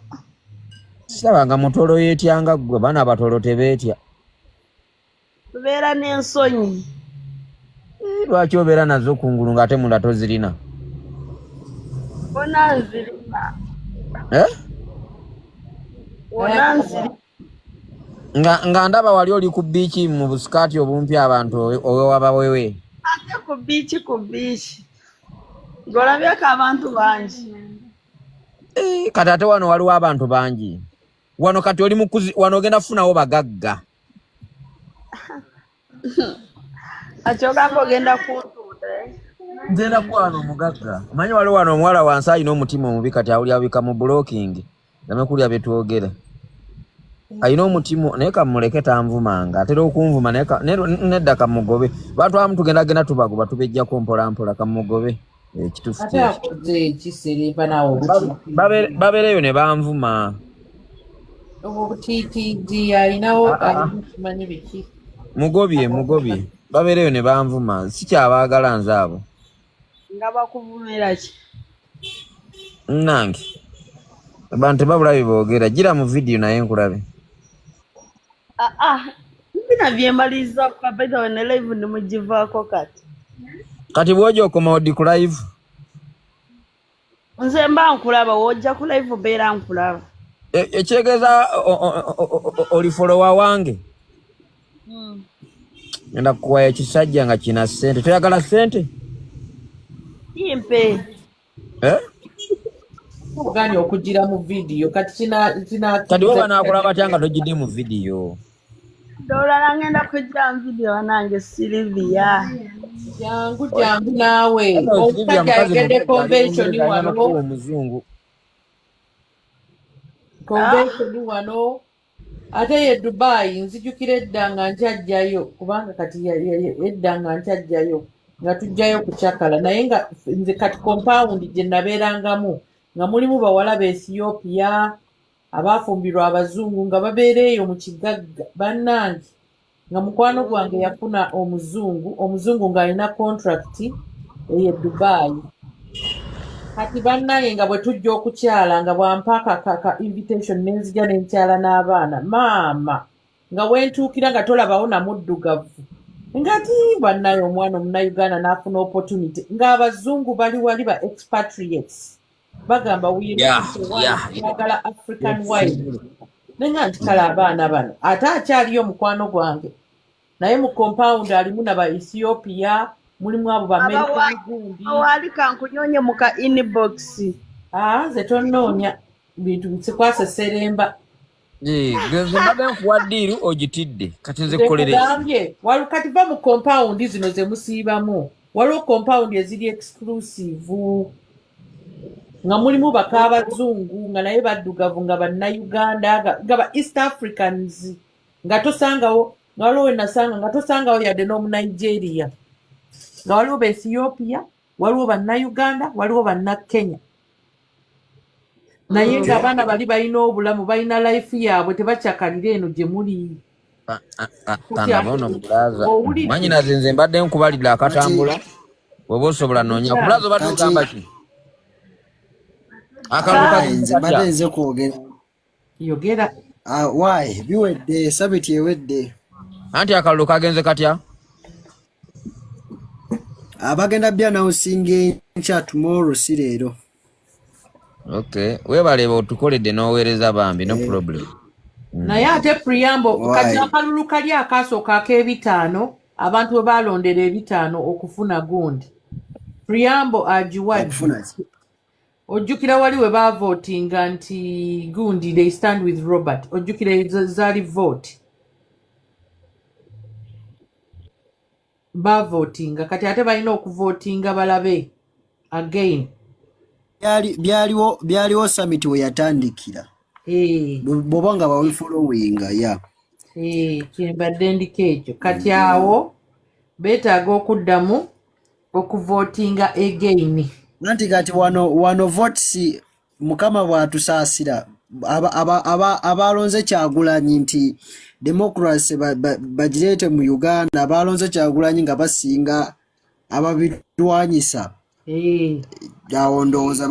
Sirabanga mutolo yeetyanga ggwe, baana batolo tebeetya.
Tubeera n'ensonyi.
Lwaki obeera nazo kungulu ng'ate munda tozirina?
Wona nzirina. Wona nzirina.
Nga ndaba wali oli ku biiki mu busikaati obumpi abantu owewabawewe.
Ate ku biiki. Ng'olabyeko abantu bangi.
Kati ate wano waliwo abantu bangi. Wano kati oli wano ogenda kufunawo bagagga.
Akyogamba ogenda kuntuude.
Nzenda kwano omugagga. Omanyi waliwo wano omuwala wansi alina omutima omubi kati awulyawika mu blocking. Dame kulya bye twogera. Alina omutima naye kamuleke tanvumanga. Atera okunvuma nedda kamugobe. Bantu abamu tugenda tubagoba tubejjako mpola kamugobe. Ekituufu babeereyo ne banvuma.
Obutiitidi alinawo alimanyi biki.
Mugobye. Babeereyo ne banvuma. Sikyabaagala nze abo.
Nga bakuvumira ki?
Nange. Abantu babulabe boogera. Gira mu vidiyo naye nkulabe.
Mbina byemaliza kabeda ne live ndimugivaako kati.
Kati bw'ojja okoma odi ku live?
Nze mba nkulaba wojja ku live beera nkulaba.
Ekyegeza oli follower wange. Ngenda kukuwa ekisajja nga kina ssente. Toyagala ssente?
Impe.
Oganye okugira mu vidiyo kati kina
kati oba naakulaba batya nga togidde mu vidiyo.
Dolala ngenda kujja mu vidiyo nange Silvia.
Jangu naawe. Omusajja ayogedde convention wano.
Omuzungu.
Convention wano. Ate ye Dubai nzijukira edda nga nkyajjayo kubanga kati edda nga nkyajjayo nga tujjayo kukyakala naye nga nze kati compound gye nabeerangamu nga mulimu bawala ba Ethiopia abaafumbirwa abazungu nga babeera eyo mu kigagga bannange nga mukwano gwange yafuna omuzungu ng'alina contract eye Dubai. Kati bannange nga bwe tujja okukyala nga bwampaka invitation nenzija nenkyala n'abaana maama nga wentuukira nga tolabawo namuddugavu ngati bannaye omwana omunauganda n'afuna opportunity ng'abazungu bali wali ba expatriates bagamba wiyagala African wife nenga nti kale abaana bano ate akyaliyo mukwano gwange naye mu compound alimu naba Ethiopia mulimu abo b'Amerika gundi
wali kankunyonye muka inbox
nze tonnoonya bintu bisikwasa seremba
geze mbadde nkuwa ddiiru ogitidde kati nze kukolere
waliwo kati va mu compound zino ze musiibamu waliwo compound eziri exclusive nga mulimu bakaabazungu nga naye baddugavu nga bannayuganda nga ba East Africans nga tosangawo nga waliwo wenasanga nga tosangawo yadde n'omunigeria nga waliwo ba Ethiopia waliwo bannayuganda waliwo bannakenya naye nga abaana bali balina obulamu balina life yaabwe tebakyakalira eno gye muli
tanabono mulaza manyina zinze mbadde nkubalira akatambula bw'oba osobola noonya mulaza oba tugamba ki akaluka
nze mbadde nze kwogera
yogera
why biwedde sabiti ewedde
anti akalulu kagenze katya
abagenda bya announcing enkya tomorrow si leero.
Okay, webaleba otukoledde n'oweereza bambi no problem.
Naye ate preamble kati akalulu kali akasooka ak'ebitaano abantu bwe balondera ebitaano okufuna gundi preamble agiwadde ojjukira wali we baavotinga nti gundi they stand with Robert ojjukira zaali vote bavotinga kati ate balina okuvotinga balabe again
byaliwo summit we yatandikira bw'oba nga bawefollowinga ya
kyembadde ndiko ekyo kati awo beetaaga okuddamu okuvootinga again
anti kati wano votes mukama bw'atusaasira abalonze Kyagulanyi nti democracy bagireete mu Uganda abalonze Kyagulanyi nga basinga ababirwanyisa awo ndowooza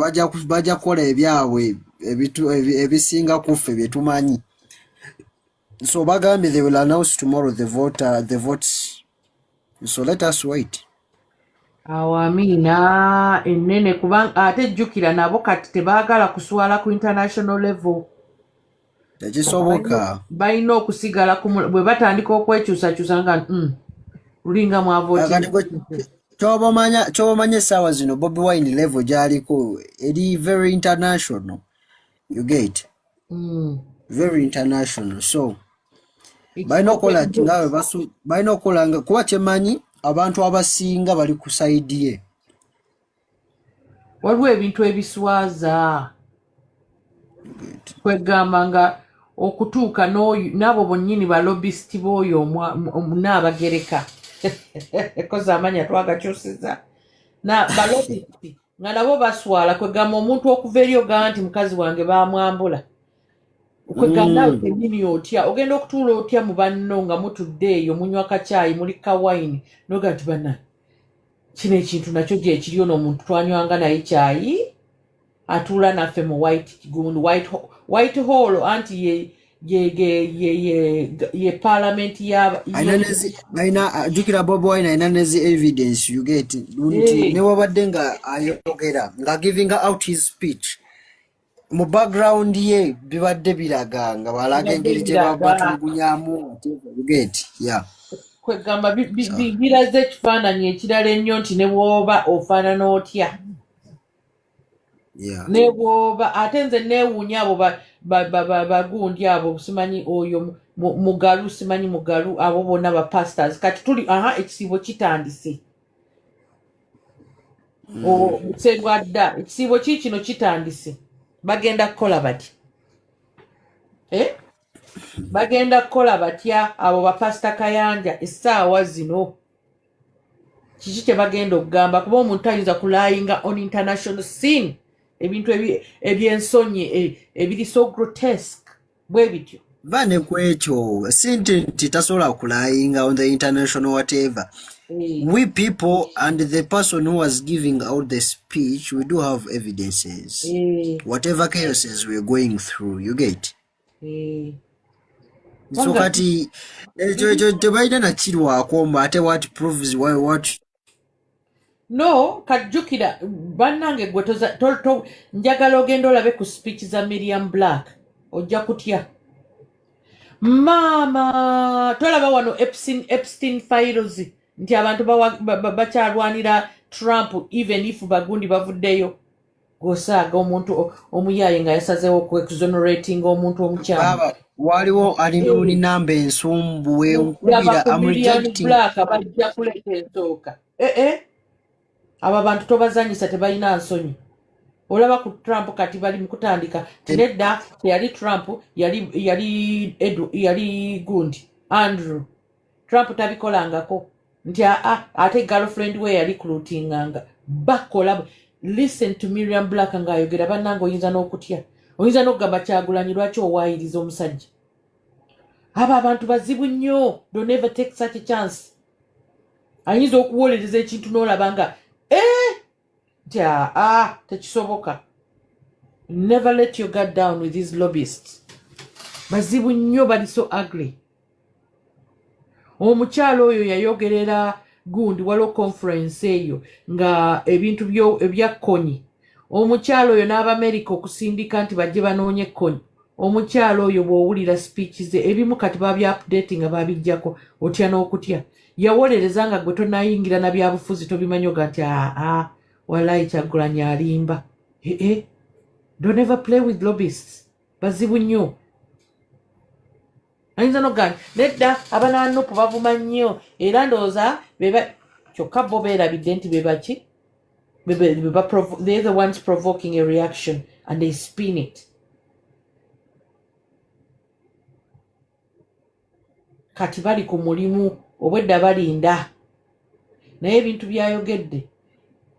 bajja kukola ebyabwe ebisinga kuffe bye tumanyi so bagambye they will announce tomorrow the votes so let us wait.
awo amiina ennene kubanga ate jjukira nabo kati tebaagala kuswala ku international level
tekisoboka
balina okusigala bwe batandika okwekyusakyusa nga lulinga mwavooti
kyobamanya essaawa zino Bobi Wine level gy'aliko eri very international you get very international so balina okukola ngawe balina okukola nga kuba kyemanyi abantu abasinga bali ku sayidi ye
waliwo ebintu ebiswaza kwegamba nga okutuuka n'abo bonnyini balobisiti b'oyo Naabagereka koza amanya twagakyusiza balobisiti nga nabo baswala kwegamba omuntu okuva eri ogaa nti mukazi wange bamwambula kwegamba nawe kennyini otya ogenda okutuula otya mu banno nga mutudde eyo munywa kacaayi muli kawayini noga nti bana kino ekintu nakyo gye kiri ono omuntu twanywanga naye caayi atuula naffe mu White Hall anti ye parliament
jukira Bobi Wine ayina nezi evidence you get nti newabadde nga ayogera nga giving out his speech mu background ye bibadde biraga nga balaga engeri gye batulugunyamu you get
kwegamba biraze ekifaananyi ekirala ennyo nti ne bw'oba ofaanana otya ne bw'oba ate nze neewuunya abo bagundi abo simanyi oyo mugalu simanyi mugalu abo bonna ba pastors kati tuli ekisiibo kitandise sebwadda ekisiibo kino kitandise bagenda kukola bati bagenda kukola batya abo bapasita Kayanja essaawa zino kiki kye bagenda okugamba kuba omuntu ayinza kulayinga on international scene ebintu ebyensonyi ebiri so grotesque bwe bityo
vane kwekyo sinti tasobola kulayinga on the international whatever we people and the person who was giving out the speech we do have evidences whatever chaoses we're going through you get so kati tebalina nakirwako ate what proves what
no kajjukira bannange gwe njagala ogenda olabe ku speech za Miriam Black ojja kutya maama tolaba wano Epstein files nti abantu bakyalwanira Trump even if bagundi bavuddeyo gosaaga omuntu omuyaaye nga yasazeewo okuexonerating omuntu omukyamu
waliwo alina namba ensumbu wenkubira
Black bajja kuleeta ensooka abo abantu tobazanyisa tebalina nsonyi olaba ku Trump kati bali mu kutandika nedda teyali Trump yali gundi Andrew Trump tabikolangako nti ate girlfriend we yali recruitinganga bakola listen to Miriam Black ng'ayogera bannanga oyinza n'okutya oyinza n'okugamba Kyagulanyi lwaki owaayiriza omusajja abo abantu bazibu nnyo don't never take such a chance ayinza okuwolereza ekintu n'olaba nga tekisoboka never let your guard down with these lobbyists bazibu nnyo bali so ugly omukyalo oyo yayogerera gundi waliwo conference eyo nga ebintu ebyakkonyi omukyalo oyo n'Abamerika okusindika nti bajje banoonye ekkonyi omukyalo oyo bw'owulira speech ze ebimu kati babya-update nga babijjako otya n'okutya yawolereza nga gwe tonayingira na byabufuzi tobimanyoga nti walayi Kyagulanyi alimba don't ever play with lobbyists bazibu nnyo ayinza n'ogamba nedda abanaanupu bavuma nnyo era ndowooza kyokka bo beerabidde nti bebaki they're the ones provoking a reaction and they spin it kati bali ku mulimu obwedda balinda naye ebintu byayogedde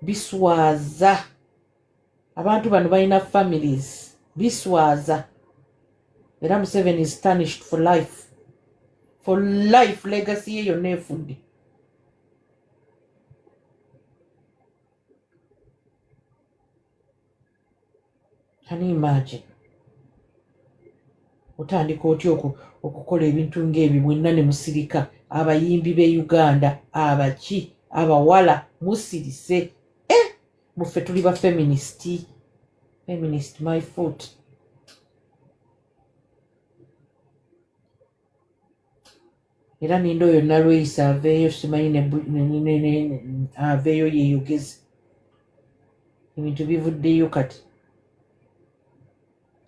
biswaza abantu bano balina families biswaza era Museveni is tarnished for life legacy ye yonna efudde. Can you imagine otandika otya okukola ebintu ng'ebyo mwenna ne musirika abayimbi b'e Uganda abaki abawala musirise muffe tuli ba feminist my foot. Era nindo oyo nalweyisa aveeyo simanyi aveeyo yeeyogeze ebintu bivuddeyo kati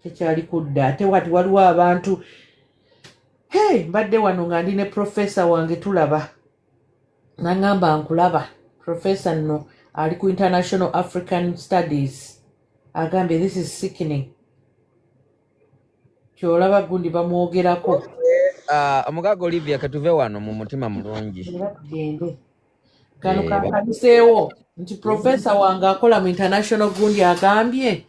tekyali kudda ate wati waliwo abantu mbadde wano nga ndi ne profesa wange tulaba naŋŋamba nkulaba profesa nno ali ku International African Studies agambye this is sickening kyolaba gundi bamwogerako
omugaga Olivia katuve wano mu mutima mulungi
tugende kano kakaniseewo nti profesa wange akola mu international gundi agambye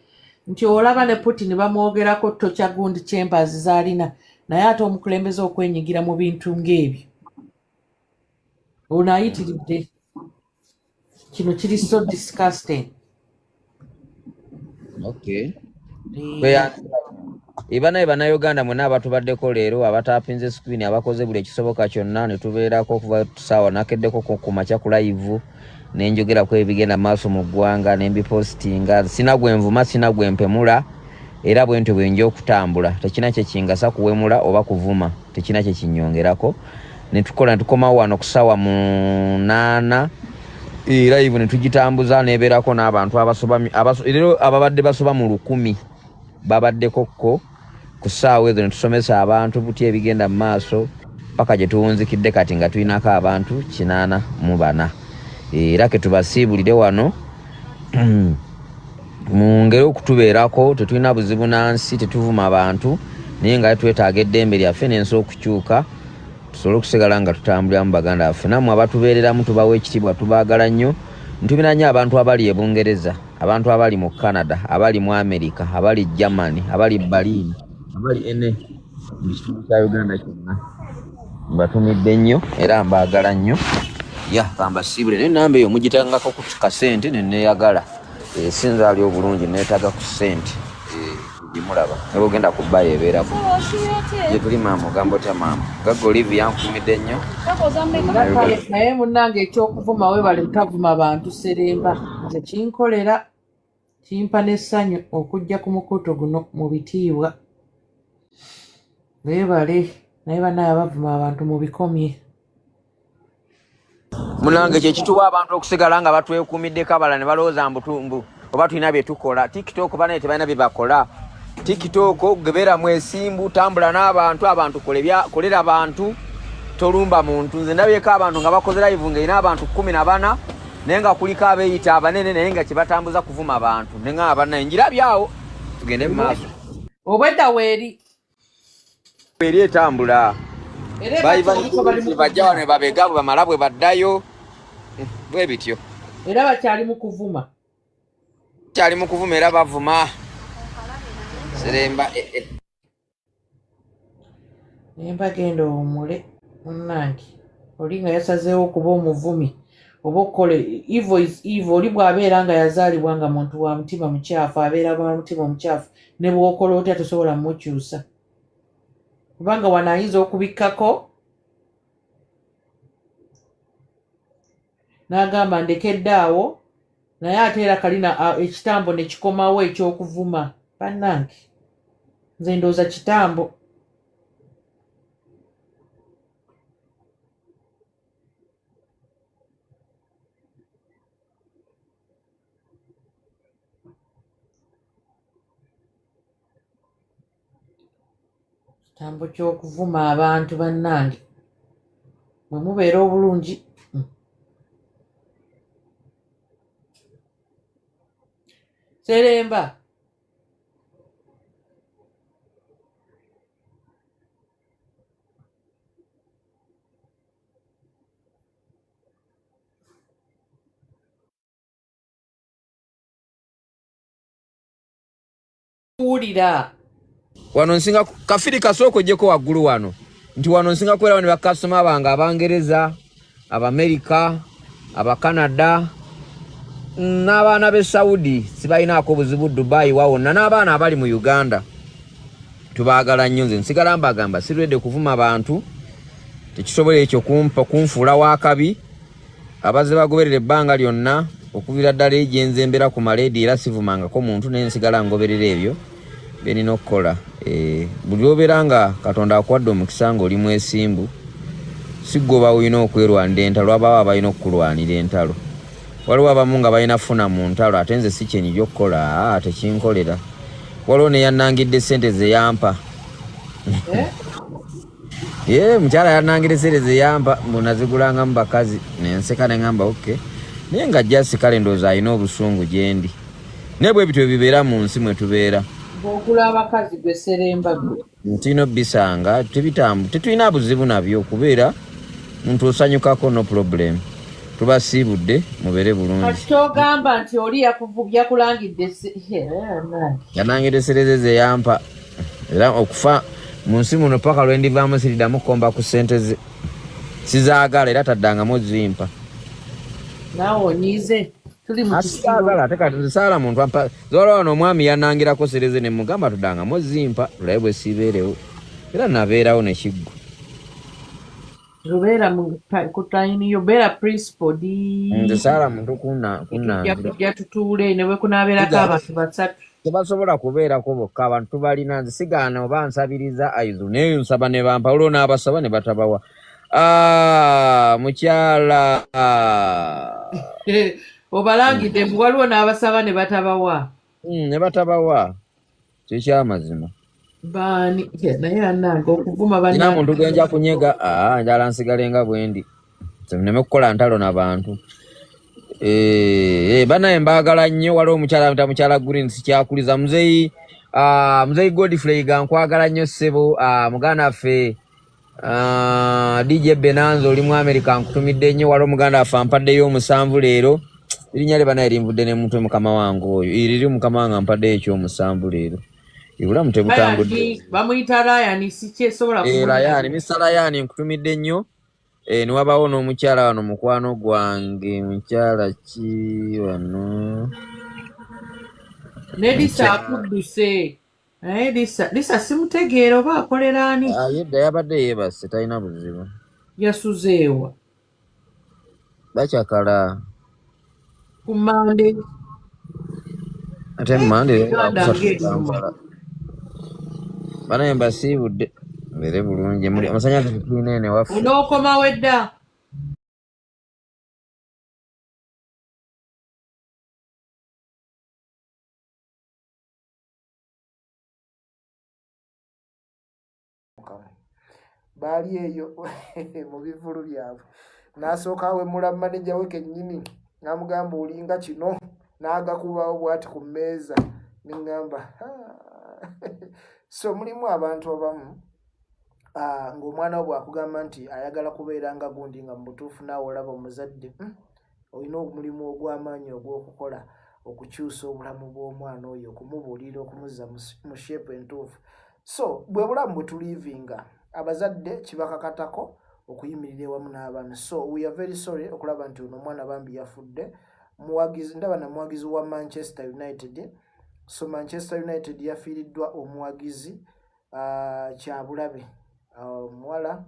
nti olaba ne Putin bamwogerako tokya gundi chambers zalina naye ate omukulembeze okwenyigira mu bintu ng'ebyo ono ayitiridde kino kiri so disgusting.
Okay. Ibana Uganda mwena abatubaddeko leero abatapinze screen abakoze buli ekisoboka kyonna ne tubeerako okuva tusaawa nakeddeko ku makya ku live nenjogera ku ebigenda maaso mu ggwanga ne mbipostinga sina gwenvuma sina gwempemula era bwentyo bwenja okutambula tekina kye kingasa kuwemula oba kuvuma tekina kye kinyongerako ne tukola tukoma wano kusaawa 8 live ne tugitambuza nebeerako n'abantu ababadde basoba mu 1000 babaddekokko ku ssaawa ezo ne tusomesa abantu butya ebigenda mu maaso paka gye tuwunzikidde kati nga tulinako abantu 84 era ke tubasiibulire wano mu ngeri okutubeerako tetulina buzibu nansi tetuvuma abantu naye nga twetaaga eddembe lyaffe n'ensi okukyuka tusobole okusigala nga tutambulira mu baganda baffe nammwe abatubeereramu tubawa ekitiibwa tubaagala nnyo ntubira nnyo abantu abali e Bungereza abantu abali mu Canada abali mu America abali Germany abali Berlin abali mu kitundu kya Uganda kyonna mbatumidde nnyo era mbaagala nnyo kambasiibule naye namba eyo mugitangako ku kasente neneyagala sinza ali obulungi neetaaga ku sente gimulaba eba ogenda kubbayo ebeerako gye tuli maama ogamba otya maama gaga Olivia nkumidde nnyo
naye munnange ekyokuvuma webale mutavuma bantu seremba nze kinkolera kimpa n'essanyu okujja ku mukuto guno mu bitiibwa weebale naye banaye bavuma abantu mu bikomye
munange kyekituwa abantu okusigala nga batwekuumiddeko abala ne balowooza mbutumbu oba tulina bye tukola tiktok banaye tebalina bye bakola tiktok gebeeramu esimbu tambula n'abantu abantu kolera abantu tolumba muntu nze ndabyeko abantu nga bakoze live ng'erina abantu 14 naye nga kuliko abeeyita abanene naye nga kyebatambuza kuvuma abantu ne nga abanaye njirabyawo tugende mu maaso
obwedda weeri
etambula bajja wano ne babega bwe bamala bwe baddayo bwe bityo
era bakyali mu kuvuma
era bavuma seremba
nemba genda owumule munnange oli nga yasazeewo okuba omuvumi oba okukola evil is evil oli bw'abeera nga yazaalibwa nga muntu wa mutima mukyafu abeera wa mutima omukyafu ne bw'okola otya tosobola mmukyusa kubanga wano ayinza okubikkako n'agamba ndekedde awo naye ate era kalina ekitambo ne kikomawo eky'okuvuma bannange nze ndowooza kitambo kitambo ky'okuvuma abantu bannange bwe mubeera obulungi seremba Kuwulira.
Wano nsinga kafiri kasoko jeko waggulu wano. Nti wano nsinga kubeera ne bakasitoma bange Abangereza, Abamerika, Abakanada, n'abaana b'e Saudi sibalinaako buzibu Dubai wawonna n'abaana abali mu Uganda. Tubaagala nnyo nze nsigala mbagamba sirwedde kuvuma bantu tekisobola ekyo kunfuula wakabi abazze bagoberera ebbanga lyonna okuvira ddala egyenze embeera ku maleedi era sivumangako muntu naye nsigala ngoberera ebyo benina okukola. Buli obeera nga Katonda akuwadde omukisa ng'oli mwesimbu siggoba olina okwerwanira entalo abawo abalina okukulwanira entalo. Waliwo abamu nga balina funa mu ntalo ate nze si kyenyijo okukola tekinkolera. Waliwo ne yannangidde ssente ze yampa. Mukyala yannangidde ssente ze yampa mbonazigulangamu bakazi nenseka ne ngamba okay. Naye nga jasi kale ndowooza alina obusungu gye ndi. Naye bwe bityo bibeera mu nsi mwe tubeera.
Bw'ogula abakazi gwe seremba gwe.
Ntino bisanga tetulina buzibu nabyo kubeera muntu osanyukako no problem. Tubasiibudde mubeere bulungi.
Kati togamba nti oli yakulangidde
yanangidde ssente ze yampa era okufa mu nsi muno paka lwe ndivaamu siriddamu kukomba ku ssente ze sizaagala era taddangamu zimpa.
Naawe onyiize tuli mu
kisaagala ate kati nzisaala muntu ampa zola wano omwami yanangirako ssente ze ne mugamba tuddangamu zimpa tulabe bwe siibeerewo era nabeerawo ne kiggwa.
Rubera kutayini yobera principle di
nzisaala muntu kunangira
tutule ne bwe kunabeerako abantu basatu
tebasobola kubeerako bokka abantu tubalina nze sigaana oba nsabiriza aizu naye nsaba ne bampa olwo n'abasaba ne batabawa. Mukyala
obalangidde mbu waliwo n'abasaba ne batabawa.
Ne batabawa kyekyamazima.
Baani naye anange okuvuma
banna muntu genja kunyega njala nsigale nga bwendi nneme kukola ntalo n'abantu. Banaye mbaagala nnyo. Waliwo omukyala mukyala Green sikyakuliza muzeyi Godfrey gankwagala nnyo ssebo muganda waffe DJ Benanzo oli mu America nkutumidde nnyo. Waliwo muganda waffe ampaddeyo omusanvu leero erinnya lye banaye limvudde ne muntu mukama wange oyo eriri mukama wange ampaddeyo ekyomusanvu leero. Ibulamu tebutambudde.
Bamuyita Ryan sikyesobola
Ryan Mr. Ryan nkutumidde nnyo. Ne wabaawo n'omukyala wano mukwano gwange mukyala ki wano
ne Lisa akudduse. Lisa simutegeera oba akolera ani?
Yedda yabadde yeebase talina buzibu.
Yasuzeewa
bakyakala
ku Mande.
Ate Mande banaye mbasiibudde mbeere bulungi amasanyalaze tulina ene waffe.
Onookomawo edda.
Baali eyo mu bivulu byabwe n'asooka awemula maneja we kennyini n'amugamba olinga kino n'agakubawo bw'ati ku mmeeza neŋŋamba so mulimu abantu abamu ng'omwana we bw'akugamba nti ayagala kubeera nga gundi nga mu butuufu naawe olaba omuzadde olina omulimu ogw'amaanyi ogw'okukola okukyusa obulamu bw'omwana oyo okumubuulira okumuzza mu sheepu entuufu. So bwe bulamu bwe tulivinga abazadde kibakakatako okuyimirira ewamu n'abaana. So we are very sorry okulaba nti ono omwana bambi yafudde. Ndaba na muwagizi wa Manchester United. So Manchester United yafiiriddwa omuwagizi Kyabulabe. Muwala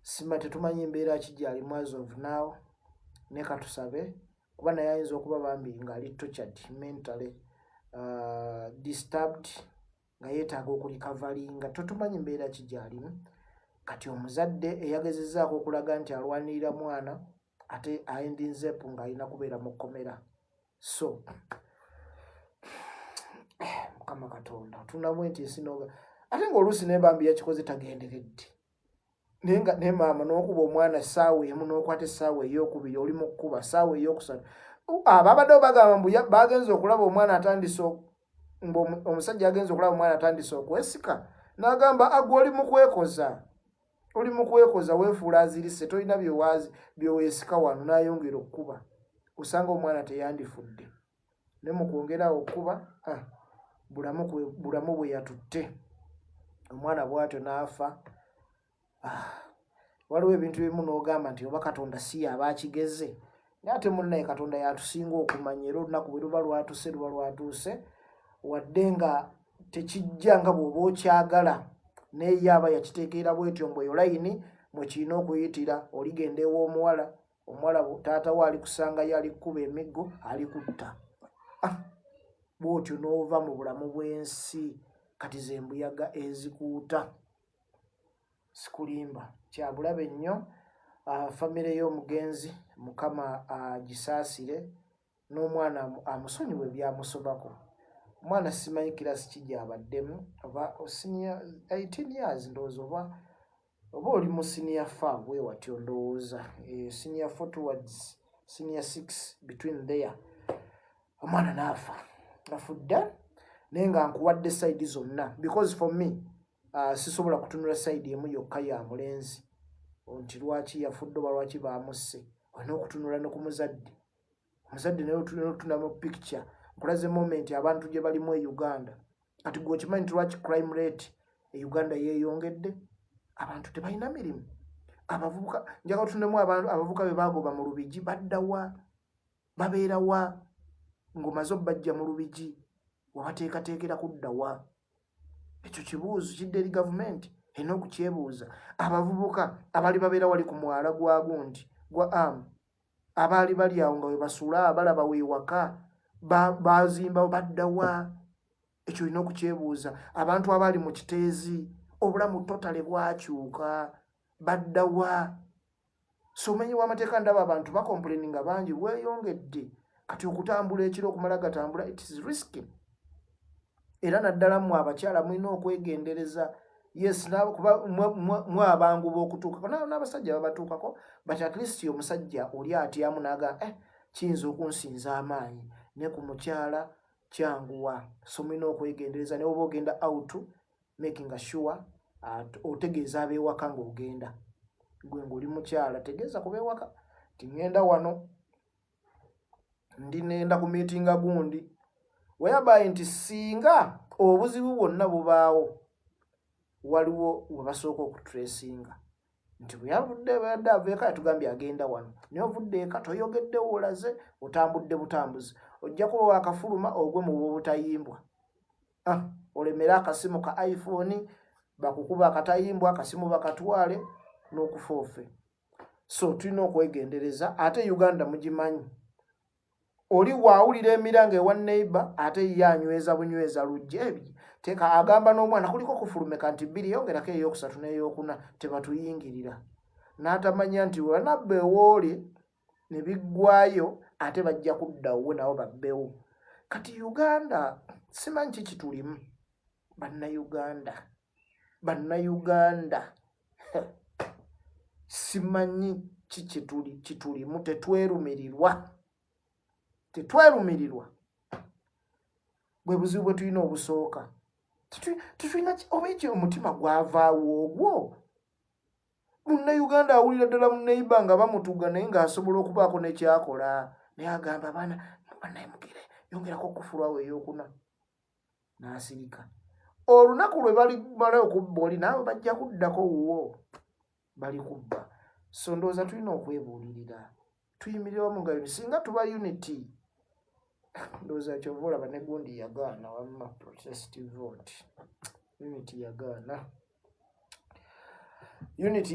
sima tetumanyi embeera ki gy'alimu as of now ne katusabe kuba naye ayinza okuba bambi ng'ali tortured mentally disturbed nga yeetaaga okulikavalinga tetumanyi embeera ki gy'alimu. Kati omuzadde eyagezezzaako okulaga nti alwanirira mwana ate ayendinzeepu ng'alina kubeera mu kkomera. So Mukama Katonda tunamu entiisi noga ate ng'oluusi naye bambi yakikoze tagenderedde naye maama n'okuba omwana essaawa emu n'okwata essaawa ey'okubiri oli mu kkuba essaawa ey'okusatu ababaddewo bagamba mbu bagenze okulaba omwana atandise omusajja agenze okulaba omwana atandise okwesika n'agamba agwe oli mu kwekoza weefuula azirise tolina byeweesika wano n'ayongera okkuba osanga omwana teyandifudde ne mu kwongerawo okkuba
bulamu bwe yatutte omwana bw'atyo n'afa. Waliwo ebintu bimu n'ogamba nti oba Katonda si yaba akigeze naye ate munnaye Katonda yatusinga okumanya era olunaku bwe luba lwatuuse wadde nga tekijja nga bw'oba okyagala naye aba yakitegeera bwetyo mbu eyo layini mwe kirina okuyitira. Oligenda ew'omuwala taata we alikusangayo alikukuba emiggo alikutta bw'otyo n'ova mu bulamu bw'ensi kati ze mbuyaga ezikuuta. Sikulimba kyabulabe nnyo. Famire y'omugenzi Mukama agisaasire n'omwana amusonyiwe byamusobako. Omwana simanyi kirasi ki gy'abaddemu oba 18 years ndowooza oba oli mu senior 5 bwe watyo ndowooza senior 4 towards senior 6 between there. Omwana n'afa afudde naye nga nkuwadde side zonna because for me sisobola kutunula side emu yokka ya mulenzi nti lwaki yafudde oba lwaki baamusse. Olina okutunula ne ku muzadde naye otuna mu picture nkulaze moment abantu gye balimu e Uganda. Kati gwe okimanyi nti lwaki crime rate e Uganda yeeyongedde? Abantu tebalina mirimu. Abavubuka njaga otunemu abavubuka be baagoba mu Lubigi baddawa babeerawa ng'omaze obbajja mu Lubigi wabateekateekera kuddawa? Ekyo kibuuzo kidde eri gavumenti erina okukyebuuza. Abavubuka abaali babeera wali ku mwala gwa gundi gwa abaali bali awo nga we basula balaba weewaka bazimbawo baddawa? Ekyo olina okukyebuuza. Abantu abaali mu kiteezi obulamu totale bwakyuka baddawa? So omenyi w'amateeka ndaba abantu bakomplaininga bangi weeyongedde. Kati okutambula ekiro okumala gatambula it is risky. Era naddala mmwe abakyala mulina okwegendereza. Yes, kuba mwe abangu b'okutuukako n'abasajja babatuukako but at least omusajja oli atyamu n'agamba kiyinza okunsinza amaanyi ne ku mukyala kyanguwa. So mulina okwegendereza ne oba ogenda out making sure otegeeza ab'ewaka ng'ogenda. Gwe ng'oli mukyala tegeeza ku b'ewaka ti ŋŋenda wano ndi nenda ku meetinga gundi whereby nti singa obuzibu bwonna bubaawo waliwo we basooka okutresinga nti bwe yavudde badde aveeko yatugambye agenda wano naye ovudde eka toyogeddewo olaze otambudde butambuzi ojja kuba wakafuluma ogwe mu bw'obutayimbwa. Olemera akasimu ka iPhone bakukuba akatayimbwa akasimu bakatwale n'okufoofe. So tulina okwegendereza. Ate Uganda mugimanyi oli waawulira emiranga ewa neighbor ate ye anyweza bunyweza lujja ebyo teeka agamba n'omwana kuliko kufulumeka nti 2 yongerako ey'okusatu n'ey'okuna tebatuyingirira n'atamanya nti wanabba ewoole ne biggwayo ate bajja kuddawo nabo babbewo. Kati Uganda simanyi ki kitulimu bannayuganda simanyi ki kitulimu tetwerumirirwa bwe buzibu bwe tulina obusooka. Tetulina oba ekyo omutima gwavaawo ogwo. Munnayuganda awulira ddala munneiba nga bamutuga naye ng'asobola okubaako nekyakola naye agamba bannayimugire yongerako okufulwawo ey'okuna n'asirika. Olunaku lwe balimala okubba oli naawe bajja kuddako wuwo bali kubba. So ndowooza tulina okwebuulirira tuyimirire wamu nga singa tuba unity. Ndowooza kyova olaba ne gundi yagaana wamma protest vote. Unity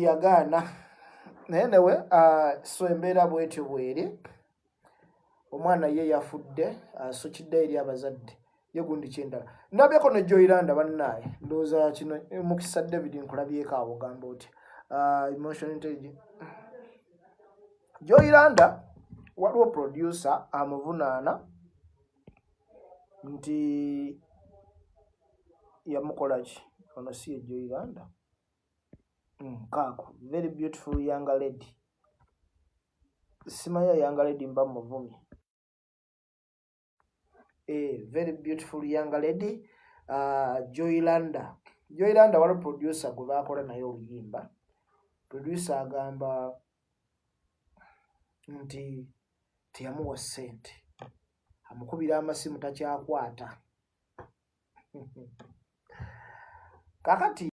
yagaana naye newe so embeera bwetyo bweri. Omwana ye yafudde asukidde eri abazadde ye gundi kyendala. Ndabyeko ne Joyranda bannaaye ndowooza kino Mukisa David nkulabyeko awo gamba oti emotional intelligence. Joyranda waliwo producer amuvunaana nti yamukola ki ono si ye Joyranda kaako very beautiful young lady simanya young lady mba muvumi very beautiful young lady Joyranda waliwo producer gwe baakola naye oluyimba. Producer agamba nti teyamuwa ssente amukubira amasimu takyakwata
kakati